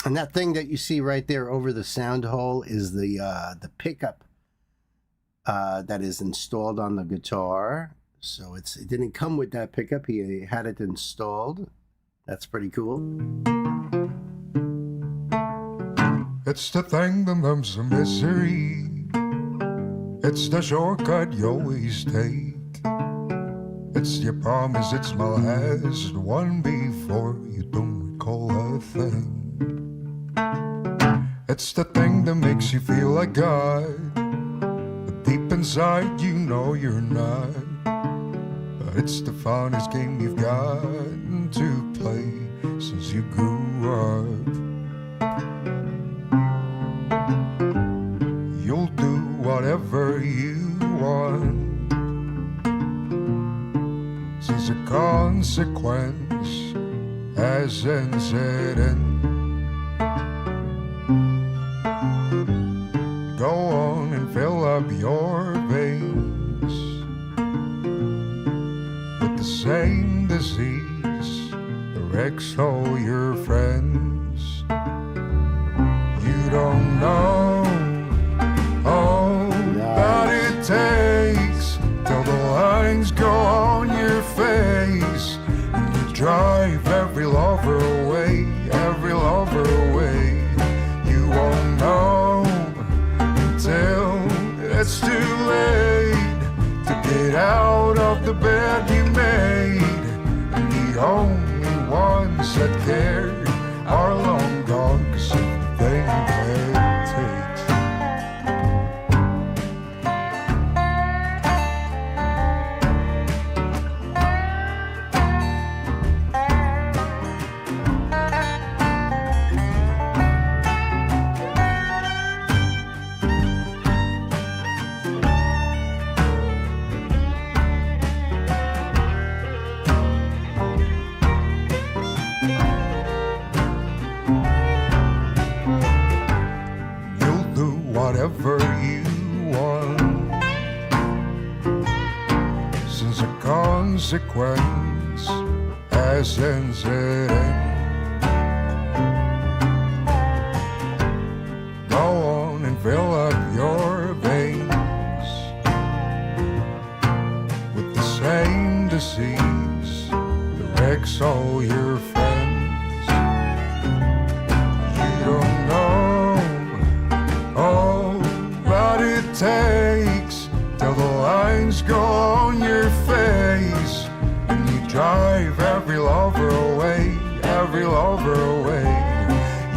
And that thing that you see right there over the sound hole is the pickup that is installed on the guitar. So it didn't come with that pickup. He had it installed. That's pretty cool. It's the thing that loves the misery. It's the shortcut you always take. It's your promise, it's my last one before you don't recall a thing. It's the thing that makes you feel like God, but deep inside you know you're not. But it's the funnest game you've got to play since you grew up. You'll do whatever you want since the consequence hasn't set in. Go on and fill up your veins with the same disease that wrecks all your friends. You don't know all that it takes till the lines go on your face and you drive every lover away, every lover away. You won't know until it's too late to get out of the bed you made, and the only ones that care are long gone, 'cause of the thing that takes. Whatever you want, since the consequence hasn't set in. Go on and fill up your veins with the same disease that wrecks all your friends. You don't know all that it takes till the lines go on your face and you drive every lover away, every lover away.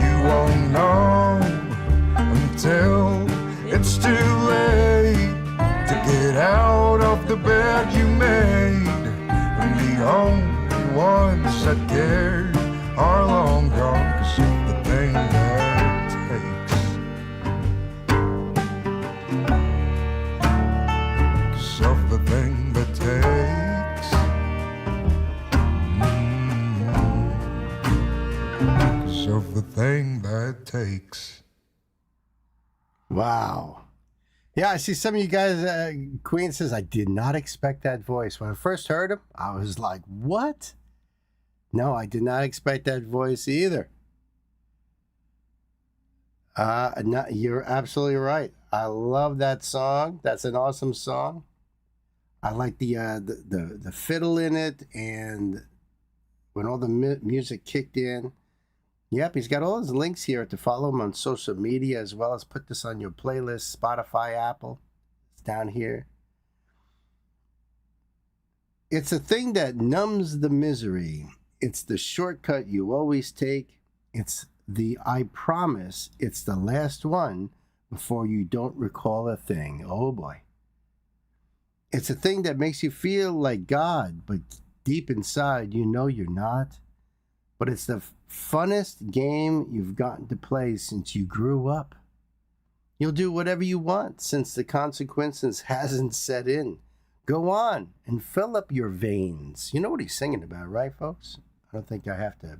You won't know get out of the bed you made, and the only ones that care are long gone, 'cause of the thing that takes. 'Cause of the thing that takes. 'Cause of the thing that takes. Wow. Yeah, I see some of you guys, Queen says, I did not expect that voice. When I first heard him, I was like, what? No, I did not expect that voice either. No, you're absolutely right. I love that song. That's an awesome song. I like the fiddle in it, and when all the music kicked in. Yep, he's got all his links here to follow him on social media, as well as put this on your playlist, Spotify, Apple. It's down here. It's a thing that numbs the misery. It's the shortcut you always take. It's the I promise it's the last one before you don't recall a thing. Oh boy. It's a thing that makes you feel like God, but deep inside you know you're not. But it's the funnest game you've gotten to play since you grew up. You'll do whatever you want since the consequences hasn't set in. Go on and fill up your veins. You know what he's singing about, right, folks? I don't think I have to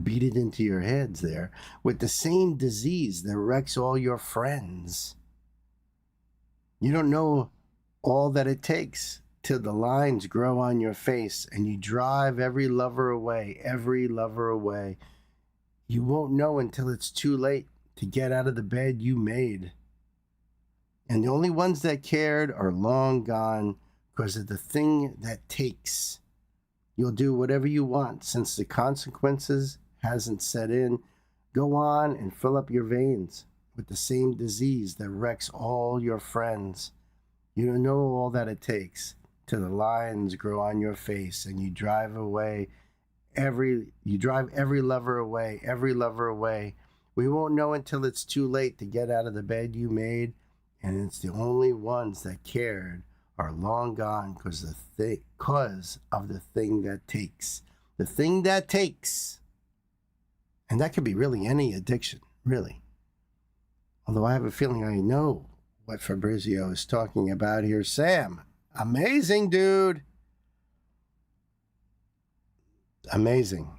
beat it into your heads there. With the same disease that wrecks all your friends. You don't know all that it takes till the lines grow on your face and you drive every lover away, every lover away. You won't know until it's too late to get out of the bed you made. And the only ones that cared are long gone because of the thing that takes. You'll do whatever you want since the consequences hasn't set in. Go on and fill up your veins with the same disease that wrecks all your friends. You don't know all that it takes till the lines grow on your face and you drive every lover away, every lover away. We won't know until it's too late to get out of the bed you made, and it's the only ones that cared are long gone because of the thing that takes. The thing that takes. And that could be really any addiction, really. Although I have a feeling I know what Fabrizio is talking about here. Sam, amazing, dude. Amazing.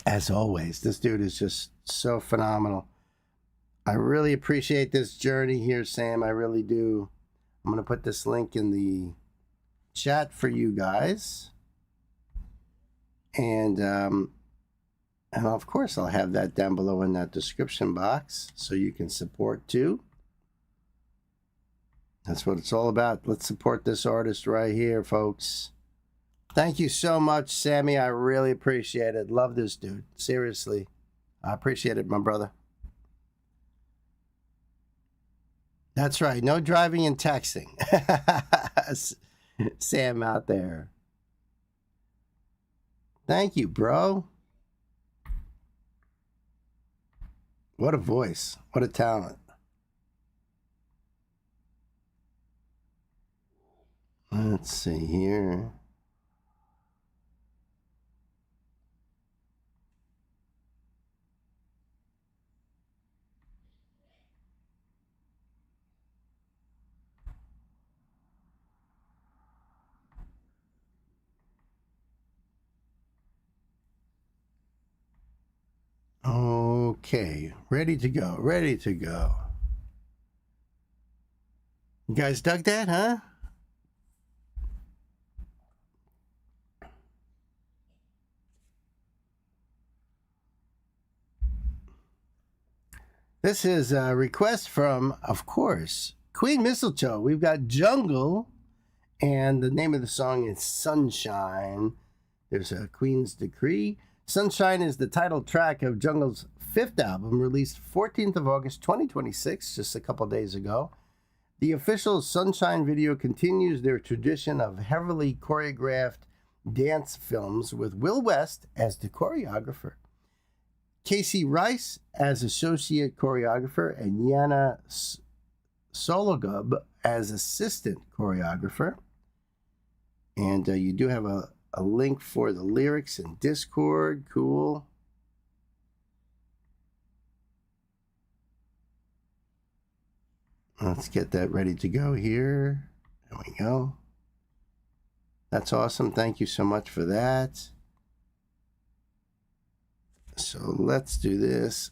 As always, this dude is just so phenomenal. I really appreciate this journey here, Sam. I really do. I'm going to put this link in the chat for you guys. And of course, I'll have that down below in that description box so you can support too. That's what it's all about. Let's support this artist right here, folks. Thank you so much, Sammy. I really appreciate it. Love this dude. Seriously. I appreciate it, my brother. That's right. No driving and texting. Sam out there. Thank you, bro. What a voice. What a talent. Let's see here. Okay, ready to go, ready to go. You guys dug that, huh? This is a request from, of course, Queen Mistletoe. We've got Jungle, and the name of the song is Sunshine. There's a Queen's Decree. Sunshine is the title track of Jungle's 5th album, released 14th of August 2026, just a couple days ago. The official Sunshine video continues their tradition of heavily choreographed dance films with Will West as the choreographer, Casey Rice as associate choreographer, and Yana Sologub as assistant choreographer. And you do have a link for the lyrics in Discord. Cool. Let's get that ready to go here. There we go. That's awesome. Thank you so much for that. So let's do this.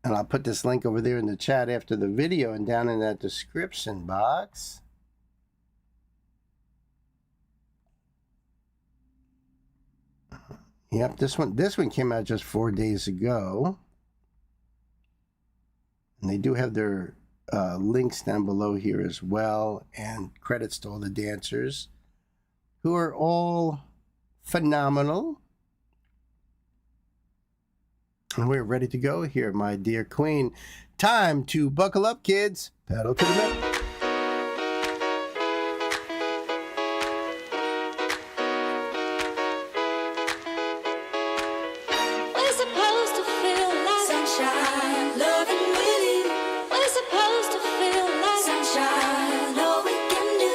And I'll put this link over there in the chat after the video and down in that description box. Yep, this one came out just 4 days ago. And they do have their links down below here as well, and credits to all the dancers who are all phenomenal. And we're ready to go here, my dear queen. Time to buckle up, kids. Pedal to the metal. We're supposed to feel like sunshine, loving really. We're supposed to feel like sunshine, all we can do.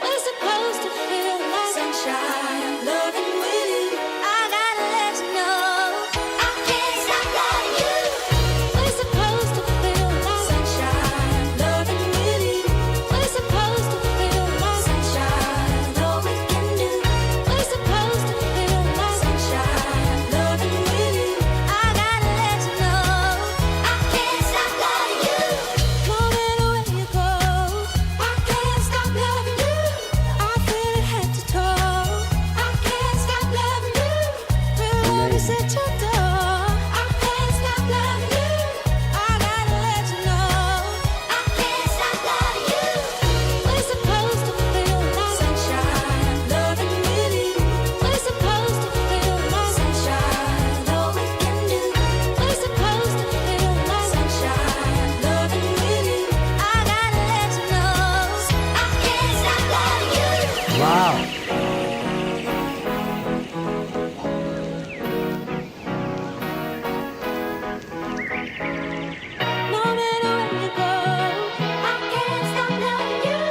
We're supposed to feel like sunshine, loving really. I gotta let you know, I can't stop loving you. We're supposed to feel like sunshine, loving really. We're supposed to feel like sunshine, all we can do. We're supposed to feel like sunshine, loving really. I gotta let you know, I can't stop loving you. No matter where you go, I can't stop loving you. I feel it head to toe. I can't stop loving you. Real love is at your door. I can't stop loving you. I gotta let you know, I can't stop loving you. We're supposed to feel like sunshine, loving really. We're supposed to feel like sunshine, all we can do. We're supposed to feel like sunshine, loving really. I gotta let you know, I can't stop loving you. Wow. No matter where you go, I can't stop loving you.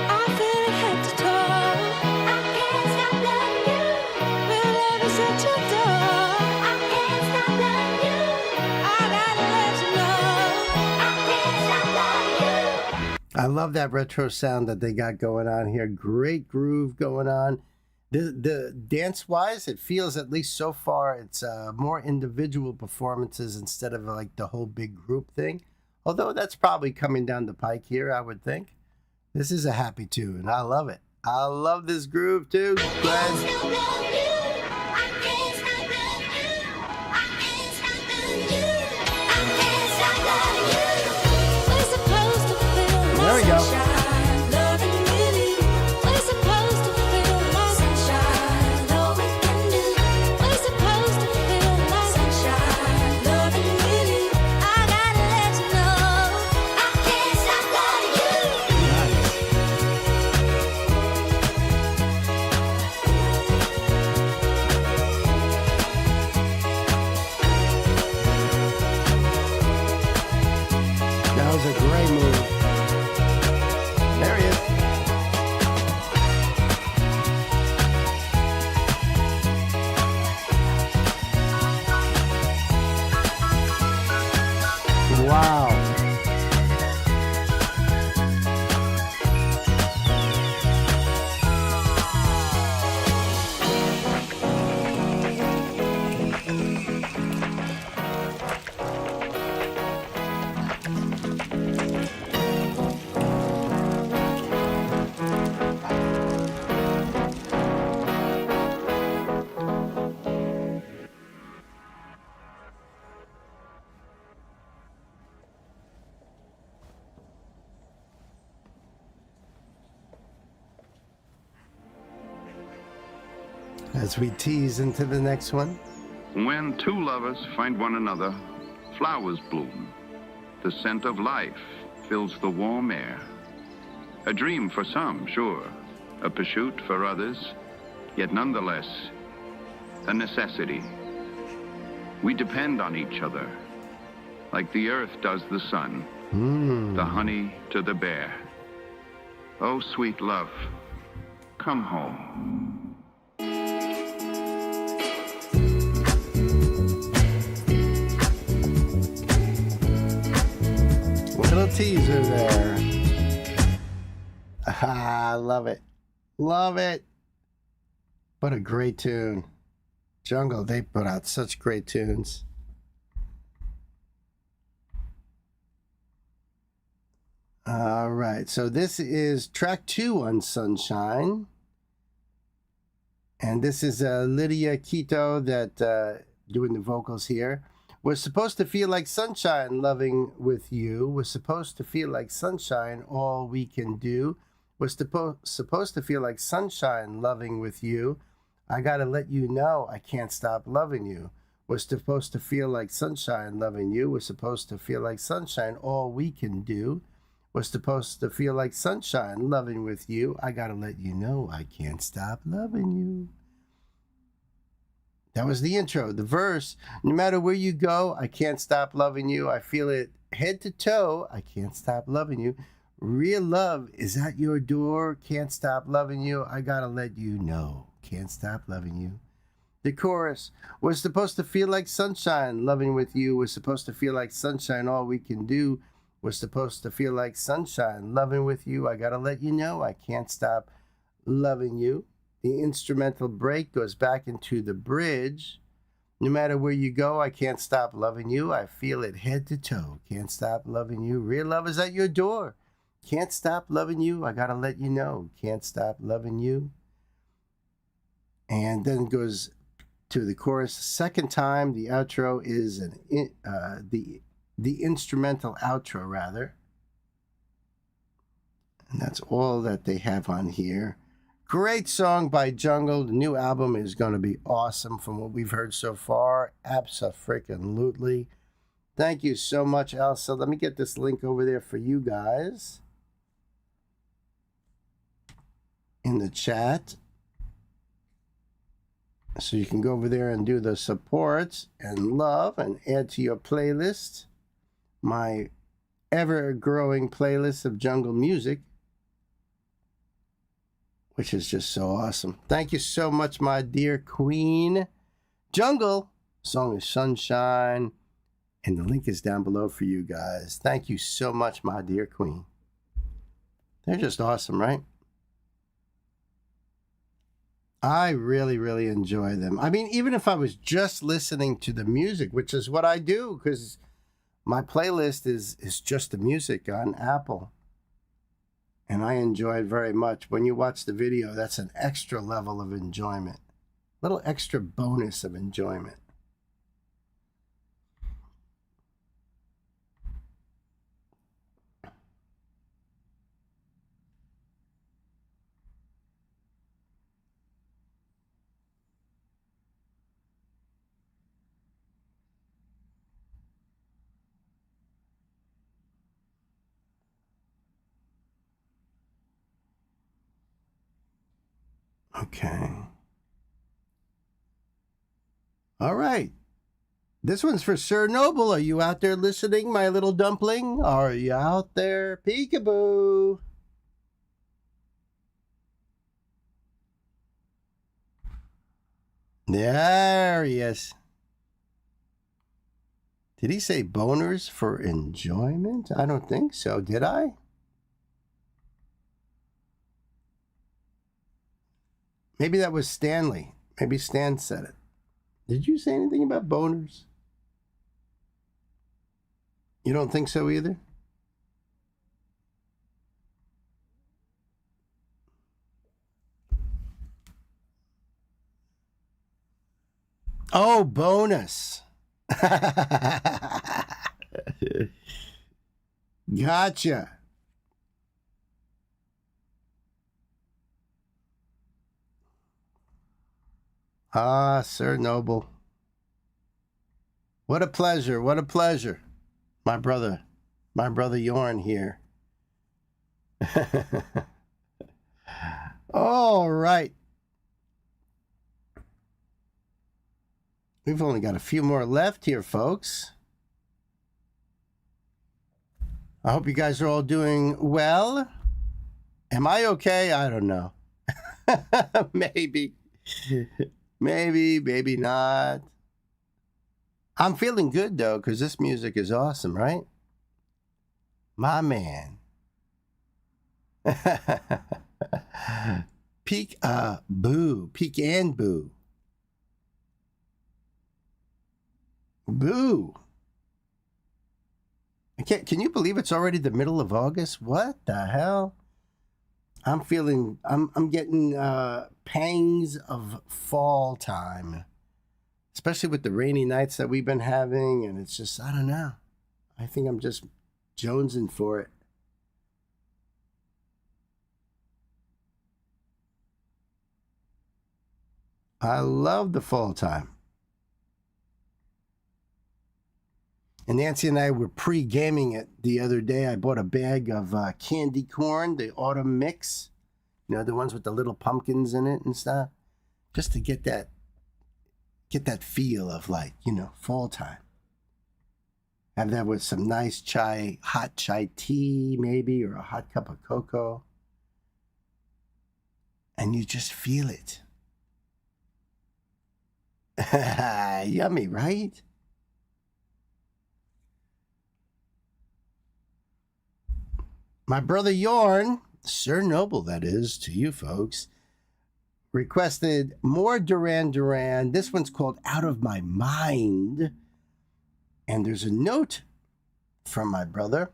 I feel it head to toe. I can't stop loving you. Real love is at your door. I can't stop loving you. I gotta let you know, I can't stop loving you. I love that retro sound that they got going on here. Great groove going on. The dance-wise, it feels, at least so far, it's more individual performances instead of like the whole big group thing. Although that's probably coming down the pike here, I would think. This is a happy tune. I love it. I love this groove too. I Guys. can't stop loving you. I can't stop loving you. I can't stop loving you. I can't stop loving you. We're supposed to feel like There we go. sunshine, loving really. We're supposed to feel like sunshine, all we can do. We're supposed to feel like sunshine, loving really. I gotta let you know, I can't stop loving you. That was a great move. There he is. Wow. As we tease into the next one. When two lovers find one another, flowers bloom. The scent of life fills the warm air. A dream for some, sure. A pursuit for others, yet nonetheless, a necessity. We depend on each other, like the earth does the sun, the honey to the bear. Oh, sweet love, come home. Little teaser there. I love it. Love it. What a great tune. Jungle, they put out such great tunes. All right, so this is track 2 on Sunshine. And this is Lydia Quito that doing the vocals here. We're supposed to feel like sunshine loving with you. We're supposed to feel like sunshine all we can do. We're supposed to feel like sunshine loving with you. I gotta let you know I can't stop loving you. We're supposed to feel like sunshine loving you. We're supposed to feel like sunshine all we can do. We're supposed to feel like sunshine loving with you. I gotta let you know I can't stop loving you. That was the intro. The verse, no matter where you go, I can't stop loving you. I feel it head to toe. I can't stop loving you. Real love is at your door. Can't stop loving you. I gotta let you know. Can't stop loving you. The chorus, we're supposed to feel like sunshine loving with you. We're supposed to feel like sunshine all we can do. We're supposed to feel like sunshine loving with you. I gotta let you know I can't stop loving you. The instrumental break goes back into the bridge. No matter where you go, I can't stop loving you. I feel it head to toe. Can't stop loving you. Real love is at your door. Can't stop loving you. I gotta let you know. Can't stop loving you. And then it goes to the chorus. Second time, the outro is the instrumental outro, rather. And that's all that they have on here. Great song by Jungle. The new album is going to be awesome from what we've heard so far. Abso-freaking-lutely. Thank you so much, Elsa. Let me get this link over there for you guys in the chat. So you can go over there and do the supports and love and add to your playlist. My ever-growing playlist of jungle music, which is just so awesome. Thank you so much, my dear queen. Jungle, song is Sunshine, and the link is down below for you guys. Thank you so much, my dear queen. They're just awesome, right? I really, really enjoy them. I mean, even if I was just listening to the music, which is what I do, because my playlist is just the music on Apple. And I enjoy it very much. When you watch the video, that's an extra level of enjoyment. A little extra bonus of enjoyment. Okay. All right. This one's for Sir Noble. Are you out there listening, my little dumpling? Are you out there? Peekaboo. There he is. Did he say boners for enjoyment? I don't think so. Did I? Maybe that was Stanley. Maybe Stan said it. Did you say anything about boners? You don't think so either? Oh, bonus. Gotcha. Ah, Sir Noble. What a pleasure. What a pleasure. My brother Yorn here. All right. We've only got a few more left here, folks. I hope you guys are all doing well. Am I okay? I don't know. Maybe. Maybe not. I'm feeling good, though, because this music is awesome, right? My man. Peek and boo. Boo. Can you believe it's already the middle of August? What the hell? I'm getting pangs of fall time, especially with the rainy nights that we've been having, and it's just, I don't know. I think I'm just jonesing for it. I love the fall time. And Nancy and I were pre-gaming it the other day. I bought a bag of candy corn, the autumn mix. You know, the ones with the little pumpkins in it and stuff. Just to get that feel of, like, you know, fall time. Have that with some nice hot chai tea maybe, or a hot cup of cocoa. And you just feel it. Yummy, right? My brother Yorn, Sir Noble, that is, to you folks, requested more Duran Duran. This one's called Out of My Mind. And there's a note from my brother.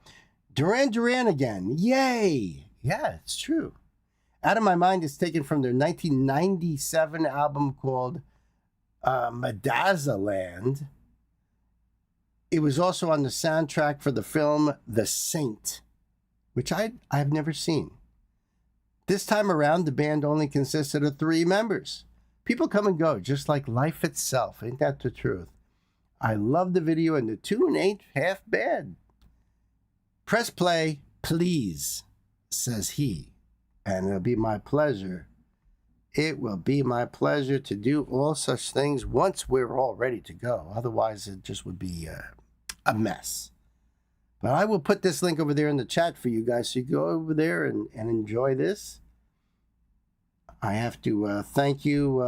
Duran Duran again. Yay! Yeah, it's true. Out of My Mind is taken from their 1997 album called Medazzaland. It was also on the soundtrack for the film The Saint, which I've never seen. This time around, the band only consisted of 3 members. People come and go, just like life itself. Ain't that the truth? I love the video, and the tune ain't half bad. Press play, please, says he. And it'll be my pleasure. It will be my pleasure to do all such things once we're all ready to go. Otherwise, it just would be a mess. But I will put this link over there in the chat for you guys, so you go over there and enjoy this. I have to thank you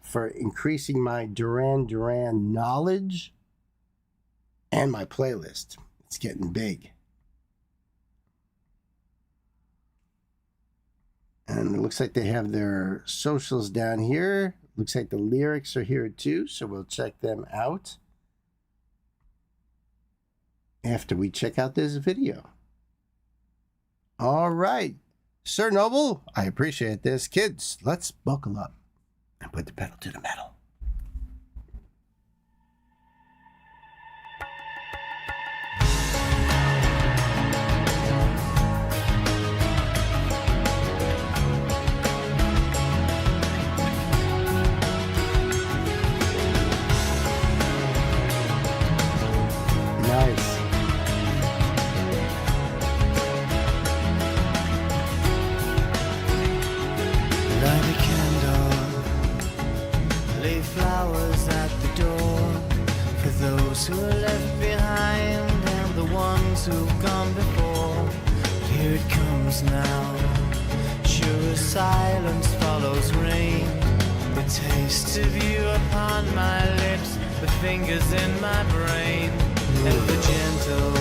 for increasing my Duran Duran knowledge and my playlist. It's getting big. And it looks like they have their socials down here. Looks like the lyrics are here too, so we'll check them out after we check out this video. All right. Sir Noble, I appreciate this. Kids, let's buckle up and put the pedal to the metal. Nice. Light a candle, lay flowers at the door for those who are left behind and the ones who've gone before. Here it comes now, sure as silence follows rain. The taste of you upon my lips, the fingers in my brain, ever gentle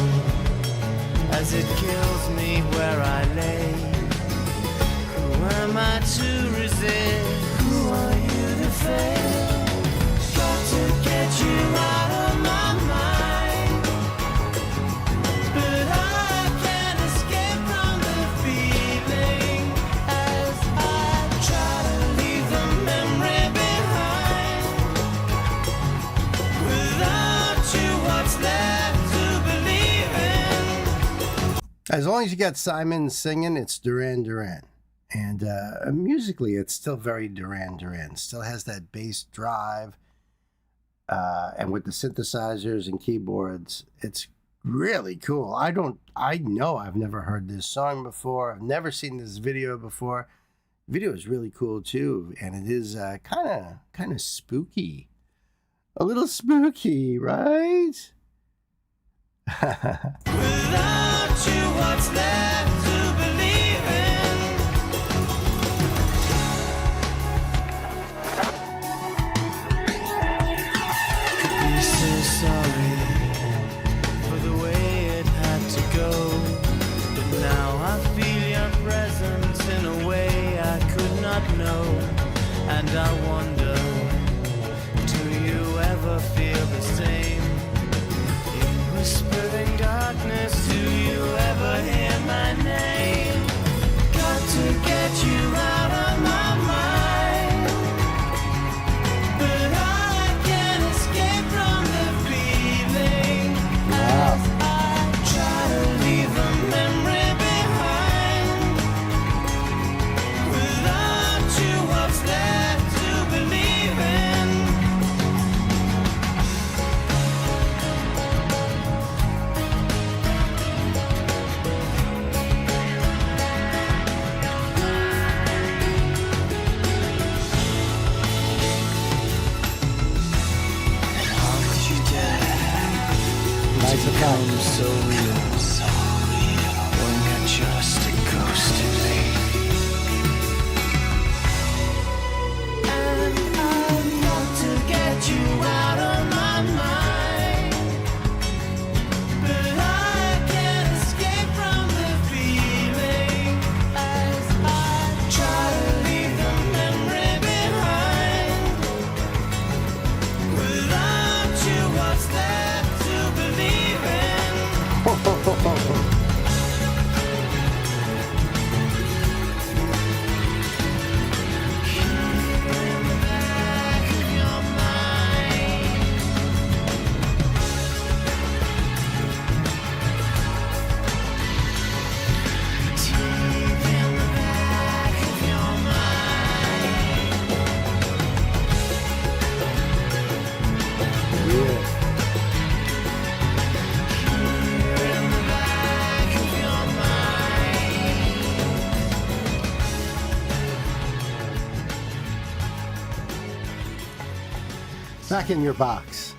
as it kills me where I lay. Who am I to resist? Who are you to fail? Got to get you out of my mind, but I can't escape from the feeling as I try to leave the memory behind. Without you, what's left to believe in? As long as you got Simon singing, it's Duran Duran. And musically, it's still very Duran Duran. Still has that bass drive. And with the synthesizers and keyboards, it's really cool. I know I've never heard this song before. I've never seen this video before. The video is really cool too. And it is kind of spooky. A little spooky, right? Without you, what's left to believe in? not know. And I wonder, do you ever feel the same? In whispering darkness, do you ever hear my name? Got to get you out of my mind, but I can't escape from the feeling. As I try to leave a memory behind, without you, what's left to believe in? How could you dare Nice to account. come so real when you're just a ghost in me? And I've got to get you out of my mind, but I can't escape from the feeling. As I try to leave the memory behind, without you, what's left to believe in? In the back of your mind, deep in the back of your mind. In the back of your mind. Back in your box.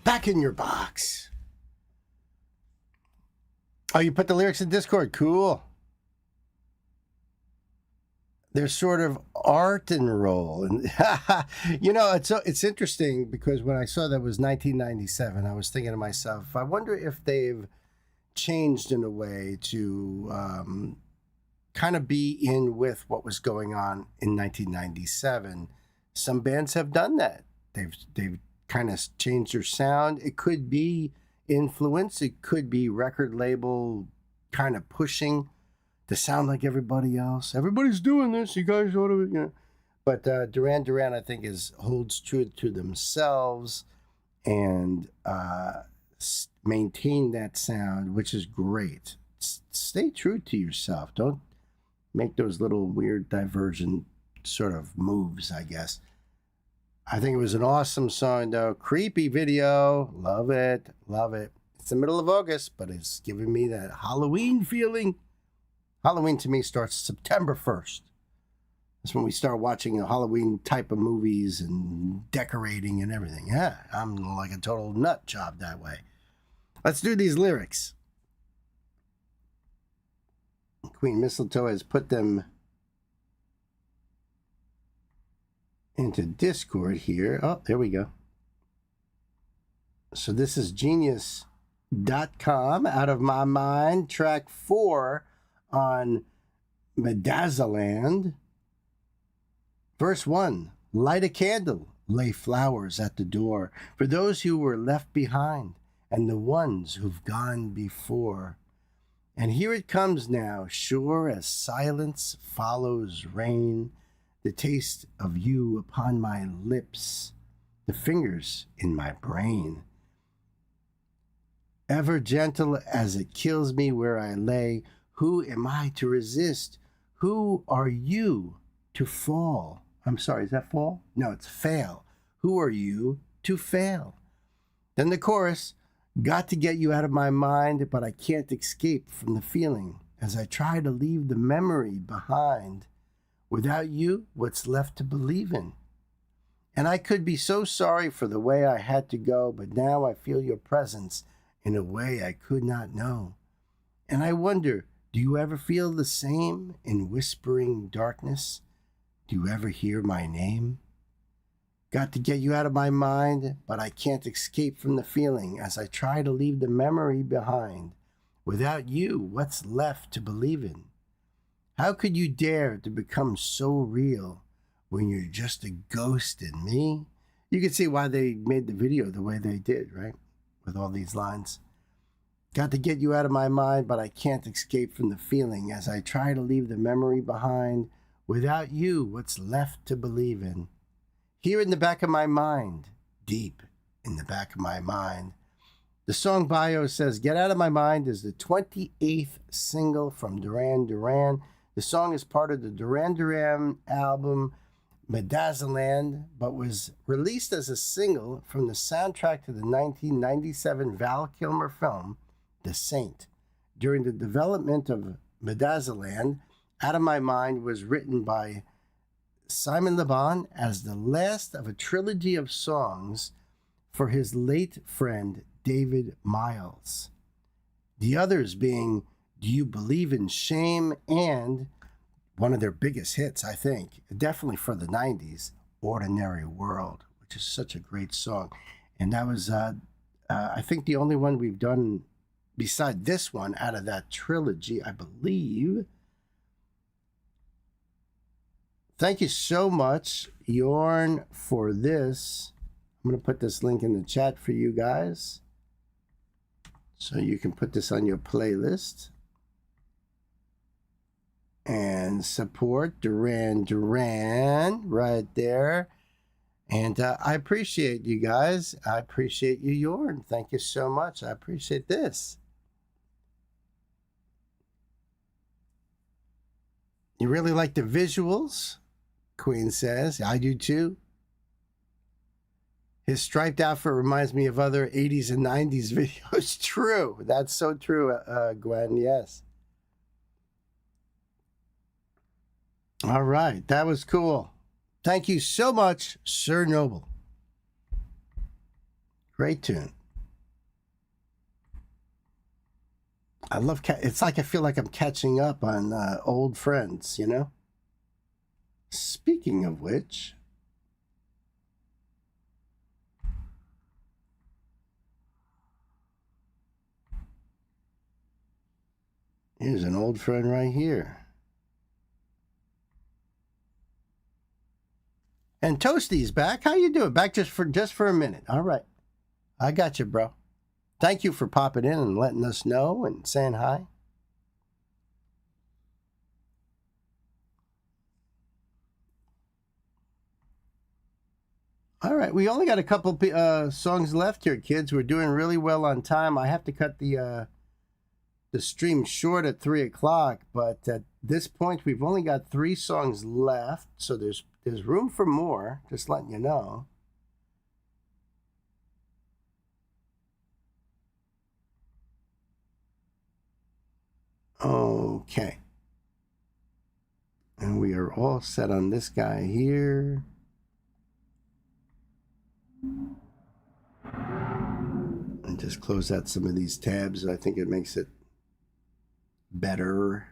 Back in your box. Oh, you put the lyrics in Discord. Cool. They're sort of art and roll. And you know, it's interesting because when I saw that was 1997, I was thinking to myself, I wonder if they've changed in a way to kind of be in with what was going on in 1997. Some bands have done that. They've kind of changed their sound. It could be influence. It could be record label kind of pushing to sound like everybody else. Everybody's doing this. You guys ought to, you know. But Duran Duran, I think, holds true to themselves and maintain that sound, which is great. Stay true to yourself. Don't make those little weird diversion sort of moves, I guess. I think it was an awesome song, though. Creepy video. Love it. Love it. It's the middle of August, but it's giving me that Halloween feeling. Halloween to me starts September 1st. That's when we start watching Halloween type of movies and decorating and everything. Yeah, I'm like a total nut job that way. Let's do these lyrics. Queen Mistletoe has put them into Discord here. Oh, there we go. So this is Genius.com, Out of My Mind, track 4 on Medazzaland. Verse 1, light a candle, lay flowers at the door for those who were left behind and the ones who've gone before. And here it comes now, sure as silence follows rain, the taste of you upon my lips, the fingers in my brain. Ever gentle as it kills me where I lay, who am I to resist? Who are you to fall? I'm sorry, is that fall? No, it's fail. Who are you to fail? Then the chorus, got to get you out of my mind, but I can't escape from the feeling as I try to leave the memory behind. Without you, what's left to believe in? And I could be so sorry for the way I had to go, but now I feel your presence in a way I could not know. And I wonder, do you ever feel the same in whispering darkness? Do you ever hear my name? Got to get you out of my mind, but I can't escape from the feeling as I try to leave the memory behind. Without you, what's left to believe in? How could you dare to become so real when you're just a ghost in me? You can see why they made the video the way they did, right? With all these lines. Got to get you out of my mind, but I can't escape from the feeling as I try to leave the memory behind. Without you, what's left to believe in? Here in the back of my mind, deep in the back of my mind. The song bio says, Get Out of My Mind is the 28th single from Duran Duran. The song is part of the Duran Duran album Medazzaland, but was released as a single from the soundtrack to the 1997 Val Kilmer film, The Saint. During the development of Medazzaland, Out of My Mind was written by Simon Le Bon as the last of a trilogy of songs for his late friend David Miles. The others being Do You Believe in Shame and one of their biggest hits, I think, definitely for the 90s, Ordinary World, which is such a great song. And that was, I think, the only one we've done beside this one out of that trilogy, I believe. Thank you so much, Yorn, for this. I'm going to put this link in the chat for you guys so you can put this on your playlist and support Duran Duran right there. And I appreciate you guys. I appreciate you, Yorn. Thank you so much. I appreciate this. You really like the visuals? Queen says. I do too. His striped outfit reminds me of other 80s and 90s videos. True. That's so true, Gwen. Yes. All right. That was cool. Thank you so much, Sir Noble. Great tune. I love, it's like I feel like I'm catching up on old friends, you know? Speaking of which, here's an old friend right here. And Toasty's back. How you doing? Back just for a minute. All right. I got you, bro. Thank you for popping in and letting us know and saying hi. All right. We only got a couple songs left here, kids. We're doing really well on time. I have to cut the stream short at 3 o'clock, but at this point, we've only got 3 songs left, so there's room for more, just letting you know. Okay. And we are all set on this guy here. And just close out some of these tabs. I think it makes it better.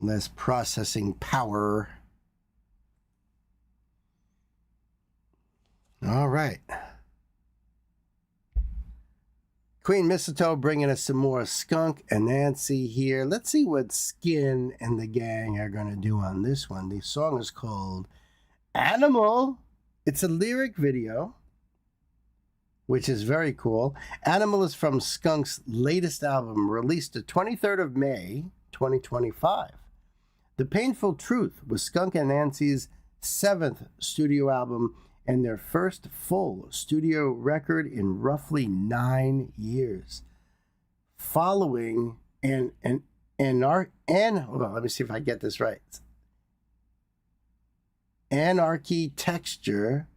Less processing power. All right. Queen Mistletoe bringing us some more Skunk and Nancy here. Let's see what Skin and the gang are going to do on this one. The song is called Animal. It's a lyric video, which is very cool. Animal is from Skunk's latest album, released the 23rd of May, 2025. The Painful Truth was Skunk and Nancy's 7th studio album and their first full studio record in roughly 9 years. Following hold on, let me see if I get this right. Architecture.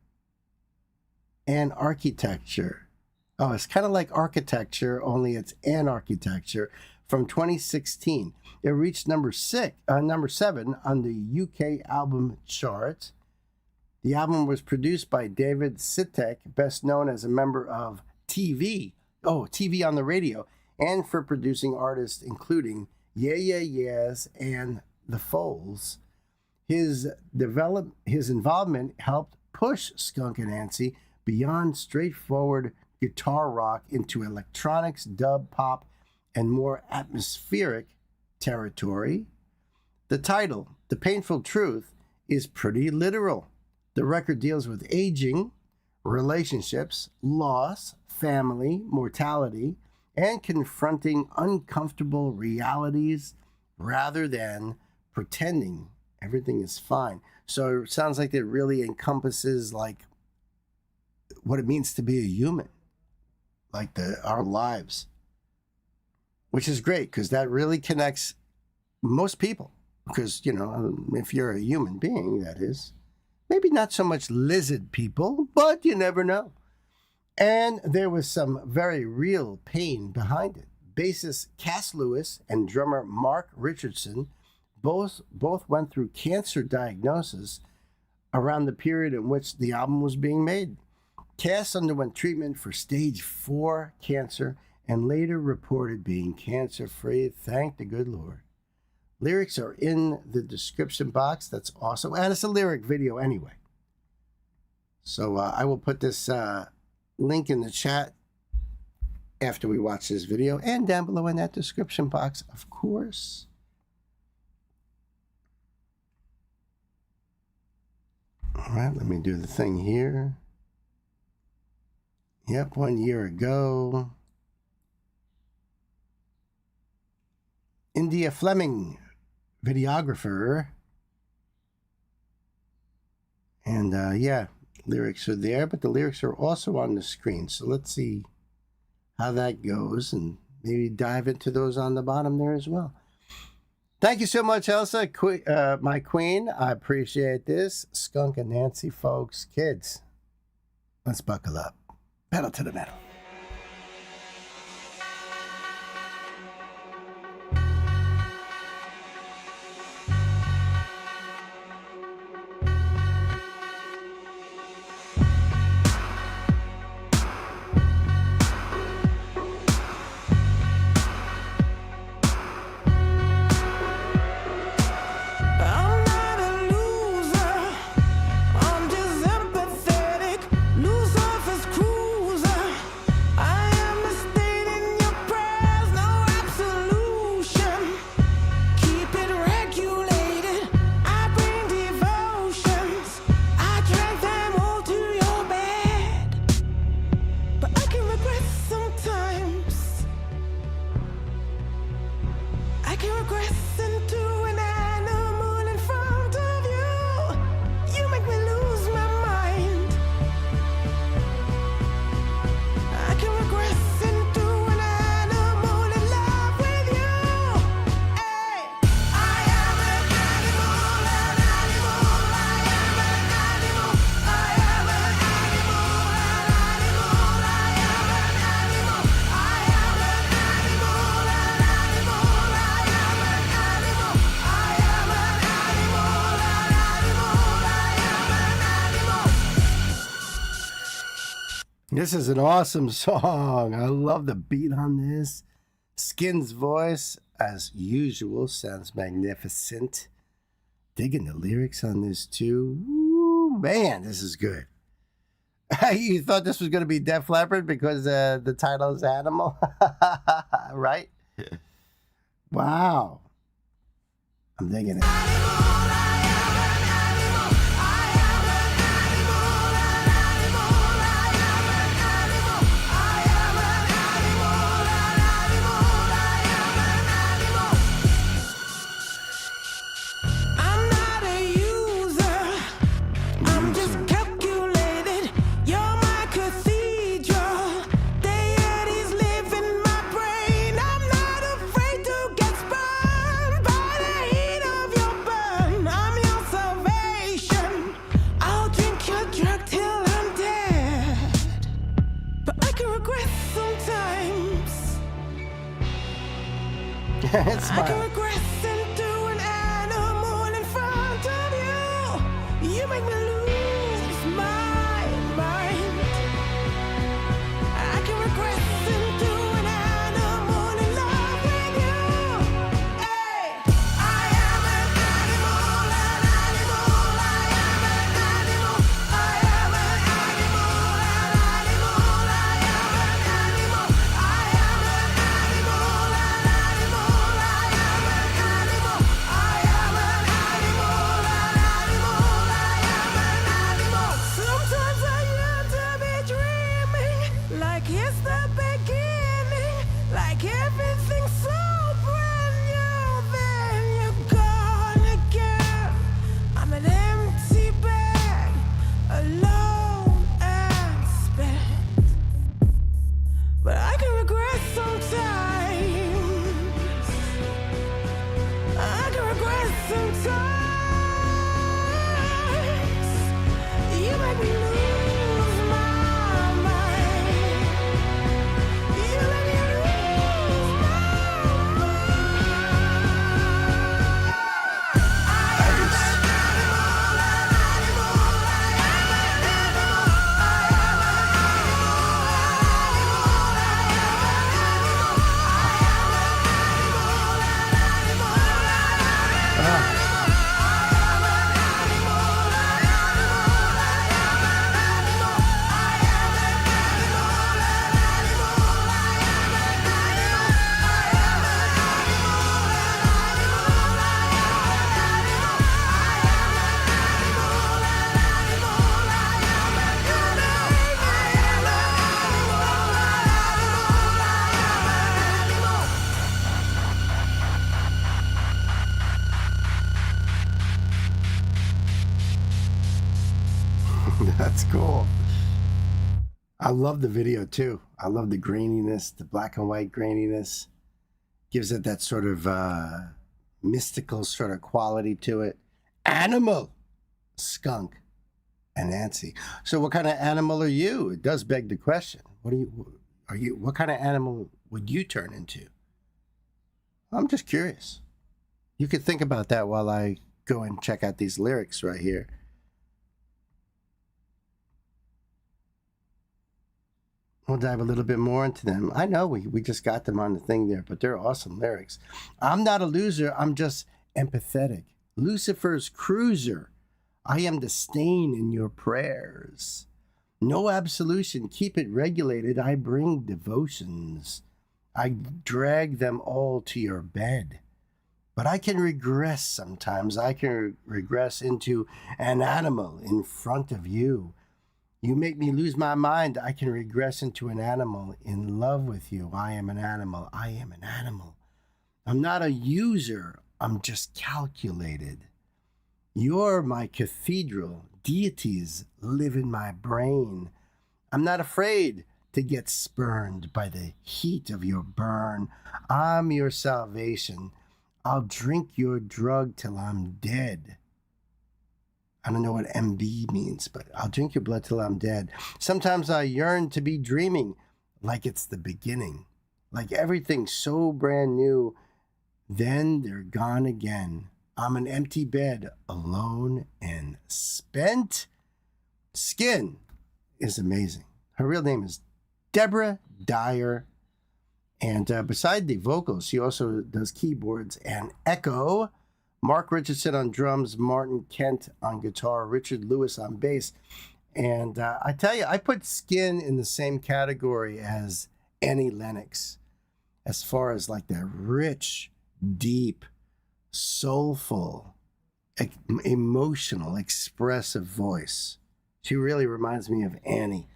Oh, it's kind of like architecture, only it's an architecture from 2016. It reached number 7 on the UK album chart. The album was produced by David Sitek, best known as a member of TV on the Radio, and for producing artists including Yeah Yeah Yeahs and The Foals. His involvement helped push Skunk and Nancy beyond straightforward guitar rock into electronics, dub, pop, and more atmospheric territory. The title, The Painful Truth, is pretty literal. The record deals with aging, relationships, loss, family, mortality, and confronting uncomfortable realities rather than pretending everything is fine. So it sounds like it really encompasses like what it means to be a human, like our lives, which is great because that really connects most people. Because, you know, if you're a human being, that is, maybe not so much lizard people, but you never know. And there was some very real pain behind it. Bassist Cass Lewis and drummer Mark Richardson both went through cancer diagnosis around the period in which the album was being made. Cass underwent treatment for stage 4 cancer and later reported being cancer-free. Thank the good Lord. Lyrics are in the description box. That's awesome. And it's a lyric video anyway. So I will put this link in the chat after we watch this video and down below in that description box, of course. All right, let me do the thing here. Yep, 1 year ago. India Fleming, videographer. And yeah, lyrics are there, but the lyrics are also on the screen. So let's see how that goes and maybe dive into those on the bottom there as well. Thank you so much, Elsa, my queen. I appreciate this. Skunk and Nancy, folks, kids, let's buckle up. Pedal to the metal. I'm not a loser, I'm just empathetic. Loose surface cruiser, I am the state in your prayers, no absolution. Keep it regulated, I bring devotions. I drag them all to your bed, but I can regret sometimes. I can regress into an animal in front of you. You make me lose my mind. I can regress into an animal in love with you. Hey, I am an animal, an animal. I am an animal. I am an animal, an animal. I am an animal. I am an animal, an animal. I am an animal. I am an animal, an animal. I am an animal. This is an awesome song. I love the beat on this. Skin's voice, as usual, sounds magnificent. Digging the lyrics on this too. Ooh, man, this is good. You thought this was going to be Def Leppard because the title is Animal? Right? Wow. I'm digging it. I'm not a user, I'm just calculated. You're my cathedral. Deities live in my brain. I'm not afraid to get spun by the heat of your burn. I'm your salvation. I'll drink your drug till I'm dead, but I can regret sometimes. It's I can smile. regress into an animal in front of you. You make me lose my mind. I can regress into an animal in love with you. Hey, I am an animal, an animal. I am an animal. I am an animal, an animal. I am Like everything's so brand new, then you're gone again. I'm an empty bed, alone and spent. But I can regret sometimes. I can regret sometimes. You make me lose my mind. You make me lose my That's cool. I love the video too. I love the graininess, the black and white graininess. Gives it that sort of mystical sort of quality to it. Animal, Skunk, and Nancy. So what kind of animal are you? It does beg the question. What kind of animal would you turn into? I'm just curious. You could think about that while I go and check out these lyrics right here. We'll dive a little bit more into them. I know we just got them on the thing there, but they're awesome lyrics. I'm not a loser. I'm just empathetic. Lucifer's cruiser. I am the stain in your prayers. No absolution. Keep it regulated. I bring devotions. I drag them all to your bed. But I can regress sometimes. I can regress into an animal in front of you. You make me lose my mind. I can regress into an animal in love with you. I am an animal. I am an animal. I'm not a user. I'm just calculated. You're my cathedral. Deities live in my brain. I'm not afraid to get spurned by the heat of your burn. I'm your salvation. I'll drink your drug till I'm dead. I don't know what MB means, but I'll drink your blood till I'm dead. Sometimes I yearn to be dreaming like it's the beginning, like everything's so brand new. Then they're gone again. I'm an empty bed, alone and spent. Skin is amazing. Her real name is Deborah Dyer. And beside the vocals, she also does keyboards and echo. Mark Richardson on drums, Martin Kent on guitar, Richard Lewis on bass. And I tell you, I put Skin in the same category as Annie Lennox, as far as like that rich, deep, soulful, emotional, expressive voice. She really reminds me of Annie.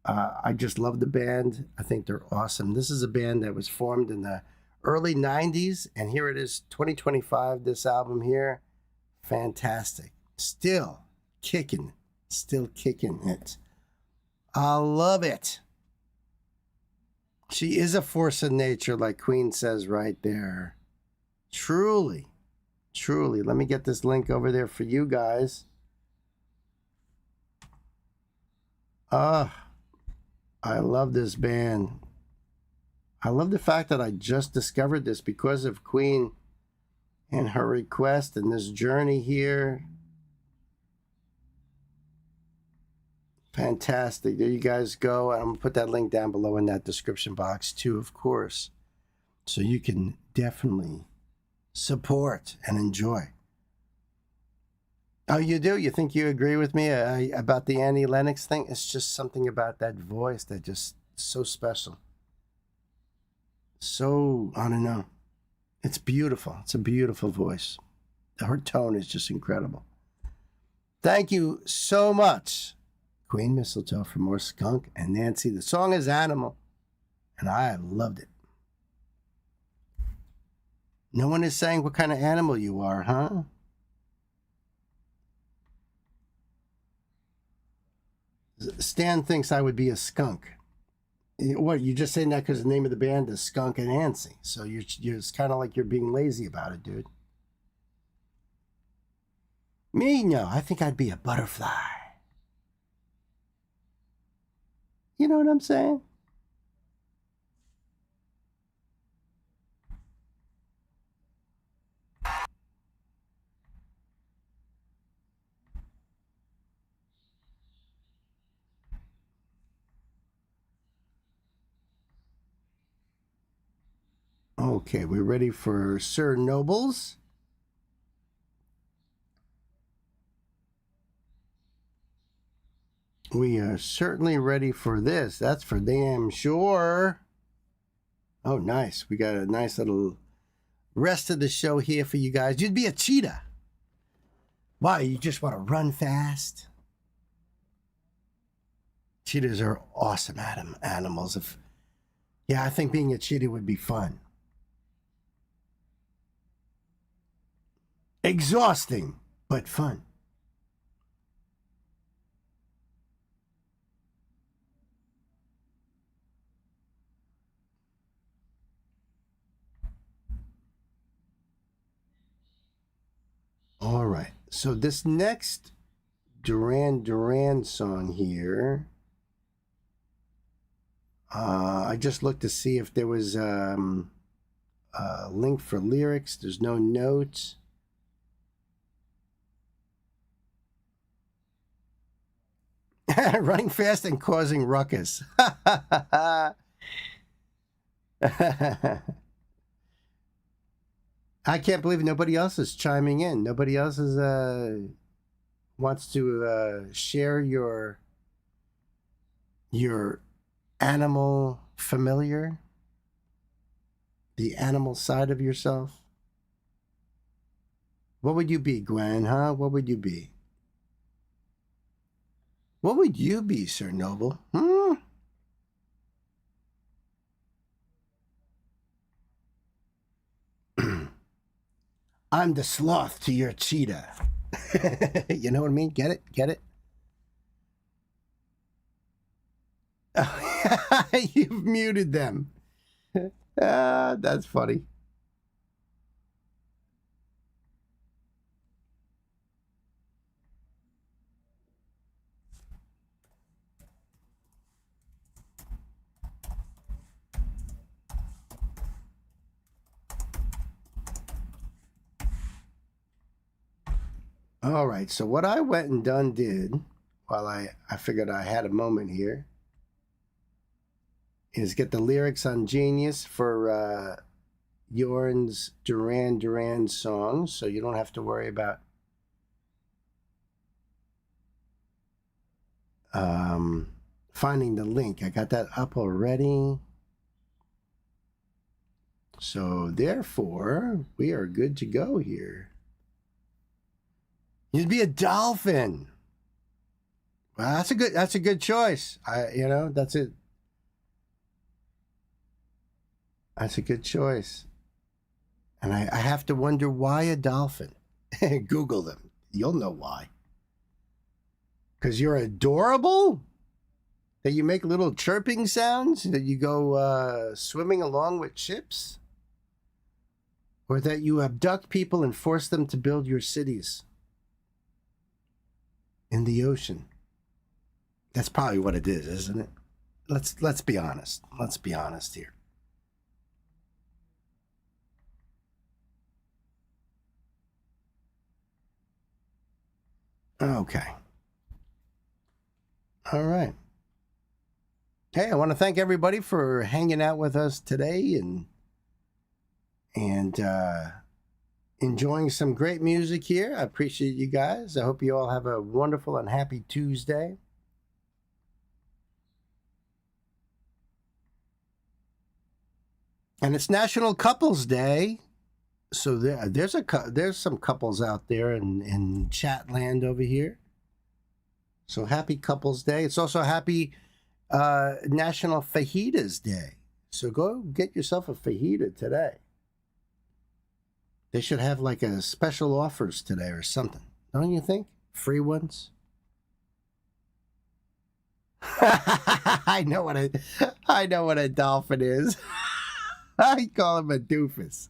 I just love the band. I think they're awesome. This is a band that was formed in the early 90s, and here it is, 2025, this album here. Fantastic. Still kicking it. I love it. She is a force of nature, like Queen says right there. Truly. Let me get this link over there for you guys. I love this band. I love the fact that I just discovered this because of Queen and her request and this journey here. Fantastic. There you guys go. I'm going to put that link down below in that description box too, of course. So you can definitely support and enjoy. Oh, you do? You think you agree with me about the Annie Lennox thing? It's just something about that voice that just so special. So, I don't know. It's beautiful. It's a beautiful voice. Her tone is just incredible. Thank you so much, Queen Mistletoe, for more Skunk and Nancy. The song is Animal, and I loved it. No one is saying what kind of animal you are, huh? Stan thinks I would be a skunk. What, you just saying that because the name of the band is Skunk and Nancy. So it's kind of like you're being lazy about it, dude. Me? No, I think I'd be a butterfly. You know what I'm saying? Okay, we're ready for Sir Nobles. We are certainly ready for this. That's for damn sure. Oh, nice. We got a nice little rest of the show here for you guys. You'd be a cheetah. Why? You just want to run fast? Cheetahs are awesome animals. Yeah, I think being a cheetah would be fun. Exhausting, but fun. All right. So this next Duran Duran song here, I just looked to see if there was a link for lyrics. There's no notes. Running fast and causing ruckus. I can't believe nobody else is chiming in. Nobody else is wants to share your animal familiar, the animal side of yourself. What would you be, Gwen? Huh? What would you be? What would you be, Sir Noble? I'm the sloth to your cheetah. You know what I mean? Get it? Get it? You've muted them. That's funny. All right, so what I went and did while I figured I had a moment here is get the lyrics on Genius for Jorn's Duran Duran songs, so you don't have to worry about finding the link. I got that up already. So therefore, we are good to go here. You'd be a dolphin. Well, that's a good choice. That's it. That's a good choice. And I have to wonder why a dolphin. Google them. You'll know why. Because you're adorable? That you make little chirping sounds? That you go swimming along with ships? Or that you abduct people and force them to build your cities in the ocean? That's probably what it is, isn't it? Let's be honest. Let's be honest here. Okay. All right. Hey, I want to thank everybody for hanging out with us today and enjoying some great music here. I appreciate you guys. I hope you all have a wonderful and happy Tuesday. And it's National Couples Day. So there's some couples out there in chat land over here. So happy Couples Day. It's also happy National Fajitas Day. So go get yourself a fajita today. They should have like a special offers today or something. Don't you think? Free ones? I know what a dolphin is. I call him a doofus.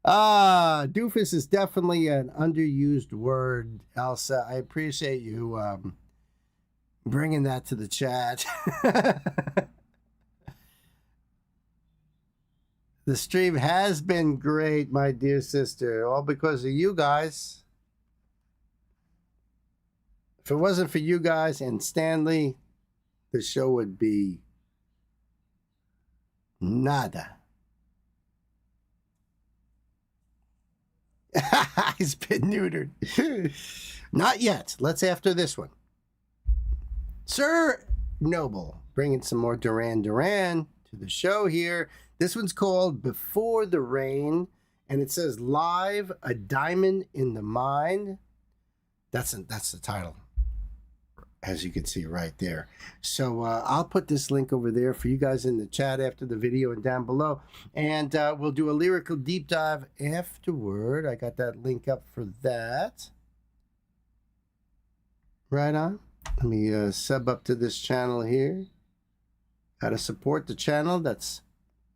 Doofus is definitely an underused word, Elsa. I appreciate you bringing that to the chat. The stream has been great, my dear sister, all because of you guys. If it wasn't for you guys and Stanley, the show would be nada. He's been neutered. Not yet. Let's after this one. Sir Noble, bringing some more Duran Duran to the show here. This one's called Before the Rain, and it says live, A Diamond in the Mind. That's the title, as you can see right there. So I'll put this link over there for you guys in the chat after the video and down below. And we'll do a lyrical deep dive afterward. I got that link up for that. Right on. Let me sub up to this channel here. How to support the channel that's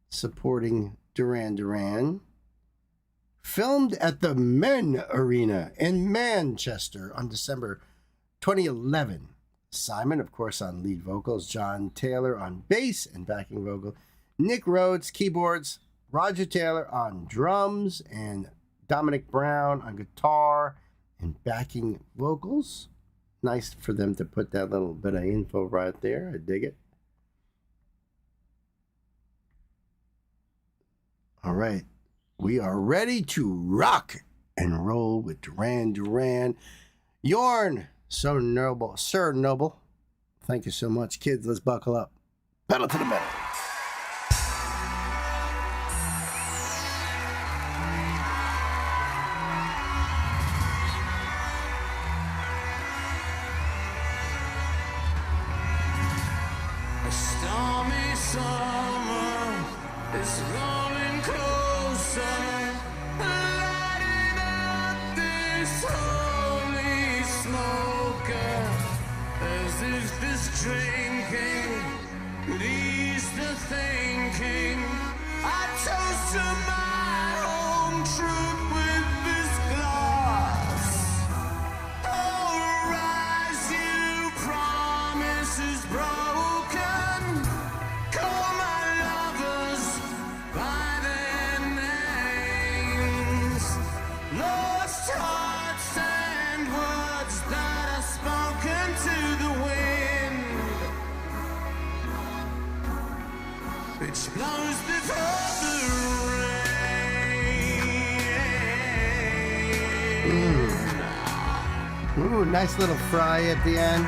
supporting Duran Duran. Filmed at the Men Arena in Manchester on December 2011. Simon, of course, on lead vocals. John Taylor on bass and backing vocal. Nick Rhodes, keyboards. Roger Taylor on drums. And Dominic Brown on guitar and backing vocals. Nice for them to put that little bit of info right there. I dig it. All right. We are ready to rock and roll with Duran Duran. Yorn, so noble, Sir Noble. Thank you so much, kids. Let's buckle up. Pedal to the metal. A stormy summer is rolling closer, lighting up this holy smoker, as if this drinking could ease the thinking. I toast to my home truth with this glass. Oh, rise, you promises broken. Call my lovers by their names. Lost hearts and words that are spoken to the wind, which blows before the rain. Ooh, nice little fry at the end.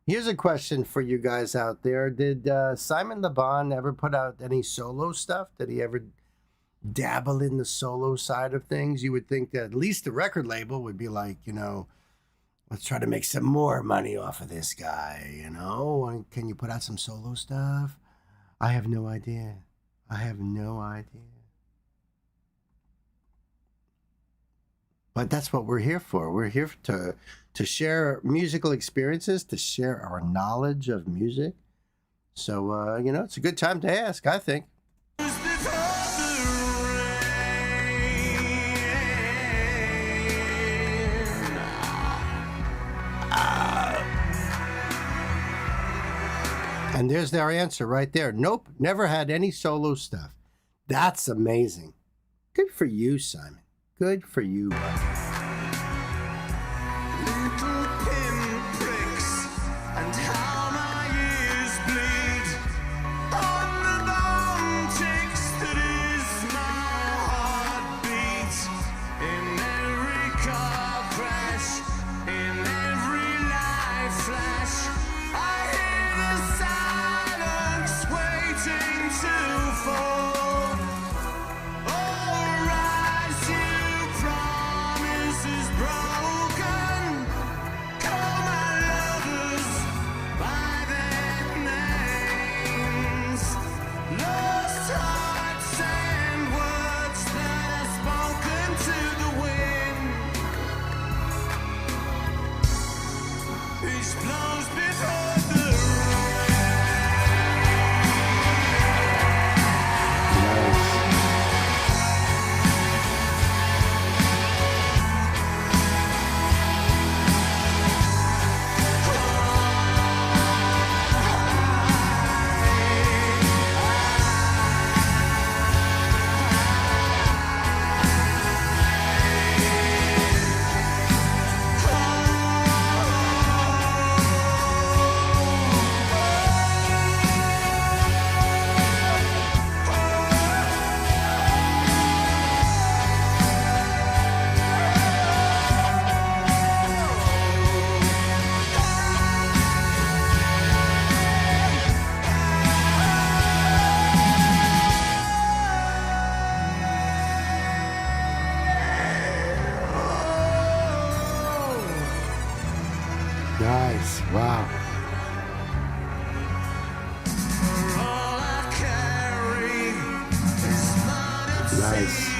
Here's a question for you guys out there. Did Simon Le Bon ever put out any solo stuff? Did he ever dabble in the solo side of things? You would think that at least the record label would be like, you know, let's try to make some more money off of this guy, you know? Can you put out some solo stuff? I have no idea. I have no idea. But that's what we're here for. We're here to share musical experiences, to share our knowledge of music. So, you know, it's a good time to ask, I think. And there's their answer right there. Nope, never had any solo stuff. That's amazing. Good for you, Simon. Good for you, buddy. Little pinpricks and how my ears bleed on the bone ticks that is my heartbeat. In every car crash, in every life flash, I hear the silence waiting to fall. Oh, rise, you promise. Wow. Nice.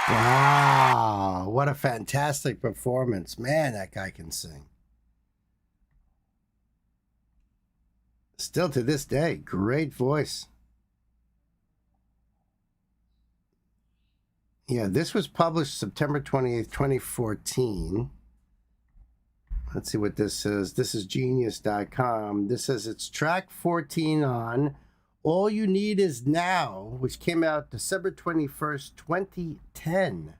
Wow, what a fantastic performance. Man, that guy can sing. Still to this day, great voice. Yeah, this was published September 28th, 2014. Let's see what this says. This is genius.com. This says it's track 14 on All You Need Is Now, which came out December 21st, 2010.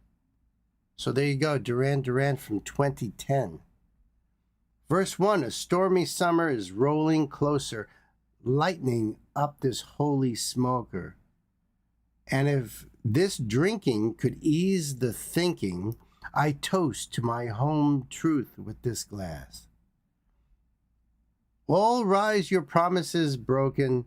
So there you go, Duran Duran from 2010. Verse 1, a stormy summer is rolling closer, lightning up this holy smoker. And if this drinking could ease the thinking, I toast to my home truth with this glass. All rise, your promises broken.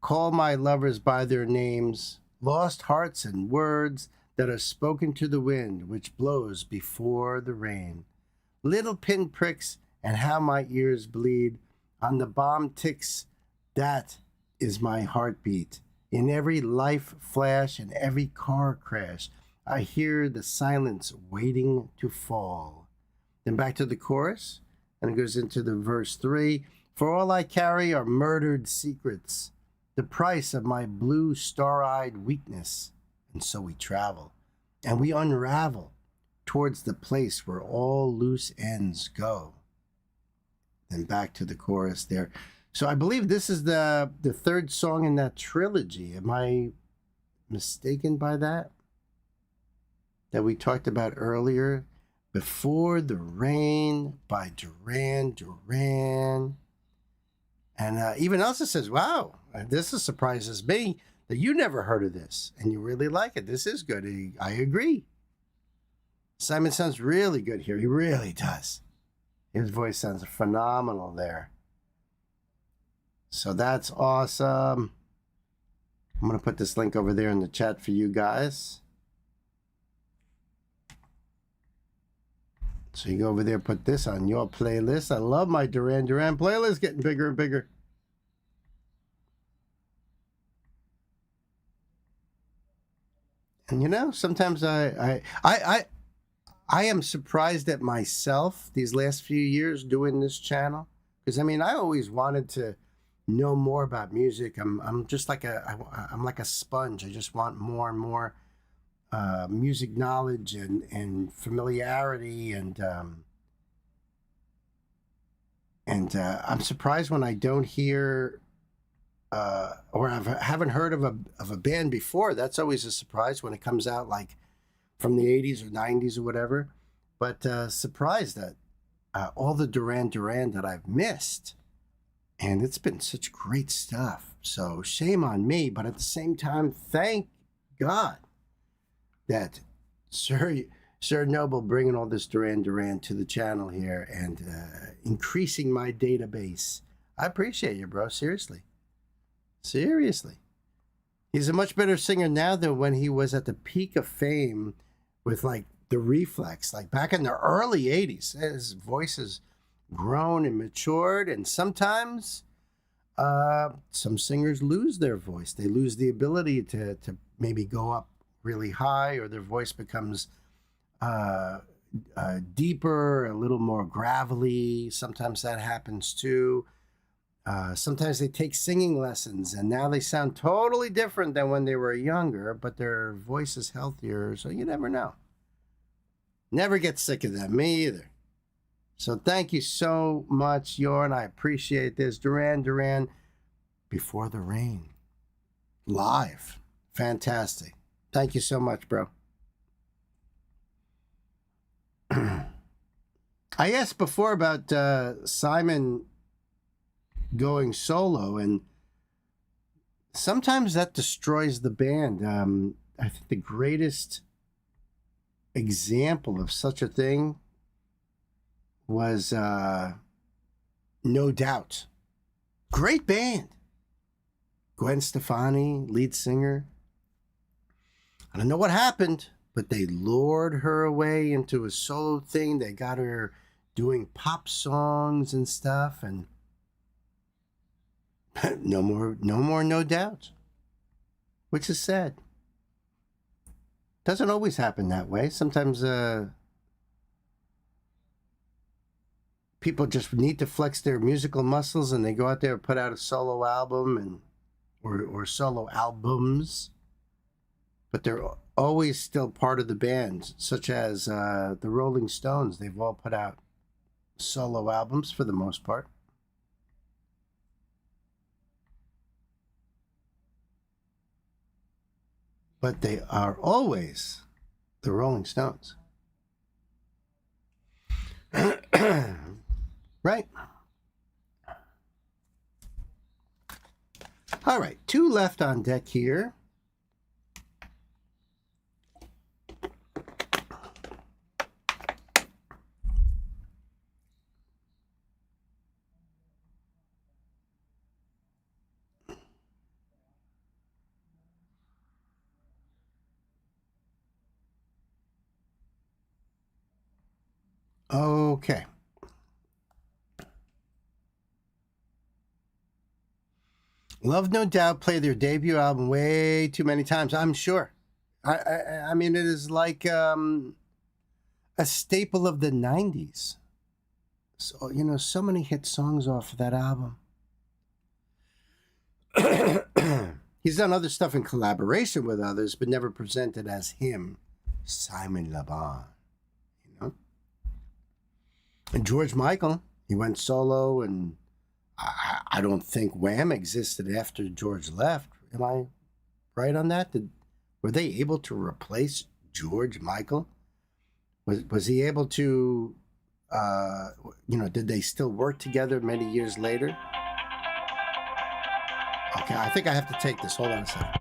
Call my lovers by their names, lost hearts and words that are spoken to the wind, which blows before the rain. Little pinpricks and how my ears bleed on the bomb ticks, that is my heartbeat. In every life flash and every car crash, I hear the silence waiting to fall. Then back to the chorus, and it goes into the verse 3. For all I carry are murdered secrets, the price of my blue star-eyed weakness. And so we travel, and we unravel towards the place where all loose ends go. Then back to the chorus there. So I believe this is the third song in that trilogy. Am I mistaken by that? That we talked about earlier? Before the Rain by Duran Duran. And even Elsa says, wow, this surprises me that you never heard of this and you really like it. This is good. I agree. Simon sounds really good here. He really does. His voice sounds phenomenal there. So that's awesome. I'm going to put this link over there in the chat for you guys. So you go over there, put this on your playlist. I love my Duran Duran playlist getting bigger and bigger. And you know, sometimes I am surprised at myself these last few years doing this channel. Because I mean, I always wanted to know more about music. I'm just like I'm like a sponge. I just want more and more music knowledge and familiarity, and I'm surprised when I don't hear or haven't heard of a band before. That's always a surprise when it comes out, like from the 80s or 90s or whatever. But surprised that all the Duran Duran that I've missed. And it's been such great stuff. So shame on me, but at the same time, thank God that Sir Noble bringing all this Duran Duran to the channel here and increasing my database. I appreciate you, bro. Seriously. He's a much better singer now than when he was at the peak of fame with like the Reflex. Like back in the early 80s, his voice has grown and matured, and sometimes some singers lose their voice. They lose the ability to maybe go up really high, or their voice becomes deeper, a little more gravelly. Sometimes that happens too. Sometimes they take singing lessons, and now they sound totally different than when they were younger, but their voice is healthier, so you never know. Never get sick of them, me either. So thank you so much, Yorn. I appreciate this. Duran Duran, Before the Rain. Live. Fantastic. Thank you so much, bro. I asked before about Simon going solo, and sometimes that destroys the band. I think the greatest example of such a thing was No Doubt. Great band. Gwen Stefani, lead singer. I don't know what happened, but they lured her away into a solo thing. They got her doing pop songs and stuff, and no more No Doubt, which is sad. Doesn't always happen that way. Sometimes people just need to flex their musical muscles, and they go out there and put out a solo album or solo albums, but they're always still part of the band, such as the Rolling Stones. They've all put out solo albums for the most part. But they are always the Rolling Stones. Right? All right, 2 left on deck here. Okay. Love No Doubt played their debut album way too many times, I'm sure. I mean, it is like a staple of the 90s. So, so many hit songs off of that album. He's done other stuff in collaboration with others, but never presented as him, Simon Le Bon. And George Michael, he went solo, and I don't think Wham existed after George left. Am I right on that? Were they able to replace George Michael? Was he able to, did they still work together many years later? Okay, I think I have to take this. Hold on a second.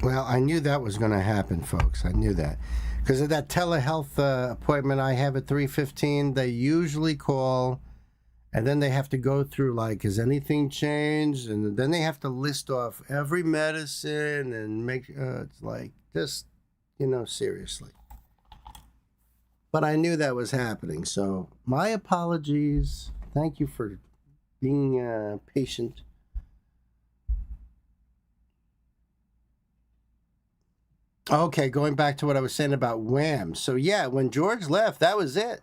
Well, I knew that was going to happen, folks. I knew that. Because of that telehealth appointment I have at 3:15, they usually call, and then they have to go through, like, has anything changed? And then they have to list off every medicine and make, it's like, just, seriously. But I knew that was happening, so my apologies. Thank you for being patient. Okay, going back to what I was saying about Wham. So yeah, when George left, that was it.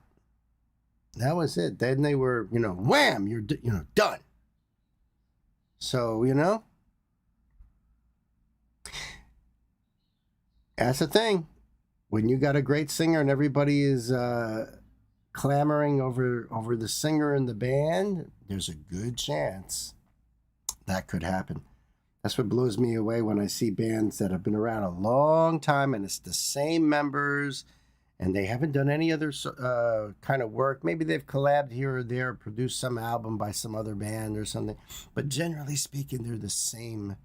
That was it. Then they were, Wham, you're done. So, that's the thing. When you got a great singer and everybody is clamoring over the singer and the band, there's a good chance that could happen. That's what blows me away when I see bands that have been around a long time and it's the same members and they haven't done any other kind of work. Maybe they've collabed here or there, produced some album by some other band or something. But generally speaking, they're the same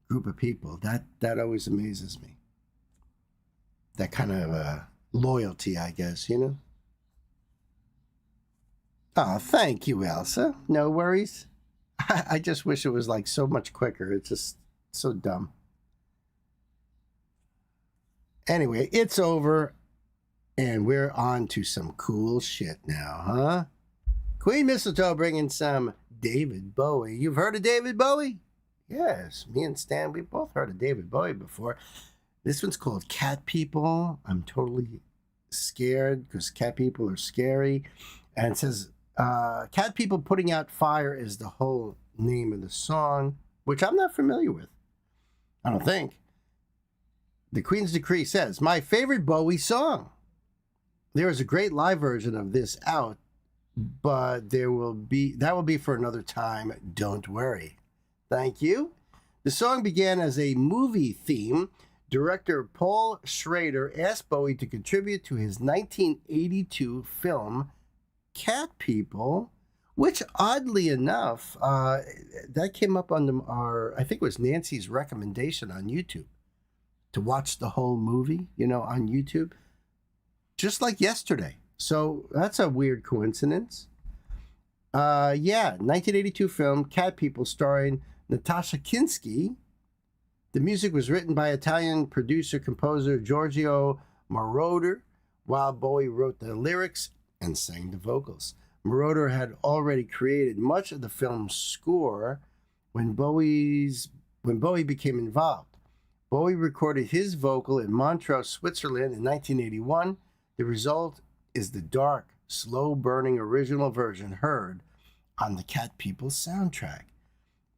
group of people. That always amazes me. That kind of loyalty, I guess, Oh, thank you, Elsa. No worries. I just wish it was like so much quicker. It's just so dumb. Anyway, it's over, and we're on to some cool shit now, huh? Queen Mistletoe bringing some David Bowie. You've heard of David Bowie? Yes, me and Stan, we both heard of David Bowie before. This one's called Cat People. I'm totally scared because cat people are scary. And it says, Cat People Putting Out Fire is the whole name of the song, which I'm not familiar with. I don't think. The Queen's Decree says, my favorite Bowie song. There is a great live version of this out, but that will be for another time. Don't worry. Thank you. The song began as a movie theme. Director Paul Schrader asked Bowie to contribute to his 1982 film Cat People, which oddly enough, that came up on I think it was Nancy's recommendation on YouTube to watch the whole movie, on YouTube, just like yesterday. So that's a weird coincidence. 1982 film Cat People starring Natasha Kinski. The music was written by Italian producer-composer Giorgio Moroder, while Bowie wrote the lyrics and sang the vocals. Moroder had already created much of the film's score when Bowie became involved. Bowie recorded his vocal in Montreux, Switzerland in 1981. The result is the dark, slow-burning original version heard on the Cat People soundtrack.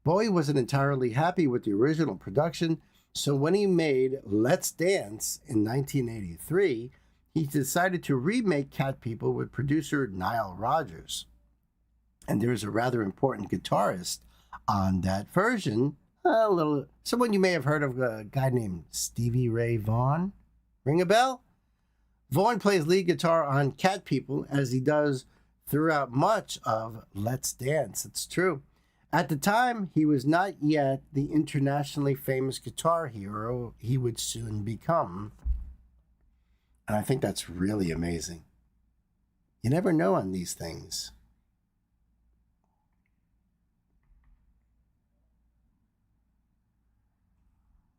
Bowie wasn't entirely happy with the original production, so when he made Let's Dance in 1983, he decided to remake Cat People with producer Nile Rodgers. And there's a rather important guitarist on that version, someone you may have heard of, a guy named Stevie Ray Vaughan. Ring a bell? Vaughan plays lead guitar on Cat People, as he does throughout much of Let's Dance. It's true. At the time, he was not yet the internationally famous guitar hero he would soon become. And I think that's really amazing. You never know on these things.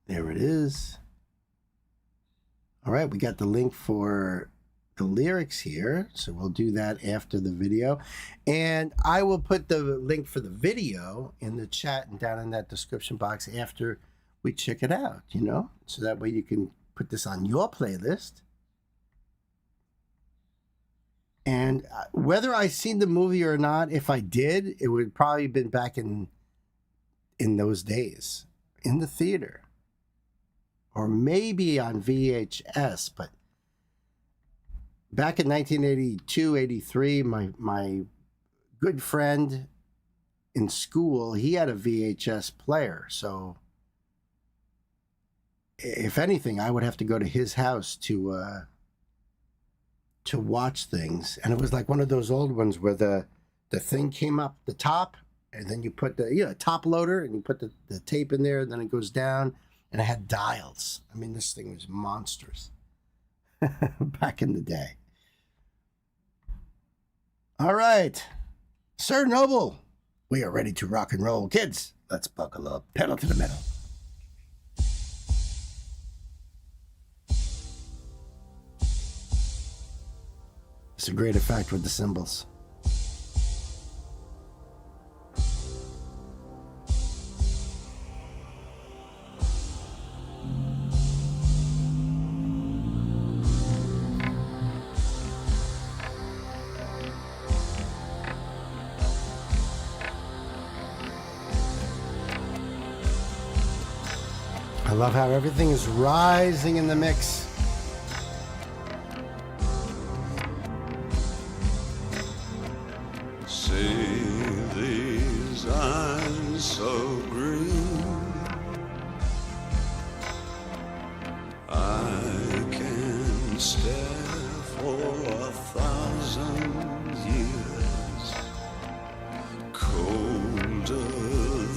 There it is. All right, we got the link for the lyrics here, so we'll do that after the video, and I will put the link for the video in the chat and down in that description box after we check it out, so that way you can put this on your playlist. And whether I seen the movie or not, if I did, it would probably have been back in those days in the theater, or maybe on VHS, but back in 1982, 83, my good friend in school, he had a VHS player. So if anything, I would have to go to his house to watch things. And it was like one of those old ones where the thing came up the top, and then you put the top loader, and you put the tape in there, and then it goes down. and it had dials. I mean, this thing was monstrous back in the day. All right, Sir Noble, we are ready to rock and roll. Kids, let's buckle up, pedal to the metal. It's a great effect with the cymbals. I love how everything is rising in the mix. See these eyes so green, I can stare for 1,000 years, colder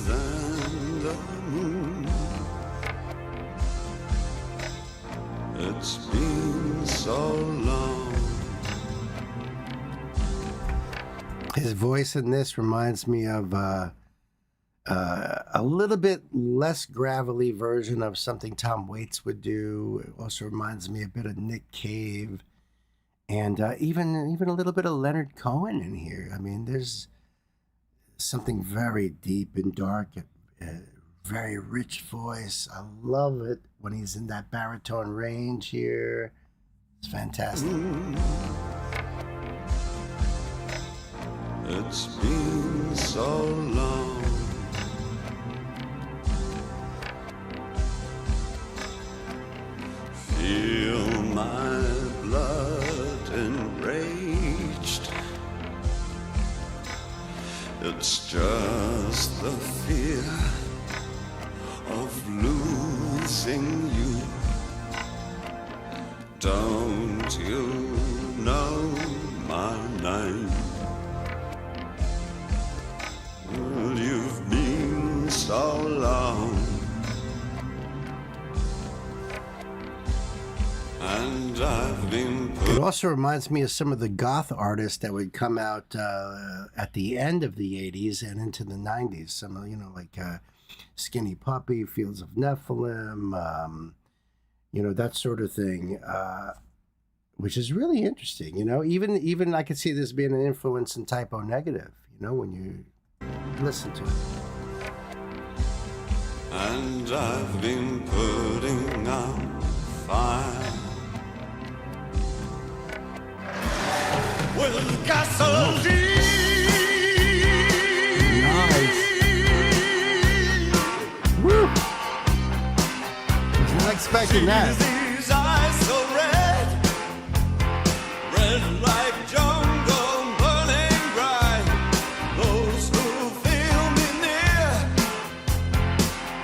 than the moon. It's been so long. His voice in this reminds me of a little bit less gravelly version of something Tom Waits would do. It also reminds me a bit of Nick Cave, and even a little bit of Leonard Cohen in here. I mean, there's something very deep and dark, very rich voice. I love it when he's in that baritone range here. It's fantastic. It's been so long. Feel my blood enraged. It's just the fear of losing you. Don't you know my name? Well, you've been so long, and I've been It also reminds me of some of the goth artists that would come out at the end of the 80s and into the 90s. Some of, like Skinny Puppy, Fields of Nephilim, that sort of thing, which is really interesting. Even I could see this being an influence in Typo Negative, when you listen to it. and I've been putting out fire with gasoline. Nice. Woo! Was not expecting that. These eyes so red, red like jungle burning bright. Those who feel me near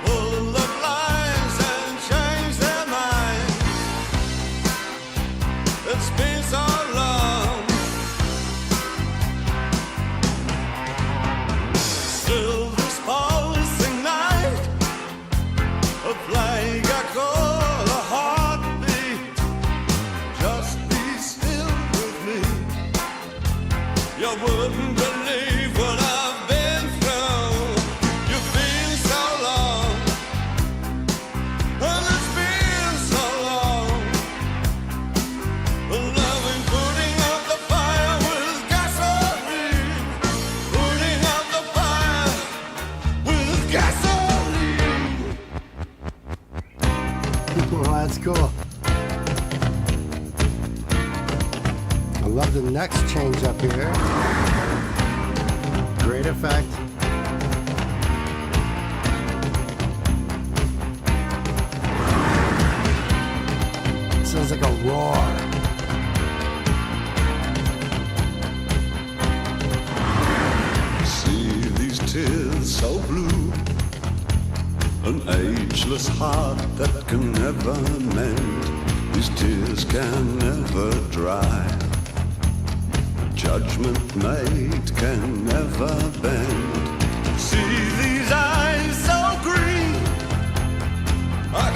will look lines and change their mind. It's been so long. Still this pulsing night, a flag I call a heartbeat. Just be still with me. You wouldn't believe what I've been through. You've been so long, and it's been so long. Loving putting out the fire with gasoline. Putting out the fire with gasoline. Well, that's cool. I love the next change up here. Great effect. Sounds like a roar. See these tears so blue, an ageless heart that can never mend. These tears can never dry. A judgment made can never bend. See these eyes so green, I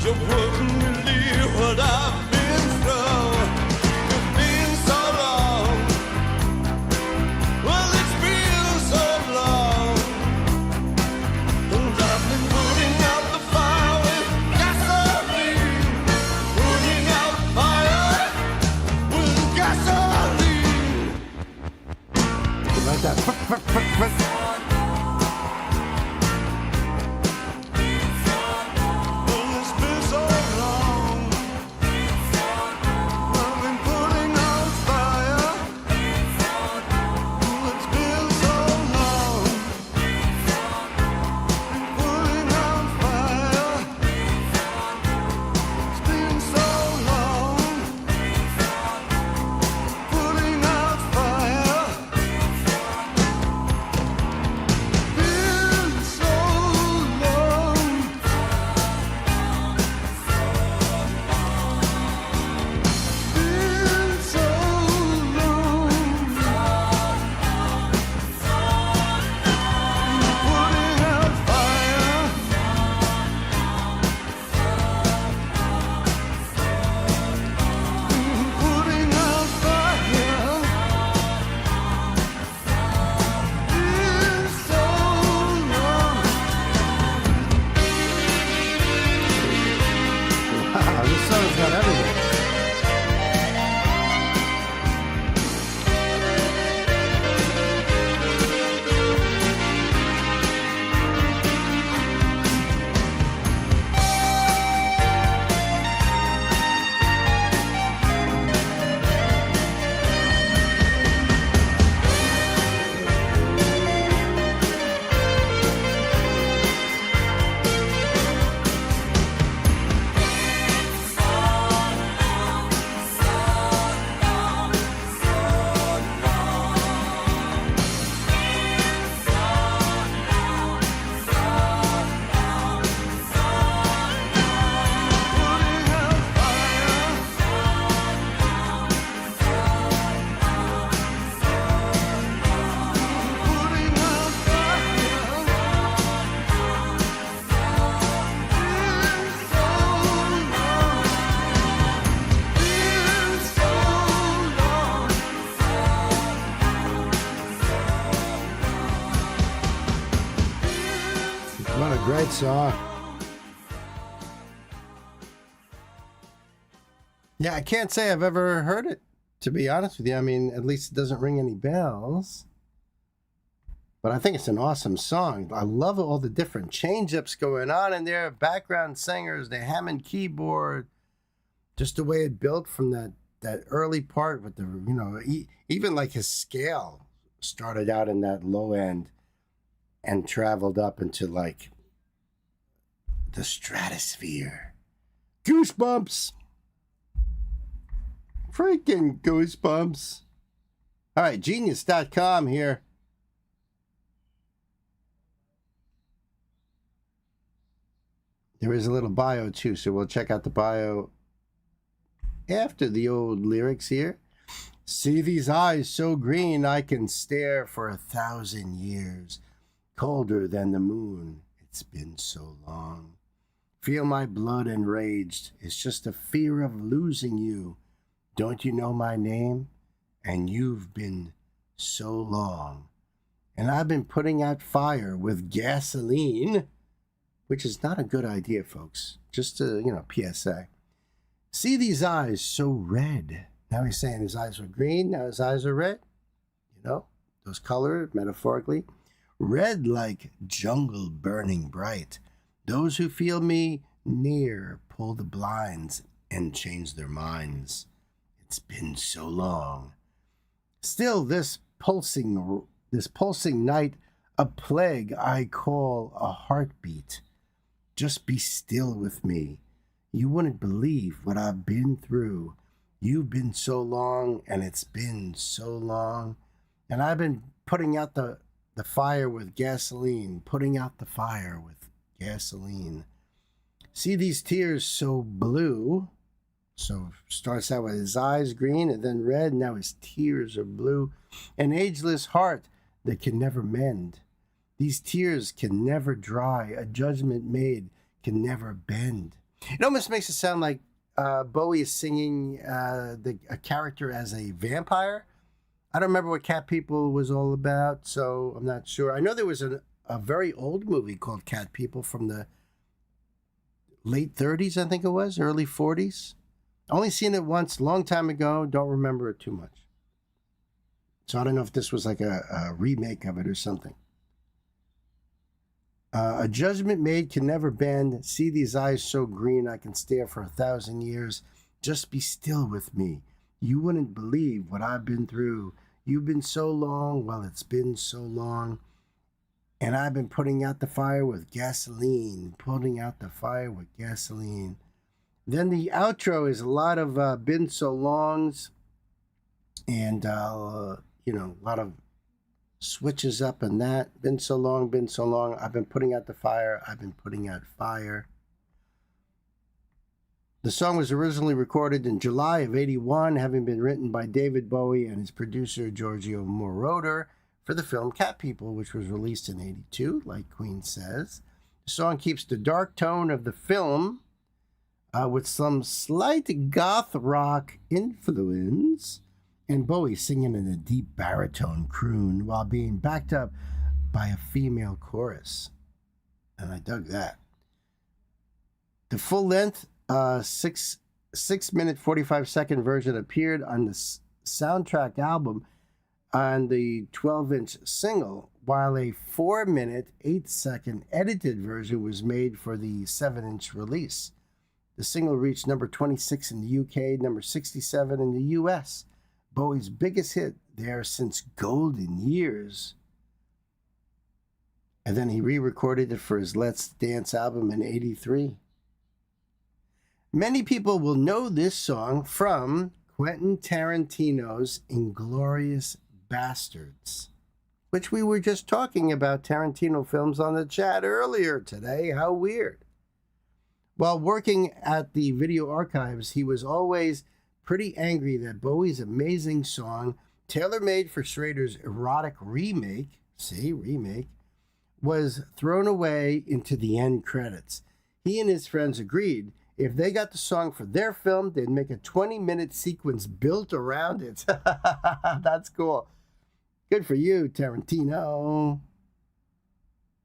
you wouldn't believe what I've been through. It's been so long. Well, it's been so long. And I've been putting out the fire with gasoline. Putting out fire with gasoline. You like that? Well, it's been so long. I've been putting out fire. Well, it's been so long. Putting out fire. It's been so long. Putting out fire. Been so long. Been so long. Putting out fire. Putting out fire. Been so long. Wow, this song's got everything. What a great song. Yeah, I can't say I've ever heard it, to be honest with you. I mean, at least it doesn't ring any bells. But I think it's an awesome song. I love all the different change-ups going on in there, background singers, the Hammond keyboard, just the way it built from that early part with the, you know, even like his scale started out in that low end and traveled up into like the stratosphere. Goosebumps. Freaking goosebumps. All right, genius.com here. There is a little bio too, so we'll check out the bio after the old lyrics here. See these eyes so green I can stare for 1,000 years. Colder than the moon, it's been so long. Feel my blood enraged, it's just a fear of losing you. Don't you know my name? And you've been so long. And I've been putting out fire with gasoline, which is not a good idea, folks. Just a, PSA. See these eyes so red. Now he's saying his eyes were green, now his eyes are red. Those colors, metaphorically. Red like jungle burning bright. Those who feel me near pull the blinds and change their minds. It's been so long. Still this pulsing night, a plague I call a heartbeat. Just be still with me. You wouldn't believe what I've been through. You've been so long, and it's been so long. And I've been putting out the fire with gasoline, putting out the fire with gasoline. See these tears so blue. So starts out with his eyes green and then red. Now his tears are blue. An ageless heart that can never mend. These tears can never dry. A judgment made can never bend. It almost makes it sound like Bowie is singing a character as a vampire. I don't remember what Cat People was all about, so I'm not sure. I know there was a very old movie called Cat People from the late 30s, I think it was, early 40s. Only seen it once, long time ago. Don't remember it too much. So I don't know if this was like a remake of it or something. A judgment made can never bend. See these eyes so green, I can stare for 1,000 years. Just be still with me. You wouldn't believe what I've been through. You've been so long, well, it's been so long. And I've been putting out the fire with gasoline. Putting out the fire with gasoline. Then the outro is a lot of been so longs. And, a lot of switches up and that. Been so long. I've been putting out the fire. I've been putting out fire. The song was originally recorded in July of '81, having been written by David Bowie and his producer Giorgio Moroder for the film Cat People, which was released in '82, like Queen says. The song keeps the dark tone of the film with some slight goth rock influence, and Bowie singing in a deep baritone croon while being backed up by a female chorus. And I dug that. The full-length 6-minute, 45-second version appeared on the soundtrack album on the 12-inch single, while a 4-minute, 8-second edited version was made for the 7-inch release. The single reached number 26 in the UK, number 67 in the US. Bowie's biggest hit there since Golden Years. And then he re-recorded it for his Let's Dance album in '83. Many people will know this song from Quentin Tarantino's Inglourious Bastards, which we were just talking about Tarantino films on the chat earlier today. How weird. While working at the video archives, he was always pretty angry that Bowie's amazing song, tailor-made for Schrader's erotic remake, was thrown away into the end credits. He and his friends agreed if they got the song for their film, they'd make a 20-minute sequence built around it. That's cool. Good for you, Tarantino.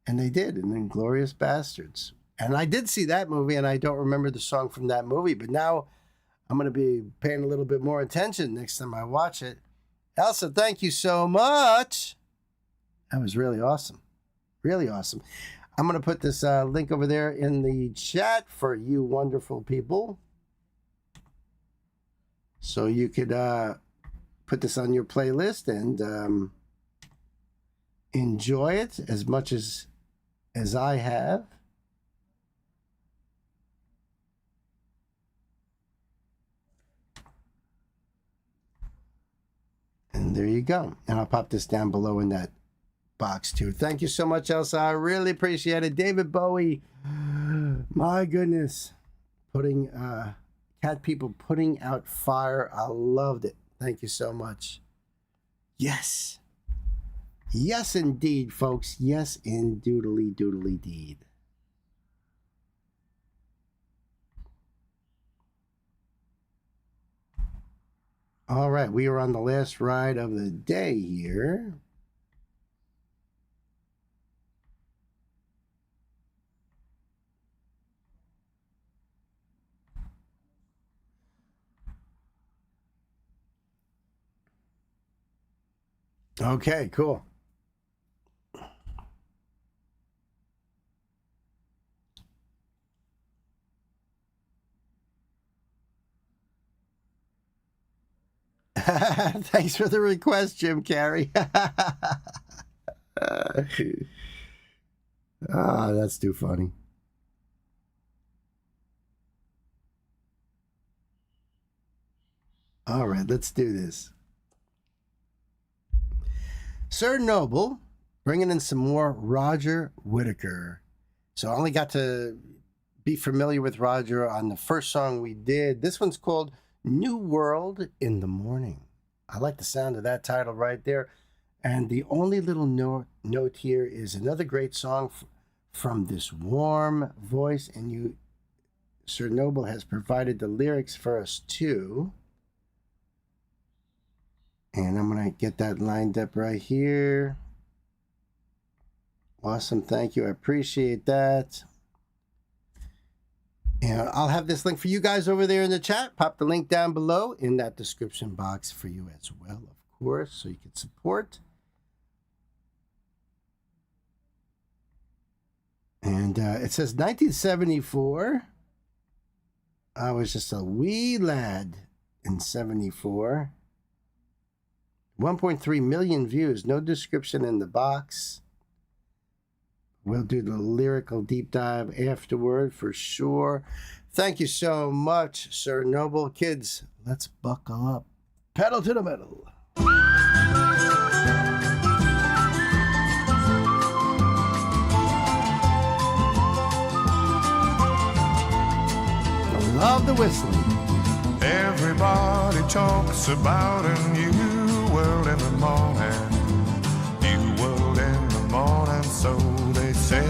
And they did in Inglourious Bastards. And I did see that movie, and I don't remember the song from that movie, but now I'm going to be paying a little bit more attention next time I watch it. Elsa, thank you so much. That was really awesome. Really awesome. I'm going to put this link over there in the chat for you wonderful people. So you could put this on your playlist and enjoy it as much as I have. And there you go. And I'll pop this down below in that box too. Thank you so much, Elsa. I really appreciate it. David Bowie. My goodness. Putting Cat People putting out fire. I loved it. Thank you so much. Yes. Yes, indeed, folks. Yes, in doodly deed. All right, we are on the last ride of the day here. Okay, cool. Thanks for the request, Jim Carrey. That's too funny. All right, let's do this. Sir Noble, bringing in some more Roger Whittaker. So I only got to be familiar with Roger on the first song we did. This one's called New World in the Morning. I like the sound of that title right there. And the only little note here is another great song from this warm voice. And you Sir Noble has provided the lyrics for us too. And I'm going to get that lined up right here. Awesome. Thank you. I appreciate that. And I'll have this link for you guys over there in the chat. Pop the link down below in that description box for you as well, of course, so you can support. And it says 1974. I was just a wee lad in 74. 1.3 million views. No description in the box. We'll do the lyrical deep dive afterward for sure. Thank you so much, Sir Noble. Kids, let's buckle up. Pedal to the metal. Love the whistling. Everybody talks about a new world in the morning. New world in the morning, so they say.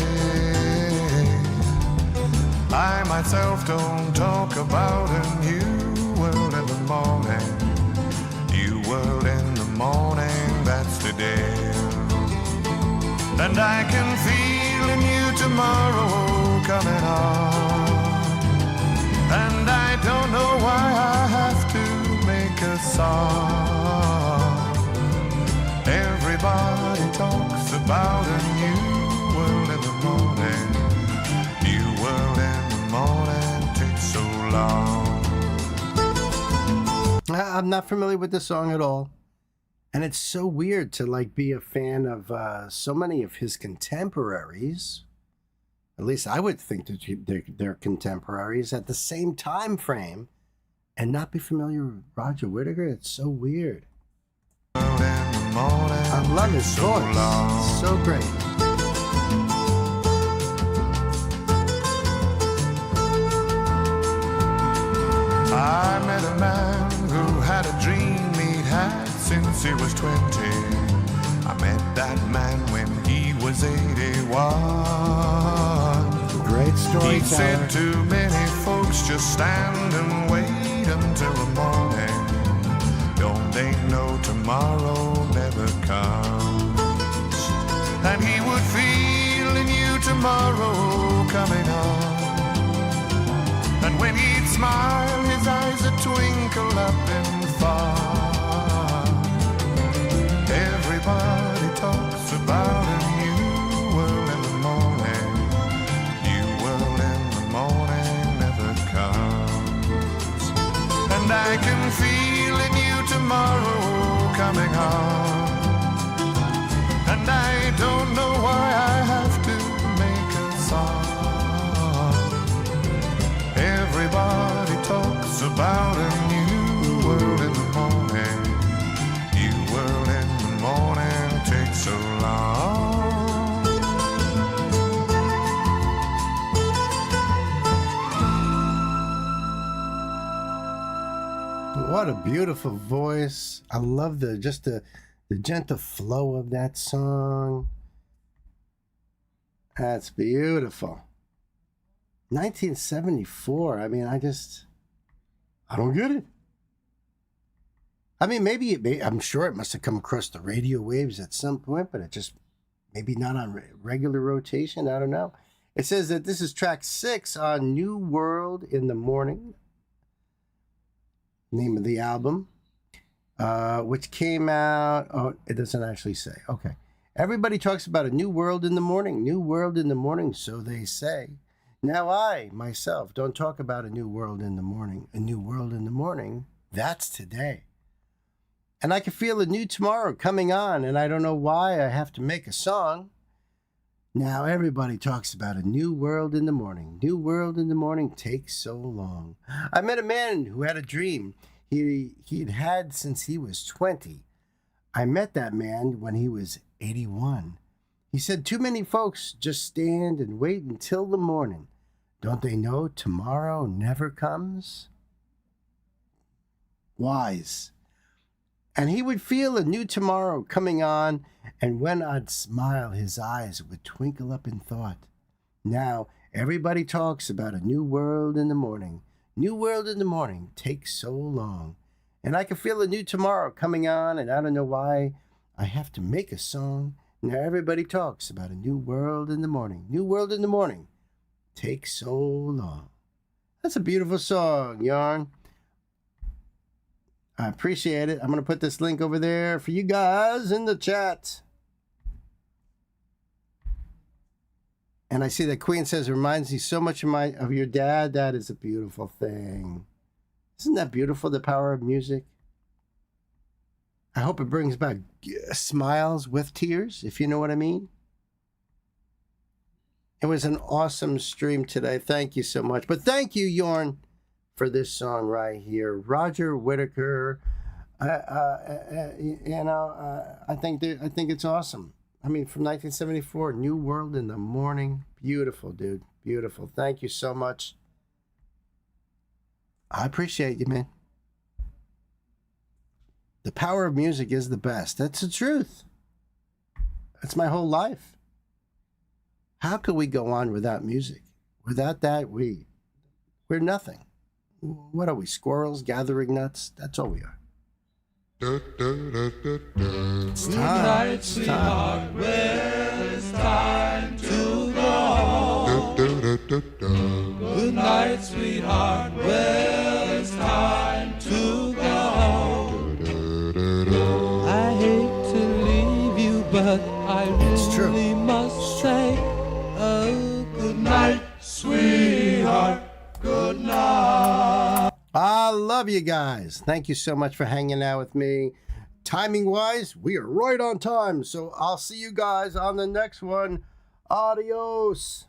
I myself don't talk about a new world in the morning. New world in the morning, that's today. And I can feel a new tomorrow coming on. And I don't know why I have to make a song. Everybody talks about a new world in the morning. New world in the morning takes so long. I'm not familiar with this song at all. And it's so weird to like be a fan of so many of his contemporaries. At least I would think that they're contemporaries at the same time frame and not be familiar with Roger Whittaker. It's so weird. I love his voice. So great. I met a man who had a dream he'd had since he was 20. I met that man when he was 81. Great storyteller. He said to many folks, just stand and wait until the morning. Don't they know tomorrow never comes? And he would feel a new tomorrow coming on. And when he'd smile, his eyes would twinkle up in fun. Everybody talks about a new world in the morning. New world in the morning never comes. And I can feel a new tomorrow coming on. And I don't know why I have to make a song. Everybody talks about a new world in the morning. New world in the morning takes so long. What a beautiful voice. I love the gentle flow of that song. That's beautiful. 1974. I mean, I don't get it. I mean, I'm sure it must have come across the radio waves at some point, but it just maybe not on regular rotation. I don't know. It says that this is track 6 on New World in the Morning, name of the album, which came out. Oh, it doesn't actually say. Okay. Everybody talks about a new world in the morning. New world in the morning, so they say. Now I, myself, don't talk about a new world in the morning. A new world in the morning, that's today. And I can feel a new tomorrow coming on, and I don't know why I have to make a song. Now everybody talks about a new world in the morning. New world in the morning takes so long. I met a man who had a dream he'd had since he was 20. I met that man when he was 81. He said, too many folks just stand and wait until the morning. Don't they know tomorrow never comes? Wise. And he would feel a new tomorrow coming on, and when I'd smile, his eyes would twinkle up in thought. Now, Everybody talks about a new world in the morning. New world in the morning takes so long. And I can feel a new tomorrow coming on, and I don't know why I have to make a song. Now everybody talks about a new world in the morning. New world in the morning takes so long. That's a beautiful song, Yarn. I appreciate it. I'm going to put this link over there for you guys in the chat. And I see that Queen says, reminds me so much of your dad. That is a beautiful thing. Isn't that beautiful, the power of music? I hope it brings back smiles with tears, if you know what I mean. It was an awesome stream today. Thank you so much. But thank you, Yorn, for this song right here. Roger Whittaker. I think it's awesome. I mean, from 1974, New World in the Morning. Beautiful, dude. Beautiful. Thank you so much. I appreciate you, man. The power of music is the best. That's the truth. That's my whole life. How could we go on without music? Without that, we're nothing. What are we, squirrels gathering nuts? That's all we are. It's time. It's time. Well, it's time to go. Good night, sweetheart. Well, it's time to go. I hate to leave you, but I really must say, oh, good night, sweetheart. Good night. I love you guys. Thank you so much for hanging out with me. Timing wise, we are right on time. So I'll see you guys on the next one. Adios.